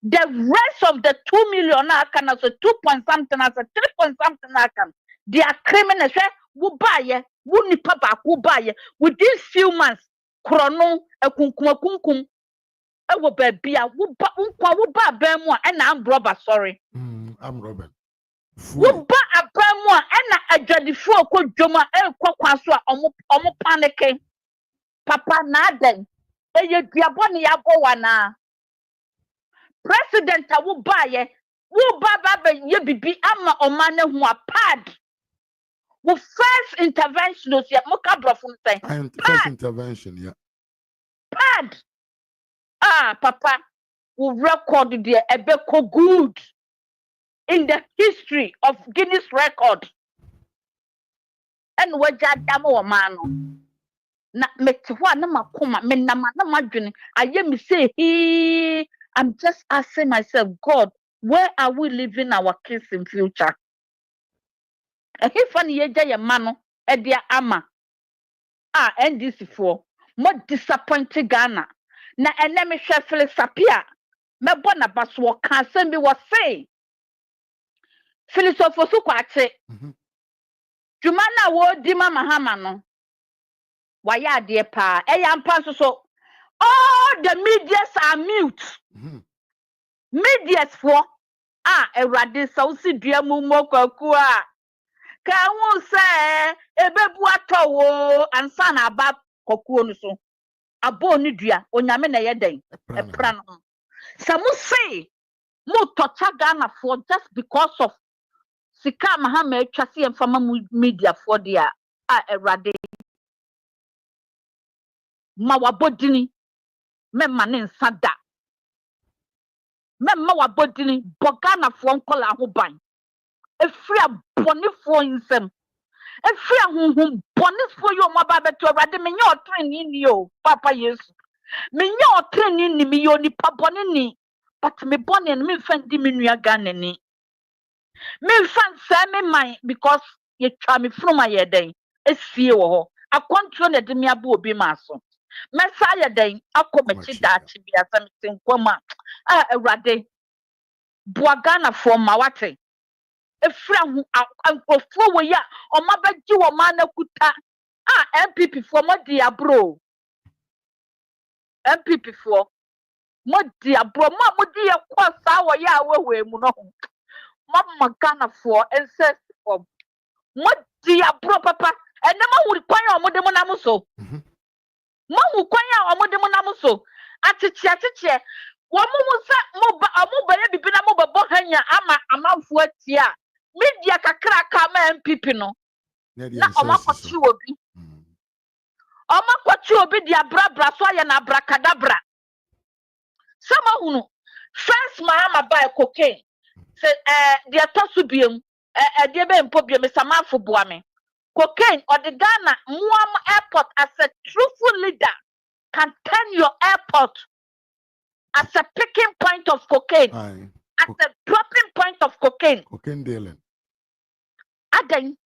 The rest of the 2 million can as a 2 point something as a 3 point something can. They are criminals. Who buy ye? Who ni papa? Who buy ye? Within few months, chrono a kunkum. I will be beer. Who buy bemo and I'm robber. Sorry. I'm Robert. Who buy a bemo and a jadi fo ko joma e kwakwaso omo panicking. Papa naden. E ye diaboni ya go wana. President will buy ye bibi ama omane who are pad. With first intervention, yeah, mokabra from say. First intervention, yeah. Pad. Papa, will record the ebeko good in the history of Guinness record. And wajadamo mano. Na metwa na makoma menama na madwene aye me say he. I'm just asking myself, God, where are we living our kids in future? If funny ye mano edia ama NDC for more disappointed Ghana. Na enemy shefle sapia me bona baswo kan sembi was say philosopher su kwache jumana wo di mahama no waya de pa eyampa so all the medias are mute. Medias for erade sausi dua mu mokaku ka won say ebebu atowo ansa na aba kokuo no so abo ni dua onyame na yeden epra no samu say mo tocha Ghana for just because of sika mahama etwase emfama media for dia erade ma wabodini memma ne nsada memma wabodini bogana fo nkola ho ban efri abonefo nsem efri ahunhum bonefo yo maba beto awade menye otreni ni o papa yesu menye otreni ni mi yo ni pabone ni but me bone ni me fendi me nua Ghana ni me fan say me man because ye twa me from ayeden esie wo ho akontro na de me aba obi maso Messiah den akomechi dachi bia something kwama awade buagana for mawate efra hu ankofo we ya omabaji wo mana kuta MPP for modi abro MPP for modi abro modi ye kwasa wo ya wewe mu no mama Ghana for incest for modi abro papa enema wuri kwan omode mo nam so Mamu kwanya omode mu nam so atiche womu sa mo ba ye bibina mo babo hanya ama amanfo atia media kakra ka ma MPP no na omakwachi obi dia brabra so ya na abrakadabra sama hunu first mahama buy cocaine say dia tosu biem dia be mpo biem samafo boame cocaine or the Ghana Muam airport as a truthful leader can turn your airport as a picking point of cocaine, as a dropping point of cocaine. Cocaine dealing. Aden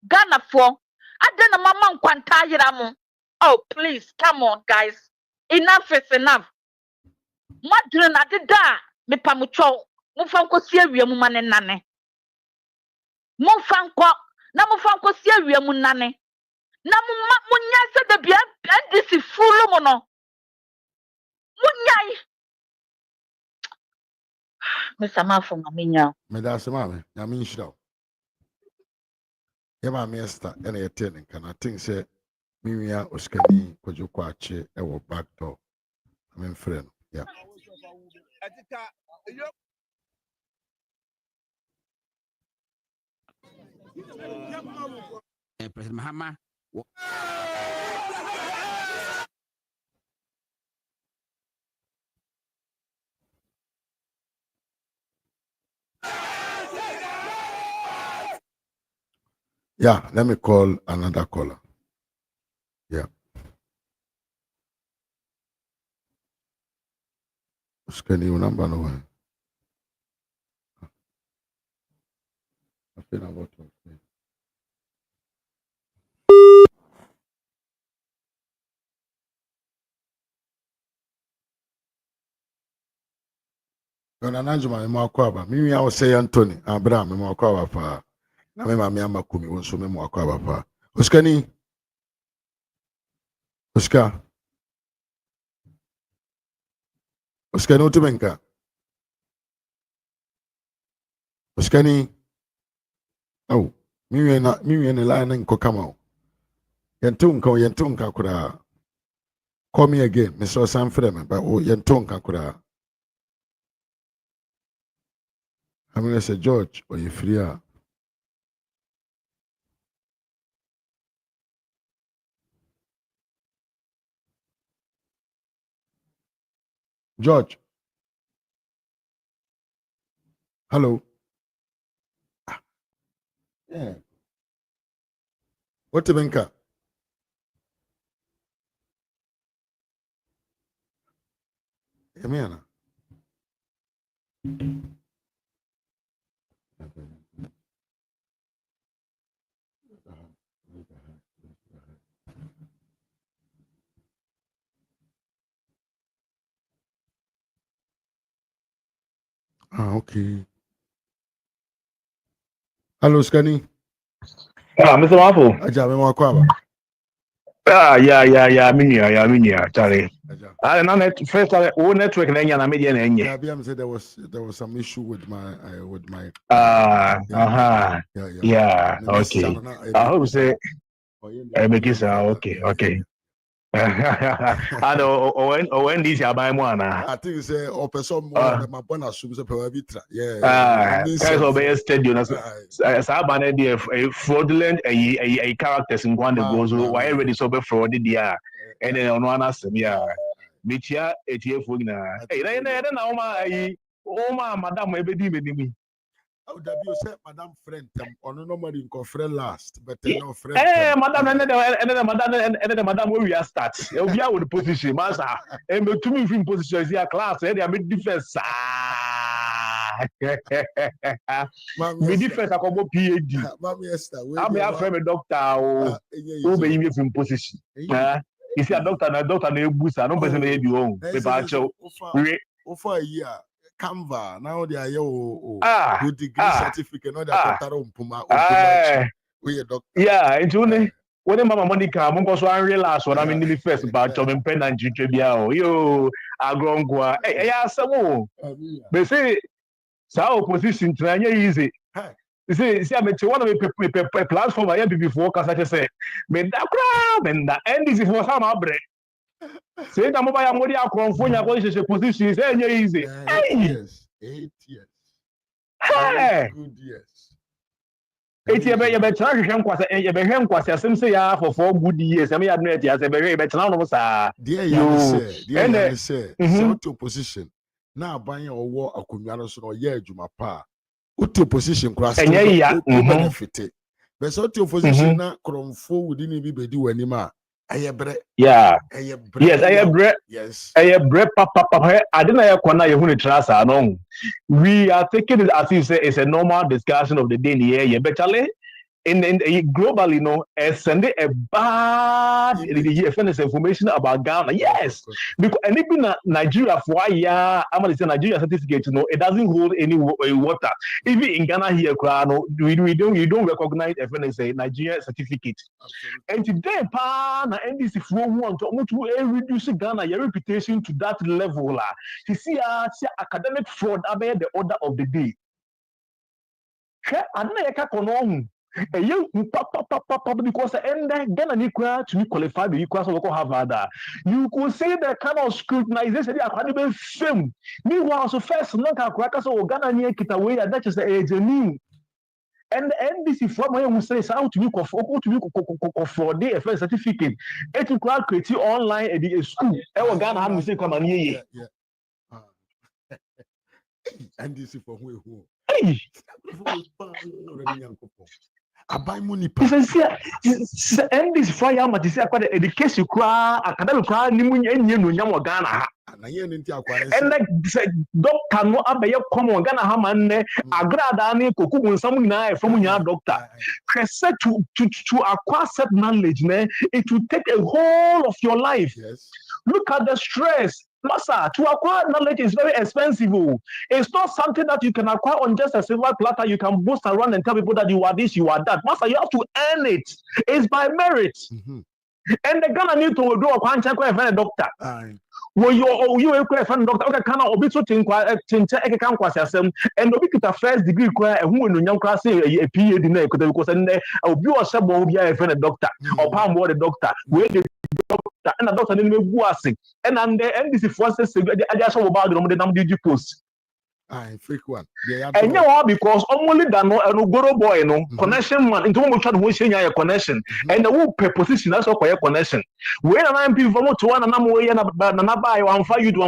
Ghana for Aden mama nkwanta yiramu. Oh please, come on guys. Enough is enough. Madre na dida me pamucho. Mufanko sie wiemu mane nane. Mufanko sie wiemu nane. Na munya se de bia ndisi fulu mono. Munyai. Mr. Mafo Maminya. Medasi mame, na mi nshira. Yema mi esta ene yeten nka na think say miwia oskani kojo kwache ewo back door. I'm friend. Yeah. President Mahama. Yeah, let me call another caller. Yeah. Oskani your number no one. I feel about to say. Gonna nanjuma me makwaba. Mimi I was say Anthony, Abraham me makwaba pa. Na me mami amakumi wonso me makwaba pa. Oskani. Oscar. Oskani utumenka. Oskani. Oh, mimi na line nko kama o. Yentunka kura. Call me again. Me so some friend but yentunka kura. I'm going to say, George, or you free? George. Hello. Yeah. What the banker? Yamiana. Okay. Hello, Scanny. Mr. Waffle. Aja, me makwaba. Yeah, minia, Charlie. First network na media na enye. Yeah, BM said there was some issue with my yeah, okay. I hope say make it okay. I know when this buy one. I think say or person more my bona assume say per vitra. Yeah. Guys obey stadium so ban dey fraudulent a characters in one go so why already so be fraud there. And then on one asem yeah. Bichia etiefo na. Eh na oma madam ebedi menimi. Oh, that you said, Madam Friend, on nobody in friend last, but no friend. Madam, and Madam, where we are start. We are with the position, Master. And to me, from position, here class, they are mid defense. Mid defense, I come PhD. I'm a friend, doctor, who be in from position. If you are doctor, no boost, no person may be home. For a year. Canva now they are good degree certificate now they are yeah into when Mama Monica Mungo so realize what I mean the first about Tom and Pen and Jibia yo agrongwa yeah some they say so opposition to easy see I met one of the platform I have before because I just say men that crowd and the end is for some break. Say that mobile money are confirmed position is easy. 8 years. Hey. Good years. 8 years be try hwehwe nkwase asem say ya for 4 good years. I mean admit ya say be try no sa. Dear say opposition. Now ban owo akonwa no so no ye adwuma pa. Uti opposition cross benefit. But so opposition na kromfo wudi ni bi bedi wani ma. Yeah. Yes. Papa. I didn't know corner you trust no. We are taking it as you say it's a normal discussion of the day in the air. But globally, send a bad information about Ghana. Yes, because and even Nigeria for I'm gonna say Nigeria certificate, it doesn't hold any water. Even in Ghana here, you don't recognize FNSA Nigeria certificate. And today, na NDC want to reduce Ghana your reputation to that level. You see, academic fraud about the order of the day. I don't know because Ghana to be qualified because of Harvard. You could say the kind of scrutinization academic film. Meanwhile, so first, not a crackers or Ghana near Kitaway, and that is the age. And the NDC from where we say how to be for the FS certificate. It will create online at the school. Our Ghana have to say come and yeah. NDC for who? Hey. Abai money. And this fire must say education cry academic cry nimu nyam Ghana. And like doctor no abeya come Ghana ha man agrada ni koku nsam na from nya doctor. To acquire set knowledge it will take a whole of your life. Yes. Look at the stress. Massa, to acquire knowledge is very expensive. It's not something that you can acquire on just a silver platter. You can boast around and tell people that you are this, you are that. Massa, you have to earn it. It's by merit. And the Ghana need to do a contract with a doctor. Well, you a friend doctor. Okay, can I be so think and we get a first degree and who in young class a PhD because I'll be a sub will be a friend doctor or palm water doctor. Where the doctor and a doctor didn't go sick. And then the NDC forces I just saw about the DG post. Frequent. And you know because only that no goro boy connection man into one trying to say a connection and the whole position that's all a connection. When I'm people from to one and I'm way and buy one fire you to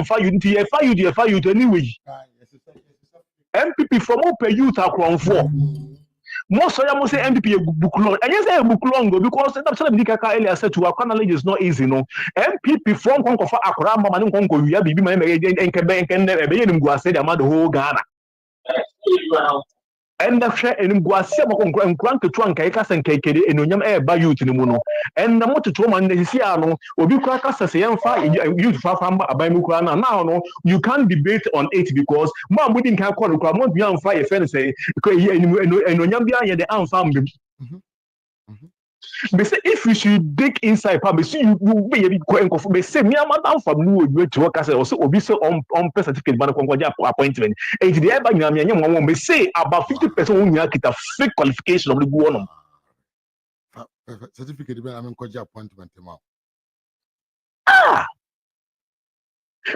anyway. MPP from open youth are crown for. Most of them say MPP book long. And yes, book long because that's what Nika earlier said to our knowledge is not easy. MPP from Conco for Accra, Mamma Conco, you have been my and can be in Guase, the mother whole Ghana. And the share in Guase and Crank to Trunk, Kakas and Kakedi, and Unyam air by you to the mono. And the motor to man, the Siano, will be crackers as a fire, you far from by Mukrana. Now, you can't debate on it because Mom wouldn't have called Cramont beyond fire fence, and Unyambia, the unfound. But if you should dig inside, probably see you will be able to say, me, I'm not from New to work as also obviously on certificate, but appointment. And the other may say about 50% when you get a fake qualification of the one. Certificate, I'm going appointment.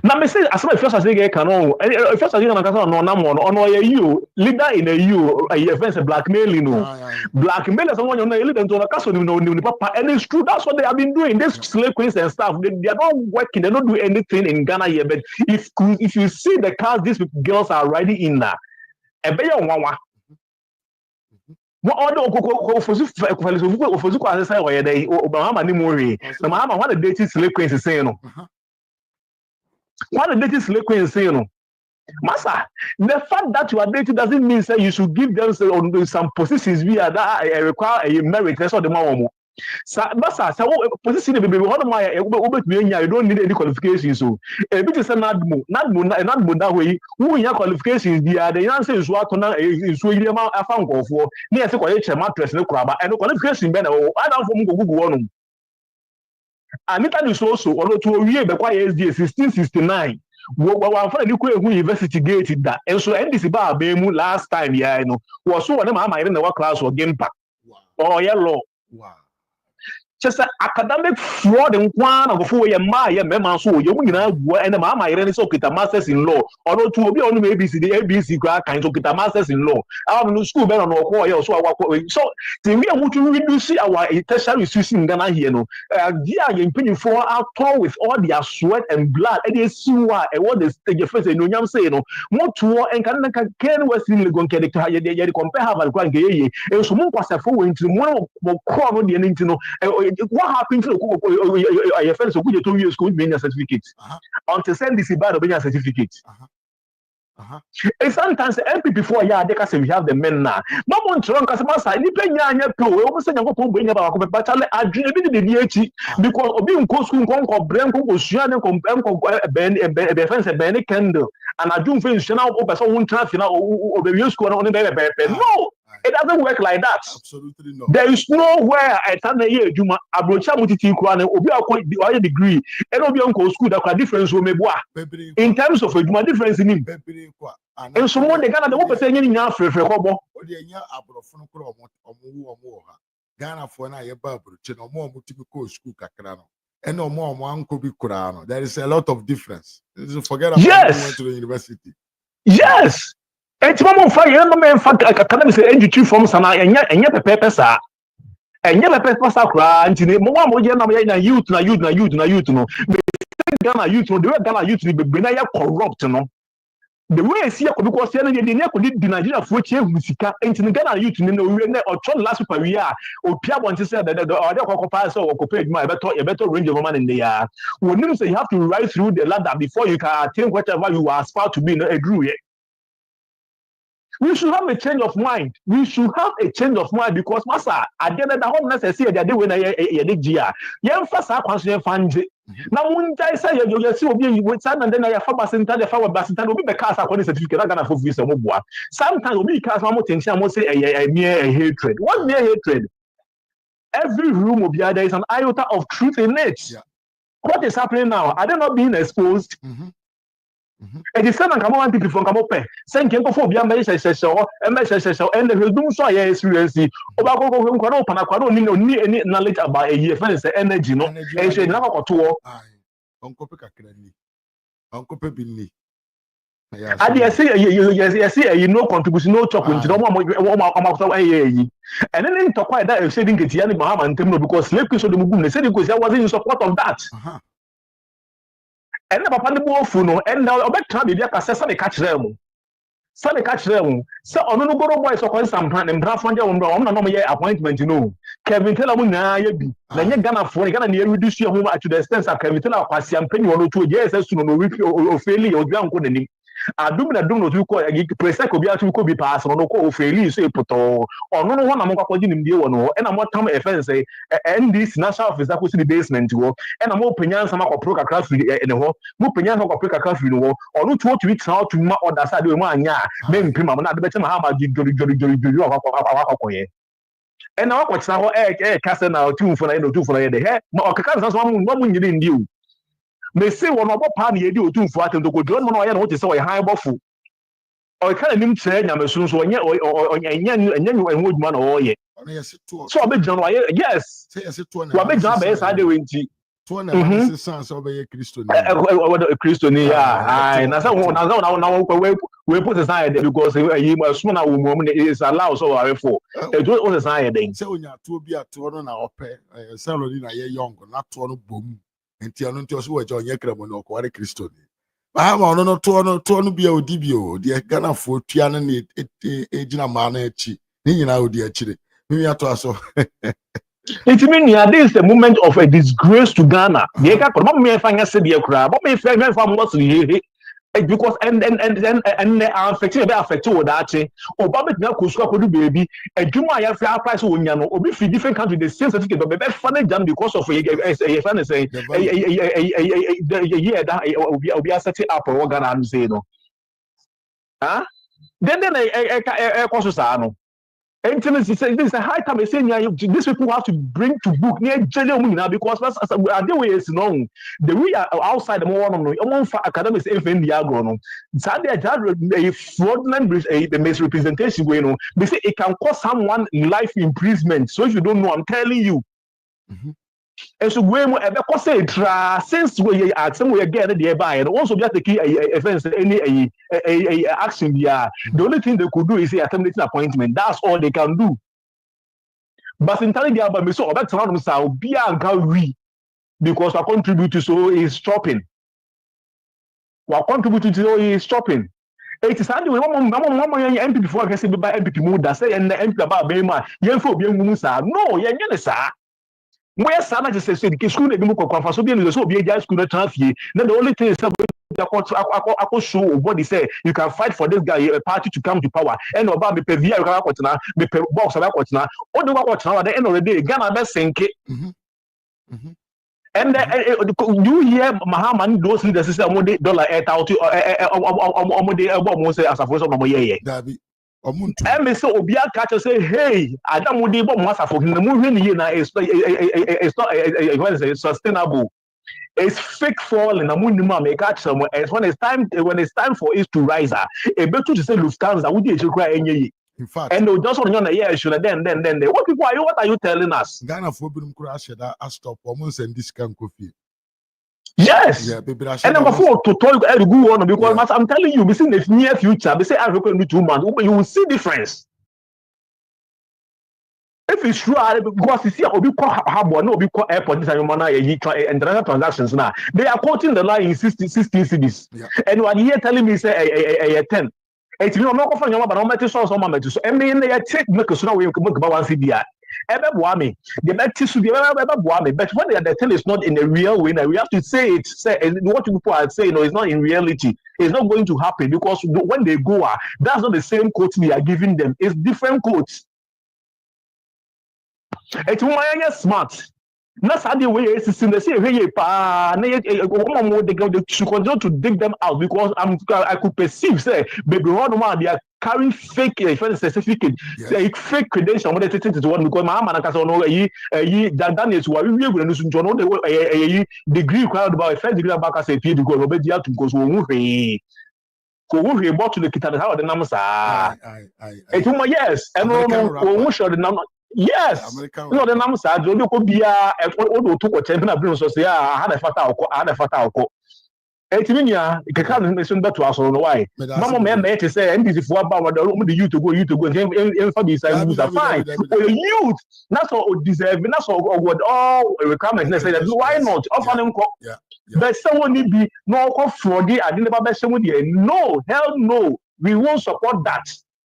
Now, me say, as my first as they can know, first as you can no you leader in a you, offense blackmailing, blackmail someone on a leader to a castle, papa, and it's true. That's what they have been doing. This slave queens and stuff, they are not working, they don't do anything in Ghana here. But if you see the cars these girls are riding in now, a better one. What other for say where they Obama ni more. The mahama what the dating slave queens is saying. What the dating slave queens say, Massa, the fact that you are dating doesn't mean that you should give them some positions via that require a merit. That's what the man. Massa, so position baby, what am I? You don't need any qualifications. So, a bit is not that way. Who in your qualifications? The answer is what is William. I found go for near a mattress no crab and no qualification. I don't from Google. Anita is also to a year, the SD 1669. One for the university gated that, and so NDC bar Bemu last time, was so one of my in the class or game pack or yellow. Wow. Just academic fraud and one of four year Maya Mema so you and the Mama Irene so get a master's in law, or to be only ABC, the ABC crack kind of get a master's in law. I have no school better on our so the way I want to reduce our tertiary institution in Ghana here. They are impinging for our tour with all their sweat and blood, and they see why and what they take your face and no say no more to and can West in the Gonka compare have a grand gay and so more was a four into one crown the into what happened to your friends who 2 years school being a certificate until send this bad being a certificate. And sometimes MP before they can say we have the men now. Mama Tron Casamasa, you pay your pro, we almost say you go bring about but I dream the DH because of being Cosco Branco, Shian, Ben, defense, Ben Kendall, and I do finish now over someone traffic or the use on the baby. No, it doesn't work like that. Absolutely no. There is nowhere at an year, Juma, Abrocha Mutiti Kwan, or a degree, and Obi Uncle School that difference will be in terms of a difference in him. And so one they got the open saying in Africa for Hobo. Ghana for na ye Bible, no more multiple school kakrano. And no more one could be Kurano. There is a lot of difference. Forget about when went to the university. Yes. It's one fire, man, fact, academics and you from Sana and yet a pepper, sir. And yet a pepper, sacra, and youth, no. Ghana youth, the way Ghana youth will be corrupt, no. The way I see it, because the Nigeria for change musica, and in Ghana youth, or John last per year, or Pierre want to say that the other occupiers or occupied my better range of man in the air. When you say you have to rise through the ladder before you can attain whatever you are aspire to be in a group. We should have a change of mind. We should have a change of mind because, Massa, I get that the whole necessary that they win a year. Young first, I consider fund. Now, when I say you see, with some and then I have a farmer Bassintan will be the cast upon a certificate. I'm going to for visa. Sometimes will be cast one more thing. I must say a mere hatred. What mere hatred? Every room will be there is an iota of truth in it. Yeah. What is happening now? Are they not being exposed? And the same come on people from Camope. Send Kenko for Bian and the do so experience. Obago Panaquado need knowledge about a year energy, no, and she never got to Uncle Pecacrani. Uncle Pebini. I see, you know, contribution, no chocolate, no more, and then in talk like that, saying get Yanni Mahama and Temno because slave so the Mugun, they said because I was in support of that. And never found the ball funo, and now about time you can say catch them. Sunday catch them. So on no go boys or some plan and Brafanja on no appointment, you know. Kevin tell them now you be. Then you gonna for you gonna reduce your home to the extent that Kevin tell us champagne or 2 years as soon or fairly or young couldn't. I do not do call a preset could be actually could be passed on no fairly say put or no one among in the one and I'm what time offense say and this national office that was in the basement to work and I'm open some of proca class in the hall, moving young of proca class in the wall or not 2 weeks out to my other side of my men prima not the better how much you and now what's now cast now 2 for the hair, more one you didn't do. May say one of party you do for them to go to one or what is so a high buffalo. Or kind of say, I'm soon so yet or and wood man or yet. So I bet John, yes, I bet John Bass I do in tea. Sons of a Christian. Christian, yeah. Now we put aside because he was one woman is allowed so I for. It was aside. So when you have to be at 2 on our pay, salary young, not 2 boom. Enti anu nti oso wajo onye kremo no kware Kristo ni ba ma ono no to no bia odibio de Ghana fo tua na ejina ma na echi ni nyina odi achire mi ato aso it mean this is the moment of a disgrace to Ghana de ka ko me fanya se de kura but me fa mo so he because and affected be affected with that Obama na ko so akodu baby adwuma ya fa price wonya no obi fi different country the same certificate but be funny jam because of a fan say yeah that obi set up or Ghana am say no then koso sa no intimacy say this is a high time saying these people have to bring to book near now because the way is known the way outside the more for academics in the agro no a fraudulent a misrepresentation going on they say it can cause someone life imprisonment so if you don't know I'm telling you and so we say since we are somewhere again the by and also just take offense any action the only thing they could do is say terminating appointment. That's all they can do. But in telling the album so about around be we because we contribute to so is stopping. We contribute to so is stopping. It is only one MP before I can say by MP mood that say and the MP about Bema, no, Where Sana just said the school they go so be so be a school transfer. Then the only thing is I show what they say you can fight for this guy a party to come to power. And about me pay via me pay box about what now. What do I watch now at the end of the day? Ghana best sink it. And you hear Mahama those leaders say $1 almost as a force of my and me so Obia catch say, hey, Adam would be massa for him. The movie it's not sustainable. It's fake fall in a minimum. Make catch somewhere. When it's time for it to rise, a better to say Lufthansa would you cry any. In fact, and just on your yeah, should then what are you telling us? Ghana for Brum crash that I stop almost and this can coffee. Yes, yeah, baby, and number 4 to talk go on because I'm telling you, we see the near future. We say Africa in 2 months, you will see difference. If it's true, because you see, we call no, we call airport international transactions now. They are quoting the line in 16 cities, and what you telling me say 10. It's not for you, but I'm not sure some of so I mean, they take make a snow we can make about 1 CDI. The better should be but when the thing is not in a real way, we have to say it. Say what people are saying, no, it's not in reality. It's not going to happen because when they go, that's not the same quotes we are giving them. It's different quotes. It's why smart. That's how the way it's in the same way. They should continue to dig them out because I could perceive, say, baby, they are carrying fake certificate, fake credential. What they think is one because my man can Daniels who are really to degree required about a first degree back as a PhD because obey to go we bought to the Kita how the numbers are. Yes, and no sure the number. Yes, no, the numbers are do could be a took champion so say I had a fatal. 18 years, you can't mention that to us on why. Mama man to say, and this is what about the you to go, and fine. Youth, that's all deserve, that's all what all requirements. They say that why not? Often, but someone need be no fraud. I didn't ever mention with you. No, hell no, we won't support that.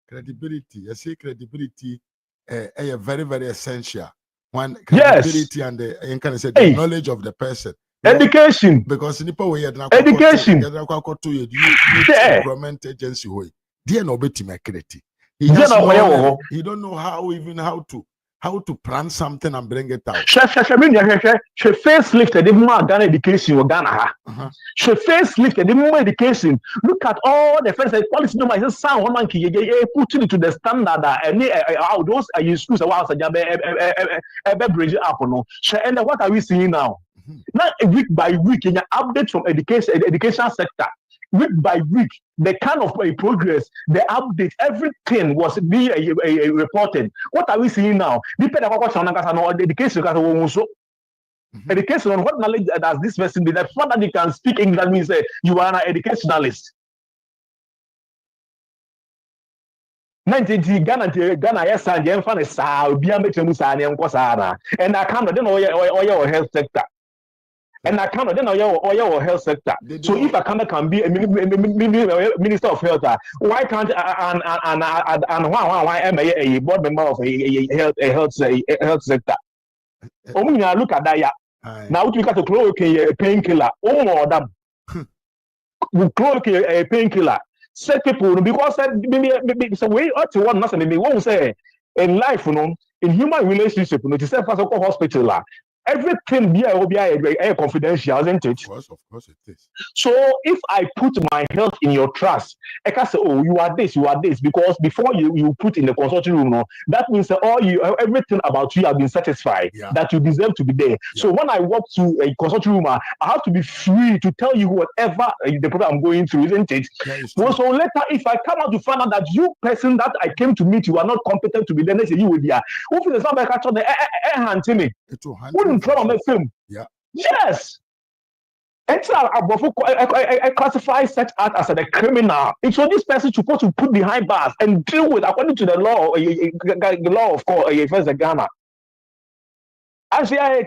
Credibility, I say credibility. Very, very essential. One credibility and the knowledge of the person. Education. Because in the way education. Government agency way. Dear no beti makreti. He don't know how to plan something and bring it out. She face lifted even more Ghana education or Ghana. She face lifted even more education. Look at all the first policy no my sound one man put it to the standard and those are schools a bridge up no. And what are we seeing now? Now week by week in an update from education sector. Week by week, the kind of progress, the update, everything was being reported. What are we seeing now? Depending on what education, education on what knowledge does this person be? The fact that you can speak English means you are an educationalist. Ghana yes and the infant is and I can't know health sector. And I cannot then your health sector. So if I can be a minister of health, why can't and why am I a board member of a health sector? Look at that. Now we got to chloroquine a painkiller. Oh more than chloroquine a painkiller. Set people because so we ought to one nothing. We won't say in life, in human relationship, to say first hospital. Everything will be confidential, isn't it? Of course it is. So if I put my health in your trust, I can say, oh, you are this, because before you put in the consulting room, that means that everything about you have been satisfied, that you deserve to be there. So when I walk to a consulting room, I have to be free to tell you whatever the problem I'm going through, isn't it? So later, if I come out to find out that you person that I came to meet, you are not competent to be there, you will be there. Who feels not catch on the hand to me? From the film. Yes. I classify such act as a criminal. It's so this person supposed to put behind bars and deal with according to the law of course, Ghana. Actually, I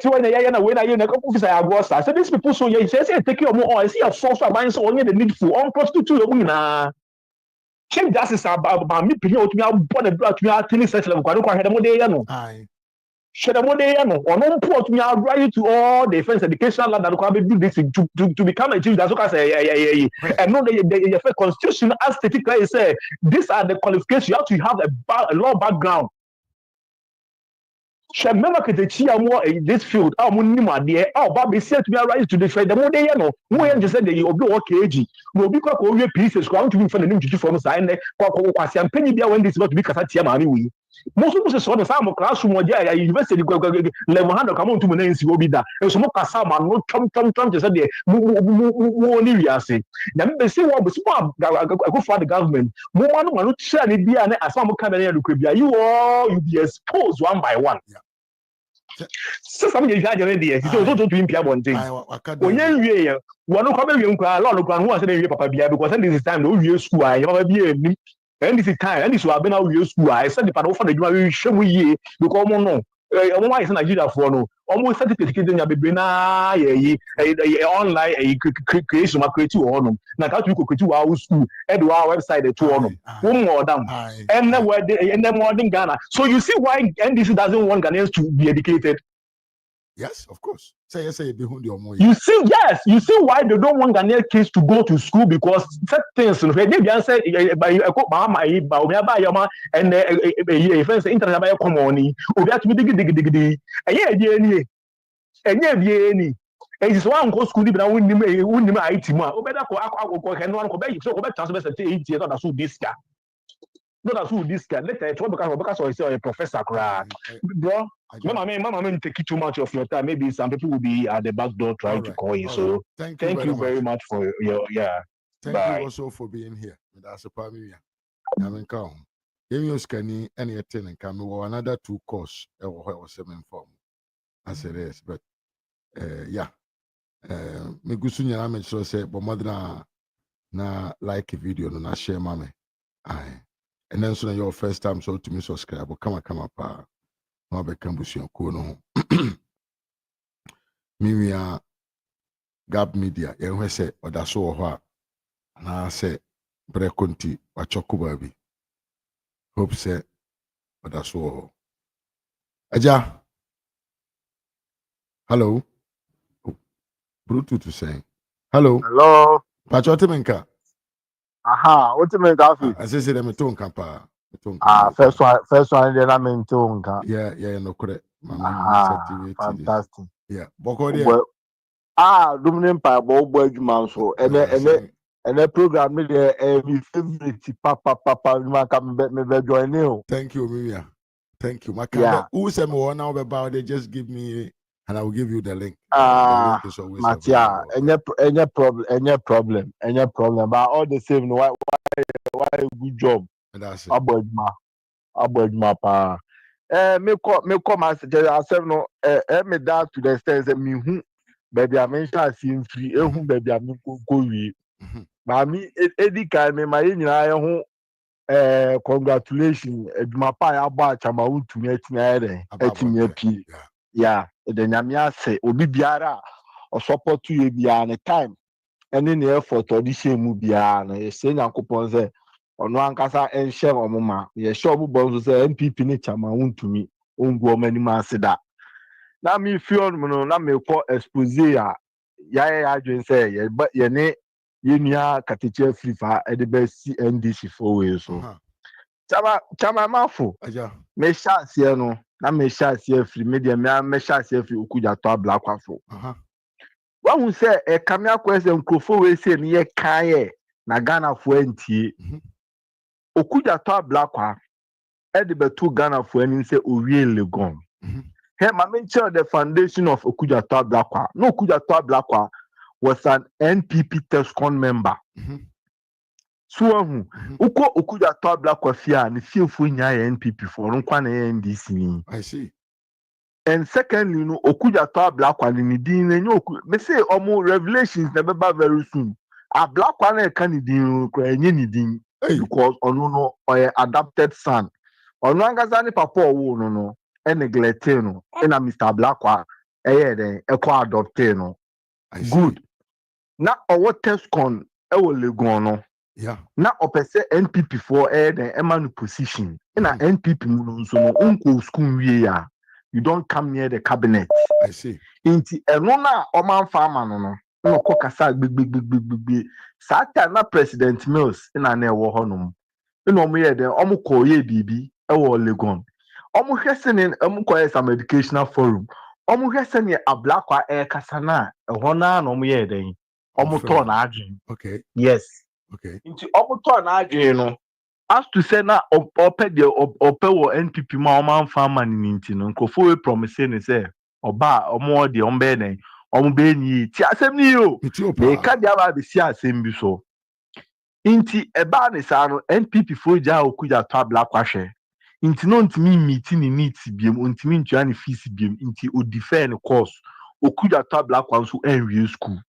so these people so you say take your more. I see a source of buying so only the needful on prostitute. Chief Justice about me picking out me out born a blood to me tennis level. I don't quite have more day. Shedamode, or no port me out right to all the defense educational land that can do this to become a chief. That's what I say. And no, the constitution as stated say these are the qualifications. You have to have a law background. Remember that this field, our money, our baby said to be right to defend the money. No, we just said that you will KG. No, because we pieces going to be for the new from sign. Penny when this about to be Casatia Mami. Most of us saw the farm classroom or university level 100 come on to Menensi will be that. And some Casama, no Trump just said, more say. Then they say, well, I go for the government. More one not share it be an as some coming here to be you be exposed one by one. So some of you had already, so to impia one thing. When you one come in, a lot of who was saying, Papa, because this is time to school, I have be and this is time, and this will have been our school. I said the panel for the Jury show we because no. Why is Nigeria for no? Almost certificate in your online creation of creative honor. Now, how to create our school and our website the two honor. One more down. And then more in Ghana. So you see why NDC doesn't want Ghanaians to be educated. Yes, of course. Say behind your money. You see, yes, you see why they don't want Ghanaian kids to go to school because certain things. They answer by mahama and international common. We have to be dig. And it's one go school but we need IT man. We better so we better transfer 8 years not so this guy. Not so this guy. Later, because a professor, bro. Mama, take too much of your time. Maybe some people will be at the back door trying to call you. So thank you very much for your Thank you also for being here. That's a family. I mean, come. Give you scanning any attendant come or another 2 course or 7 form. I said yes, but yeah. Me gusunya na me sure say but mother na like a video na share mama. Aye. And then so your first time so to me subscribe come up no be cambusion ko no. Me RAZ Media ye hwe say odaso wo ho a na say brekonti wa chokuba bi. Hope say odaso wo ho. Aja. Hello. Bluetooth saying. Hello. Hello. Pachotimenka. Aha, what you mean, Gafi? I say them tonka pa. First one, then I'm in tonka. Yeah, no correct. Fantastic. Yeah, Boko there. Dominim pa boy man so. And the program me there my favorite papa man come me join you. Thank you, Mimia. Thank you. Who say me now about they just give me and I will give you the link. The link is always Matia, any problem. But all the same, why good job? That's it. Abodma pa. Me come as I said no. Me that to the extent that me who baby I mention I see free. Who baby I me go we. But me edi kan me my nyina who congratulations. Edma pa ya ba chama wontumi atimi api. Yeah, the nyamia say obi biara or support to you biara time and in the effort audition mu biara na say nyankopon say ono ankasa enhye omoma ye sure bu bonzo say MPP ni chama wontumi ongu omani ma seda na me feel no na me ko expose ya adwen say ye ne ye nua kateche frifa e de be NDC for we so chama mafo me chance no na me share free media me share free ukuja to ablakwa wa hu say e kamia kwese nkrofo we say me ye kan na Ghana fo antie okuja to ablakwa e de betu Ghana fo ani say owie legon he ma mention the foundation of okuja to ablakwa no okuja to ablakwa was an NPP TESCON member so uko okuja to ablakwa fia ne fiefo nya NPP for nkwa na NDC ni I see. And secondly, no okuja to ablakwa ni din na me say omo revelations na beba very soon ablakwa na kan din kra enye ni din because ono no or adopted son ono angaza ni papa owo no e neglect no e na Mr. Ablakwa den e ko adopt no good na owo TESCON e wo legon no. Yeah. Na opese NPP for den emanu position. Na NPP mu no so no unko school wie ya. you don't come near the cabinet. I see. Inti enona oman farmer no kokasa big. Sata na President Mills in an ewo honum. No me de omu koye bibi ewo Legon. Omu hwesen omu koye some educational forum. Omu hwesen a black wa e kasana e hona no mu ye den. Omu to na adwen. Okay. Yes. Okay. Inti omu to na adwen no. As to say na ope wo NPP ma oman farmer ni nti no nkofo we promise ni say oba omo de ombe den omo be ni ti asem ni yo me ka dia ba be si asem bi so inti eba ni sa no NPP fo ja okuja to abla kwahwe inti no ntimi meet ni needs biem ntimi ntua ni fees biem inti o defend course okuja to abla kwa so enwie school.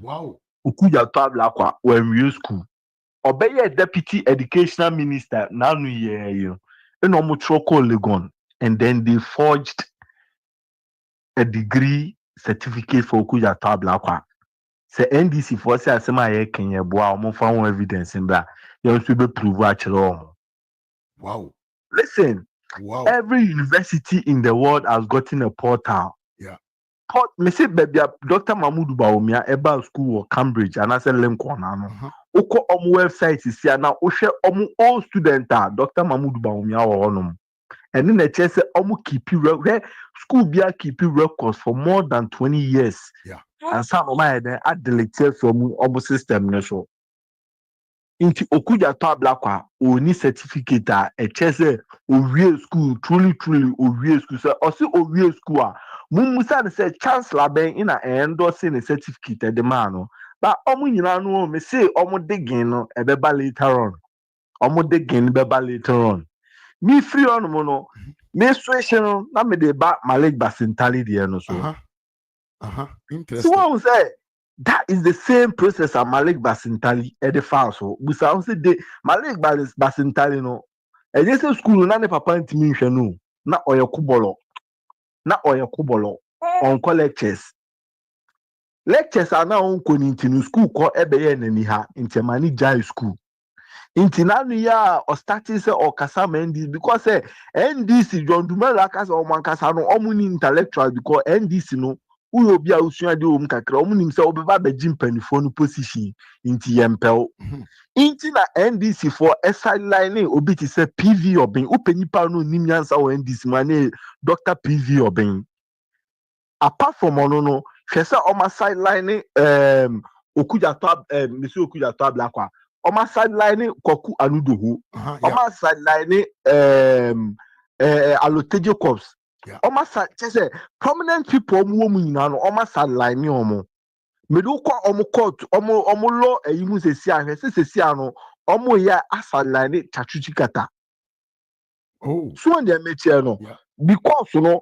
Wow. Okuja to abla kwa enwie school. Obey deputy educational minister now new year you know Legon, and then they forged a degree certificate for Okuja Tablakwa. Say NDC for say asema Kenya boa mo found evidence in that you also be prove actually. Wow. Listen, wow. Every university in the world has gotten a portal. Yeah. Me say baby Dr. Mahmoud Baumia eba school or Cambridge and I said Lemkwana. Oko website is here now. Oshe all student Dr. Mahmoud Baumia or onum. And then the chess keep school bia keep records for more than 20 years. Yeah. And some of my at the lecture from system so. Inti okuja to ablakwa oni certificate a chess o school truly o school so o si o school a musa say chancellor ben in a endorsing a certificate the man. But nyina no me say digging no ebeba later on. Digging beba later on. Me free on no me switching na me de ba Malik Basintali there no so. Interesting. So what say that is the same process as Malik Basintali at the file so. We say de Malik Basintali no. E just school na ne papa ntimi hwe no. Na oyekubolo. On lectures. Lectures are now on into school called Ebeye Neniha in Temani Jai School. Inti nanu ya or starting say or kasama NDC because NDC John Dumela kasa or mankasa no omuni intellectual because NDC no uyo bia usua de kakra omuni se obeba bejim panifo position inti yempel. Inti na NDC for sideline obi ti say PV Obin upenipa no nimyansa o NDC mane Dr. PV Obin. Apart from no Chesa on sideline Okuja Tab Monsieur Okuja Tab Lakwa. On my sideline Koku Anudohu. On my sideline Alotejo Corps. On my side prominent people on my sideline omo. Meduko omo court omo law you say see no omo ya sideline Chachuchikata. Oh. So on the metia no because no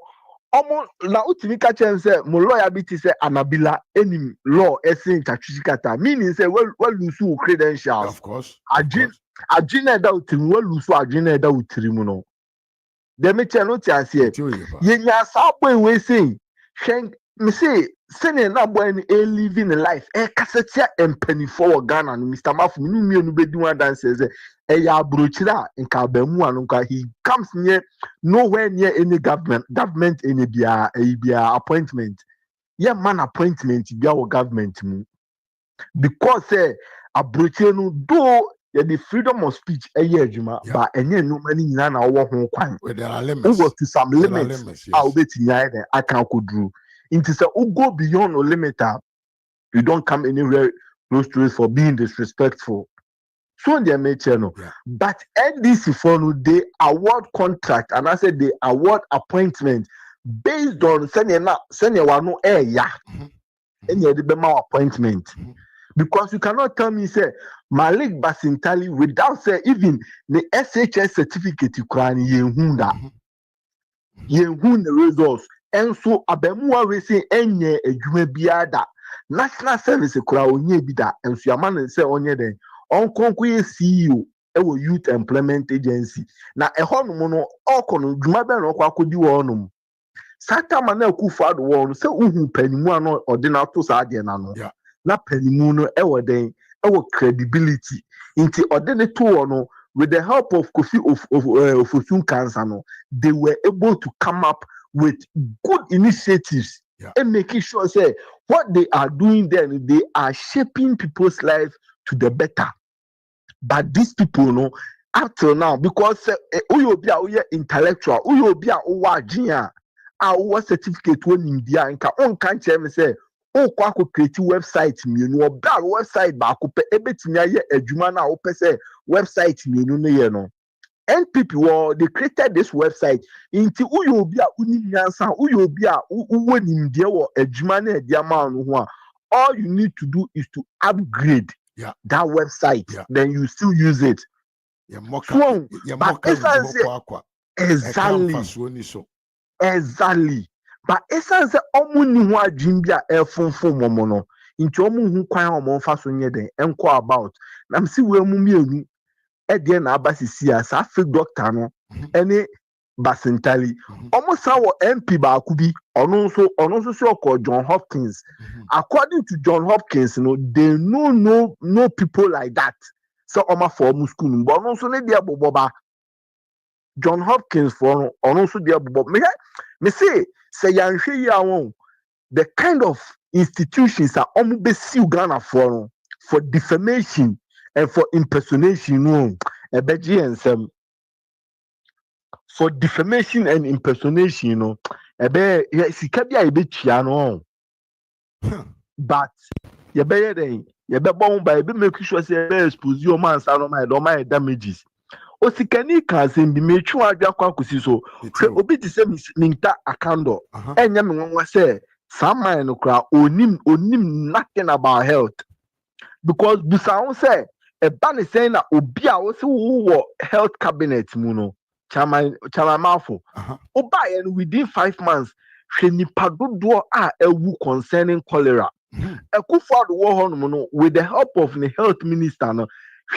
omo na utimi ka chen say mo lawyer bi ti say Anabila enim law esin Chachuchikata meaning say well lose credentials. Of course. Agina da utimi well lose agina da utiri mu no. The metia no ti ase ye nya sa boy we say hwen me say sene na boy ni living a life kasetia empanifo Ghana no Mr. Mafu mi nu be di one dance say ya brochira nka bamu anu nka he comes near nowhere near any government any bia appointment yeah man appointment bia o government mu because abrochira no do the freedom of speech adwuma but enye no mani nyina na wo ho kwan there are limits to some limits I will bet nyina I can do into say go beyond no limit you don't come anywhere close to it for being disrespectful. So they make channel, but NDC for no they award contract and I said they award appointment based on senior one no any the appointment because you cannot tell me say Malik Basintali without say even the SHS certificate you can yehunda the results and so abemua we say enye adwuma biada national service kura onye bi da and so amana say onye den on konkuye CEO ewo youth employment agency na ehonum no okono dwuma be no kwakodi wonum sata mana akufu ado won say uhu panimu ano ode na to sa ade na no na panimu no ewo den ewo credibility inti ode ne to no with the help of Kofi of Ofosun Cancer no they were able to come up with good initiatives and making sure say what they are doing then they are shaping people's life to the better. But these people, no, up till now, because we be intellectual, we be our certificate when India and can't say, oh, kwako create website me, no, bad website back up, ebetinya a jumana open say website me, no. NPP, they created this website into Uyobia Uniyansa, Uyobia Uwenindia or a Jumane Diaman. All you need to do is to upgrade that website, then you still use it. Exactly. But essence omuni wa jimbia efonfo momono. Into omu hu kwan omo fa so nye den enko about. Nam si we mu mienu e na abasisi a sa fake doctor no ene basentali almost our MP ba akubi ono so so John Hopkins. According to John Hopkins, you know, they no people like that. So oma for mu school but ono so ne dia boboba John Hopkins for ono so dia boboba me say yanhwe ya won the kind of institutions are omu besi Ghana for defamation and for impersonation, no, for defamation and impersonation, you know, but you be bound by making sure say expose your man my damages. Osikani can say be make sure aja kwa kusiso. Obi ti say minta akando. Enya me won say some man no kra onim nothing about health. Because Busaon say a ban is saying that Obia also who health cabinet muno chamamafo. Oba and within 5 months, she nipadodo a ewu concerning cholera. Ekufa the war muno with the help of the health minister no.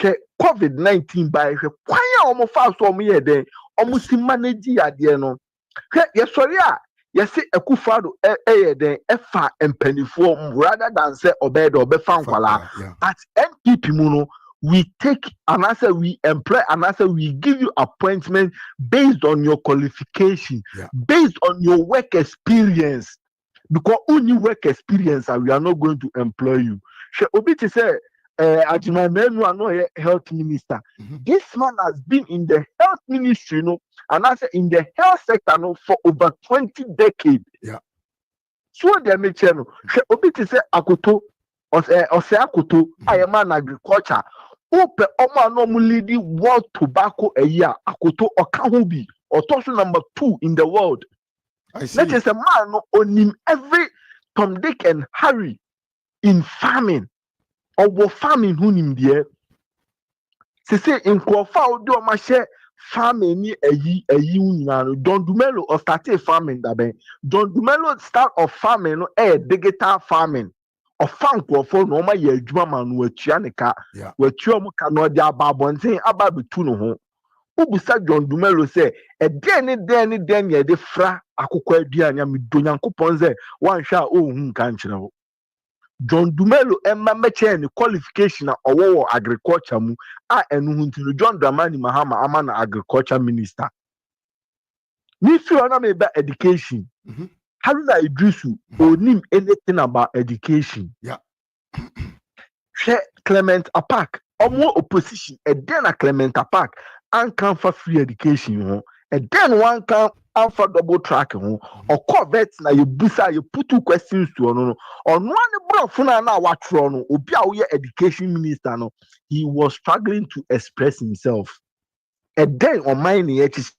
She COVID-19 by she kwanya omo fast omo ye den omo si manage ade no. Yes sorry yes Ekufa do den efa empanifo rather than say obedo obefa nkwala. But NPP muno we take and answer we employ and answer we give you appointment based on your qualification, based on your work experience. Because only work experience and we are not going to employ you. She obi to say Ajima Menu are not a health minister. This man has been in the health ministry, you know, and I say in the health sector no, for over 20 decades. So they make channel. She obi to say Akoto or say Akoto, I am an agriculture. Ope Oma no leading world tobacco a year, Akoto or Kahubi, or Toshu number 2 in the world. That is a man on him every Tom, Dick, and Harry in farming. Or farming who him there. Say in Kofa do my share farming a ye Don Dumelo or started farming that ben. Don Dumelo start of farming digital farming. Or farm for no my ye Juman with Chianica, where Chuamuka no dia babontin about between home. Ubusa John Dumelo say a den ye de fra akukwa dianya mi donyanko ponze one sha can't. John Dumelo Emma Meche and qualification or agriculture mu John Dramani Mahama Amana agriculture minister. Me feel na me education. Haruna Idrisu onim anything about education. Clement Apak omo opposition and then a Clement Apak and can for free education and then one can alpha double track or Corvette na you busa you put 2 questions to on one brofuna na watron obi a education minister no he was struggling to express himself and then on mine and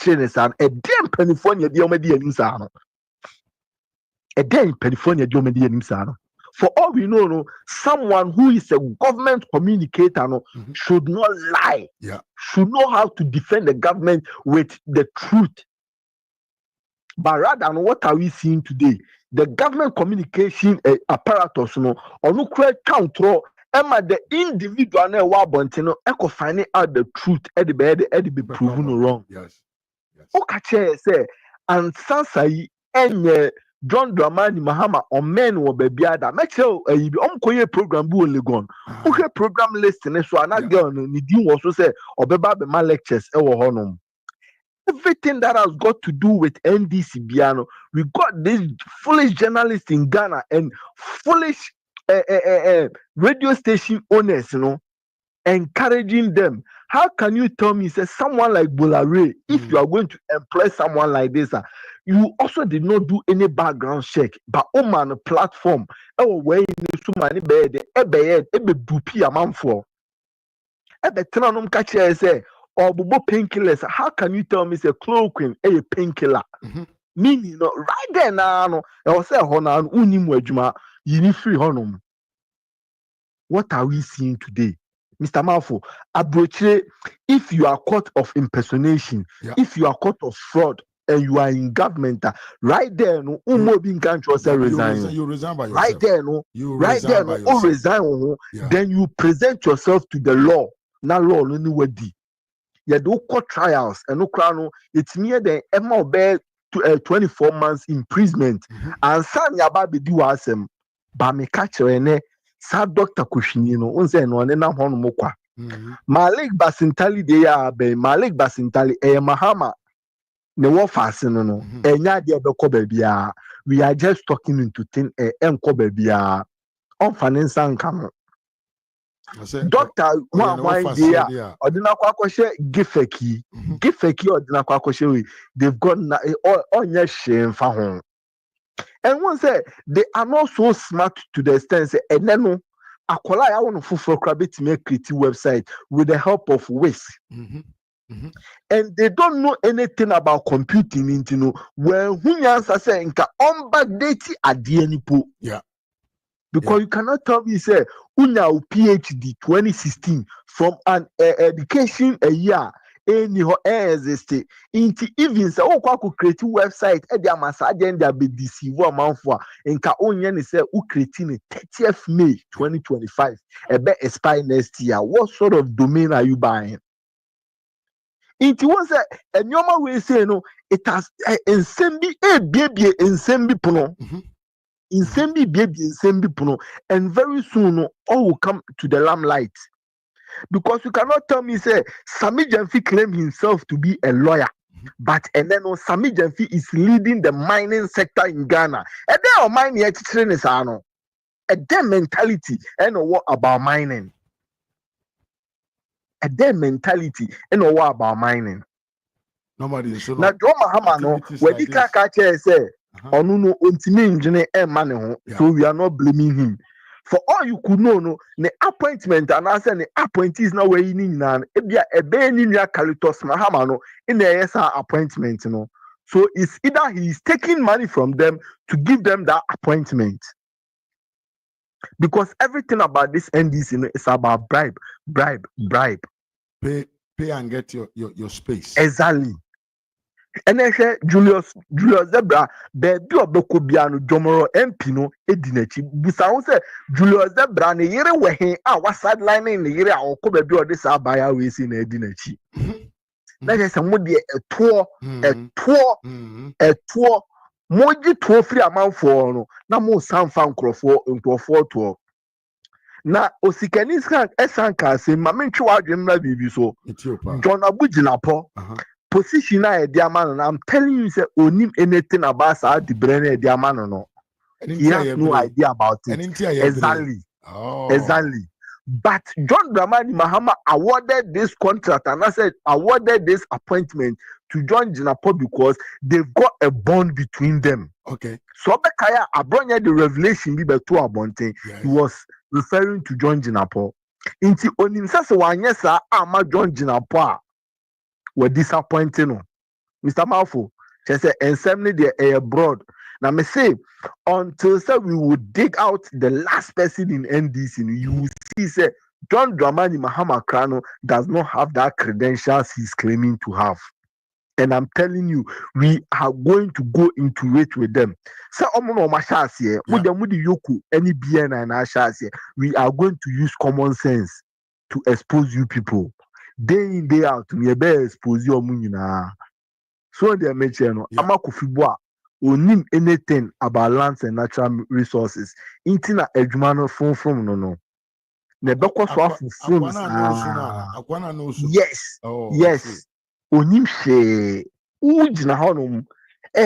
then California the omedi anisano and then California the omedi anisano. For all we know, someone who is a government communicator should not lie. Should know how to defend the government with the truth. But rather, what are we seeing today? The government communication apparatus, or no create counter, the individual finding out the truth, be proven wrong. Okay, say, and Sansai and John Dramani Mahama or men or baby ada. Make sure you be program bu Legon. Okay, program listening so another girl ni di also say or beba be my lectures e wo honum. everything that has got to do with NDC Biano, we got these foolish journalists in Ghana and foolish radio station owners, encouraging them. How can you tell me, say someone like Bolare, if you are going to employ someone like this, you also did not do any background check, but on a platform, where you so many bed, dupi a man for. The Tranum catcher say, or painkillers. How can you tell me, say chloroquine, a painkiller? Meaning, right there now, I was saying, Honan, Unimwejuma, Unifree Honum. What are we seeing today? Mr. Malfo, Abroche, if you are caught of impersonation, if you are caught of fraud, and you are in government, right there, no, resign. You resign by yourself. Right there, no, you right there, no, resign. Then you present yourself to the law. Now, law, no, no, you do court trials, and no crown. It's near the MO 24 months imprisonment, and some yababi do asem, but me catch ene. Sa Dr. Kushinino, unse no ne na hono mokwa. Malik Basintali de ya be Malik Basintali mahama ne wo fase no enya de be ko bia. We are just talking into thing enko bia. On finance nkam. Doctor one day odina kwa kwahye gifeki odina kwa kwahye we they've got onye shemfa ho. And one say they are not so smart to the extent say and then no akola ya won fufu krabit make creative website with the help of WIS. And they don't know anything about computing into no when hunyansa say nka on backdate adienipo. Yeah. Because you cannot tell me say unya PhD 2016 from an education a year any ho exist into even say o create website e dia masade and dia be deceive amanfo nka onye ne say u create 30th May 2025 e be expire next year. What sort of domain are you buying? It was a normal way say no it has ensembi baby ensembi puno ensembi baby ensembi puno and very soon all will come to the limelight. Because you cannot tell me, say, Sami Jamfi claimed himself to be a lawyer, but and then Sami Jamfi is leading the mining sector in Ghana. And then on mining, is a damn mentality and what about mining? A damn mentality and what about mining? Nobody is now, Joe Mahama, no, where the Kakache say, Onuno Untimi Engineer and Money, so we are not blaming him. For all you could know, no, the appointment and answer the appointees now where you need nan. Ebia ebeniya Kalitos Mahama no in the ESA appointment, no. So it's either he is taking money from them to give them that appointment. Because everything about this NDC is about bribe. Pay and get your space. Exactly. And I say Julius Zebra, baby Obekobiano Jomoro MP no Edinachi. Busa say Julius Zebra ne yere wehe our sideline in the yere or ko baby or this abaya we see na Edinachi. That is somebody a tour moji tour free amount for no na mo sanfa nkrofo tour. Na osikani esanka se mamentwe wadwemra bibi so John Abujinapo position na Ediamano. I'm telling you, say onim anything about the brain Ediamano. No, he has no idea about it. Exactly. Exactly. But John Dramani Mahama awarded this contract and I said awarded this appointment to John Jinapo because they've got a bond between them. Okay. So Bekaya Abronya the revelation be to Abonte. He was referring to John Jinapo. Inti onim sase wanyesa ama John Jinapo were disappointing. No. Mr. Malfo, she said, and suddenly they are abroad. Now, me say, until say we will dig out the last person in NDC, you will see, say, John Dramani Mahama Krano does not have that credentials he's claiming to have. And I'm telling you, we are going to go into it with them. So, with the yoku, any BN and Ashas, we are going to use common sense to expose you people. Day in, day out, we are expose your money. So they mention, Amakufibwa, onim anything about lands and natural resources. Intina Ejumano phone from no. Nebeko Swafu phones. Yes, yes. Onim she. ujina honom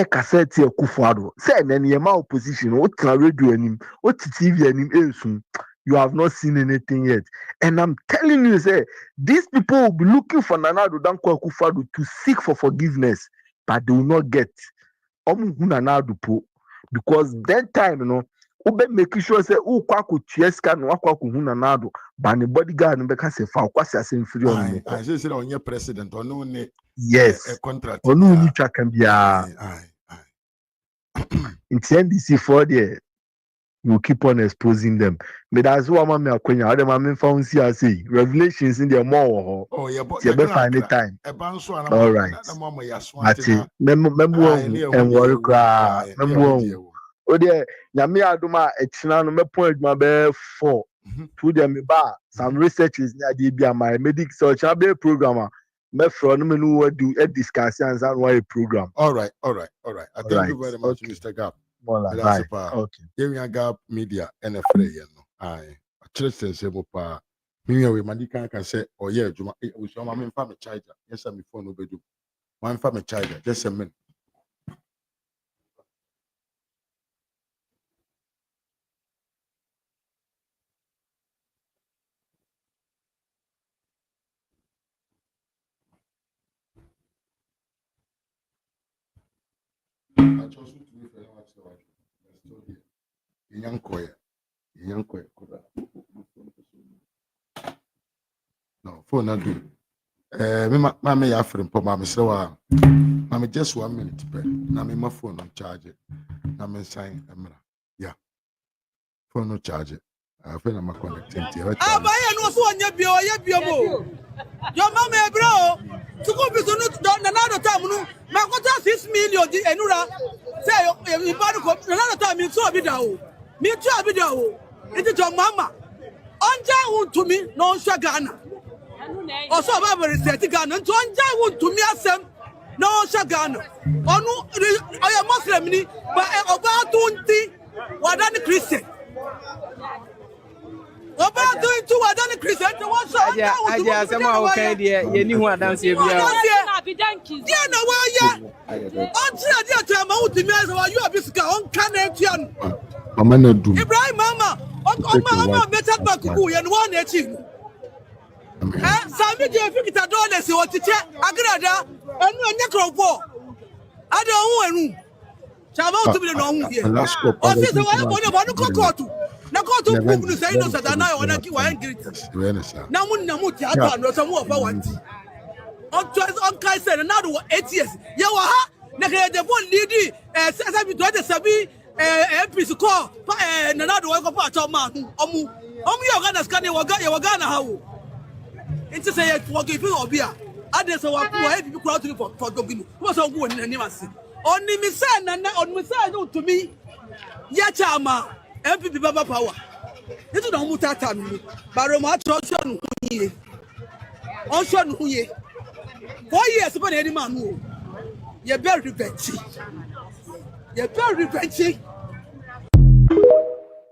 cassette Kufuado. Say Nanyama opposition, what radio anim, what TV anim, you have not seen anything yet. And I'm telling you, say, these people will be looking for Nanado Danko Kufuado to seek for forgiveness, but they will not get Nanado po. Because that time, you know, ube making sure say kwaku tieska no kwaku Nanado, but the bodyguard no beka say fa kwasi asen free on. I say on your president or no ne. Yes. A contract. Or no ni can be in NDC for there. You keep on exposing them. But that's what I'm saying. Other man found see revelations in their more. Oh yeah, but you better find the time. All right. That's it. Remember and worry cry. Remember. Oh dear, Yami Aduma Echina no me point my bear 4. To them ba some research is near the my medic search be programmer. Me from me no do a discussion and why a program. All right. I thank you very much, Mr. Gap. Right. Okay. Here Gap Media and a free no. Aye. Church say mo pa. Me we mandika can say oh yeah, Juma we show my family charger. Yes, I'm phone obedu. One family charger, just a minute. No, phone not do. Me ya friend po mama say wa. Mama just 1 minute pe. Na me my phone on charge it. Na me sign emra. Yeah. Phone no charge it. I feel I'm connecting to you. Ah, but I know so anya bio mo. Your mama e bro. To go be so no na na time no. Ma ko 6 million di enura. Say you bad ko na time me so bi da o. Me tu abi da o. It your mama. Onja wontumi no hwa Ghana. Also about research Ghana. Nto onja wontumi asem no hwa Ghana. Onu oya Muslim ni but oba tunti wadani Christian. Oba doing two wadani Christian to one shot. Aja sama okay dia ye ni hu adanse bia. Dia na wa ya. Onti dia to ma wontumi asem wa you abiska on kan etuan. Mama na do. Ibrahim mama Oma better back ku ye no one achieve. Sami je fikita dollars o tiche agrada enu anya krofo. Ade ohun enu. Chaba o tumi no ohun here. O se se wa bo no kokotu. Na kotu ku nu say no sadana e wona ki wa engrit. Na mu theater no so mu ofa wanti. On kai say na do 8 years. Ye wa ha na ke de bon lead say bi do de sabi MPs call Nanado wa ko pa man omu you Ghana scan you Ghana how into say it forgive you obia ade so wa ko e bi crowd to for gogini wo so go ni ani mase oni mi say na oni mi say no to me ya chama MPP baba power itu na mu tata mi baro ma tro so nu huye on so nu huye 4 years be na any man no ye be revenge. You're very revenge.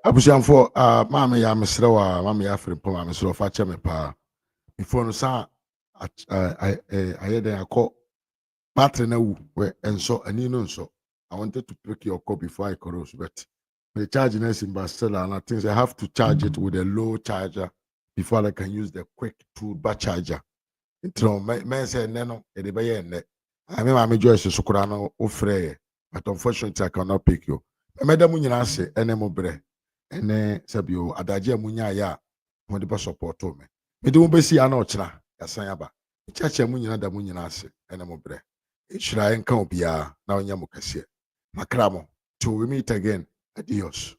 Abusianfo mama ya mesre wa mama ya frem po mama mesre fa che me pa before no sa ayede akọ battery na wu we enso ani no nso I wanted to pick your call before I cross but the charge na simba still and I think I have to charge it with a low charger before I can use the quick tool bar charger intro men say no e de be ye ne I mean mama Joyce sukura no o frey but unfortunately I cannot pick you madam nyina se ene mo bre ene sabio adaje amunya ya mo de support me de mo besi ana ochira yasan aba chacha amunya da munyina se ene mo bre ishira enka obia na onya mo kase makramo till we meet again adios.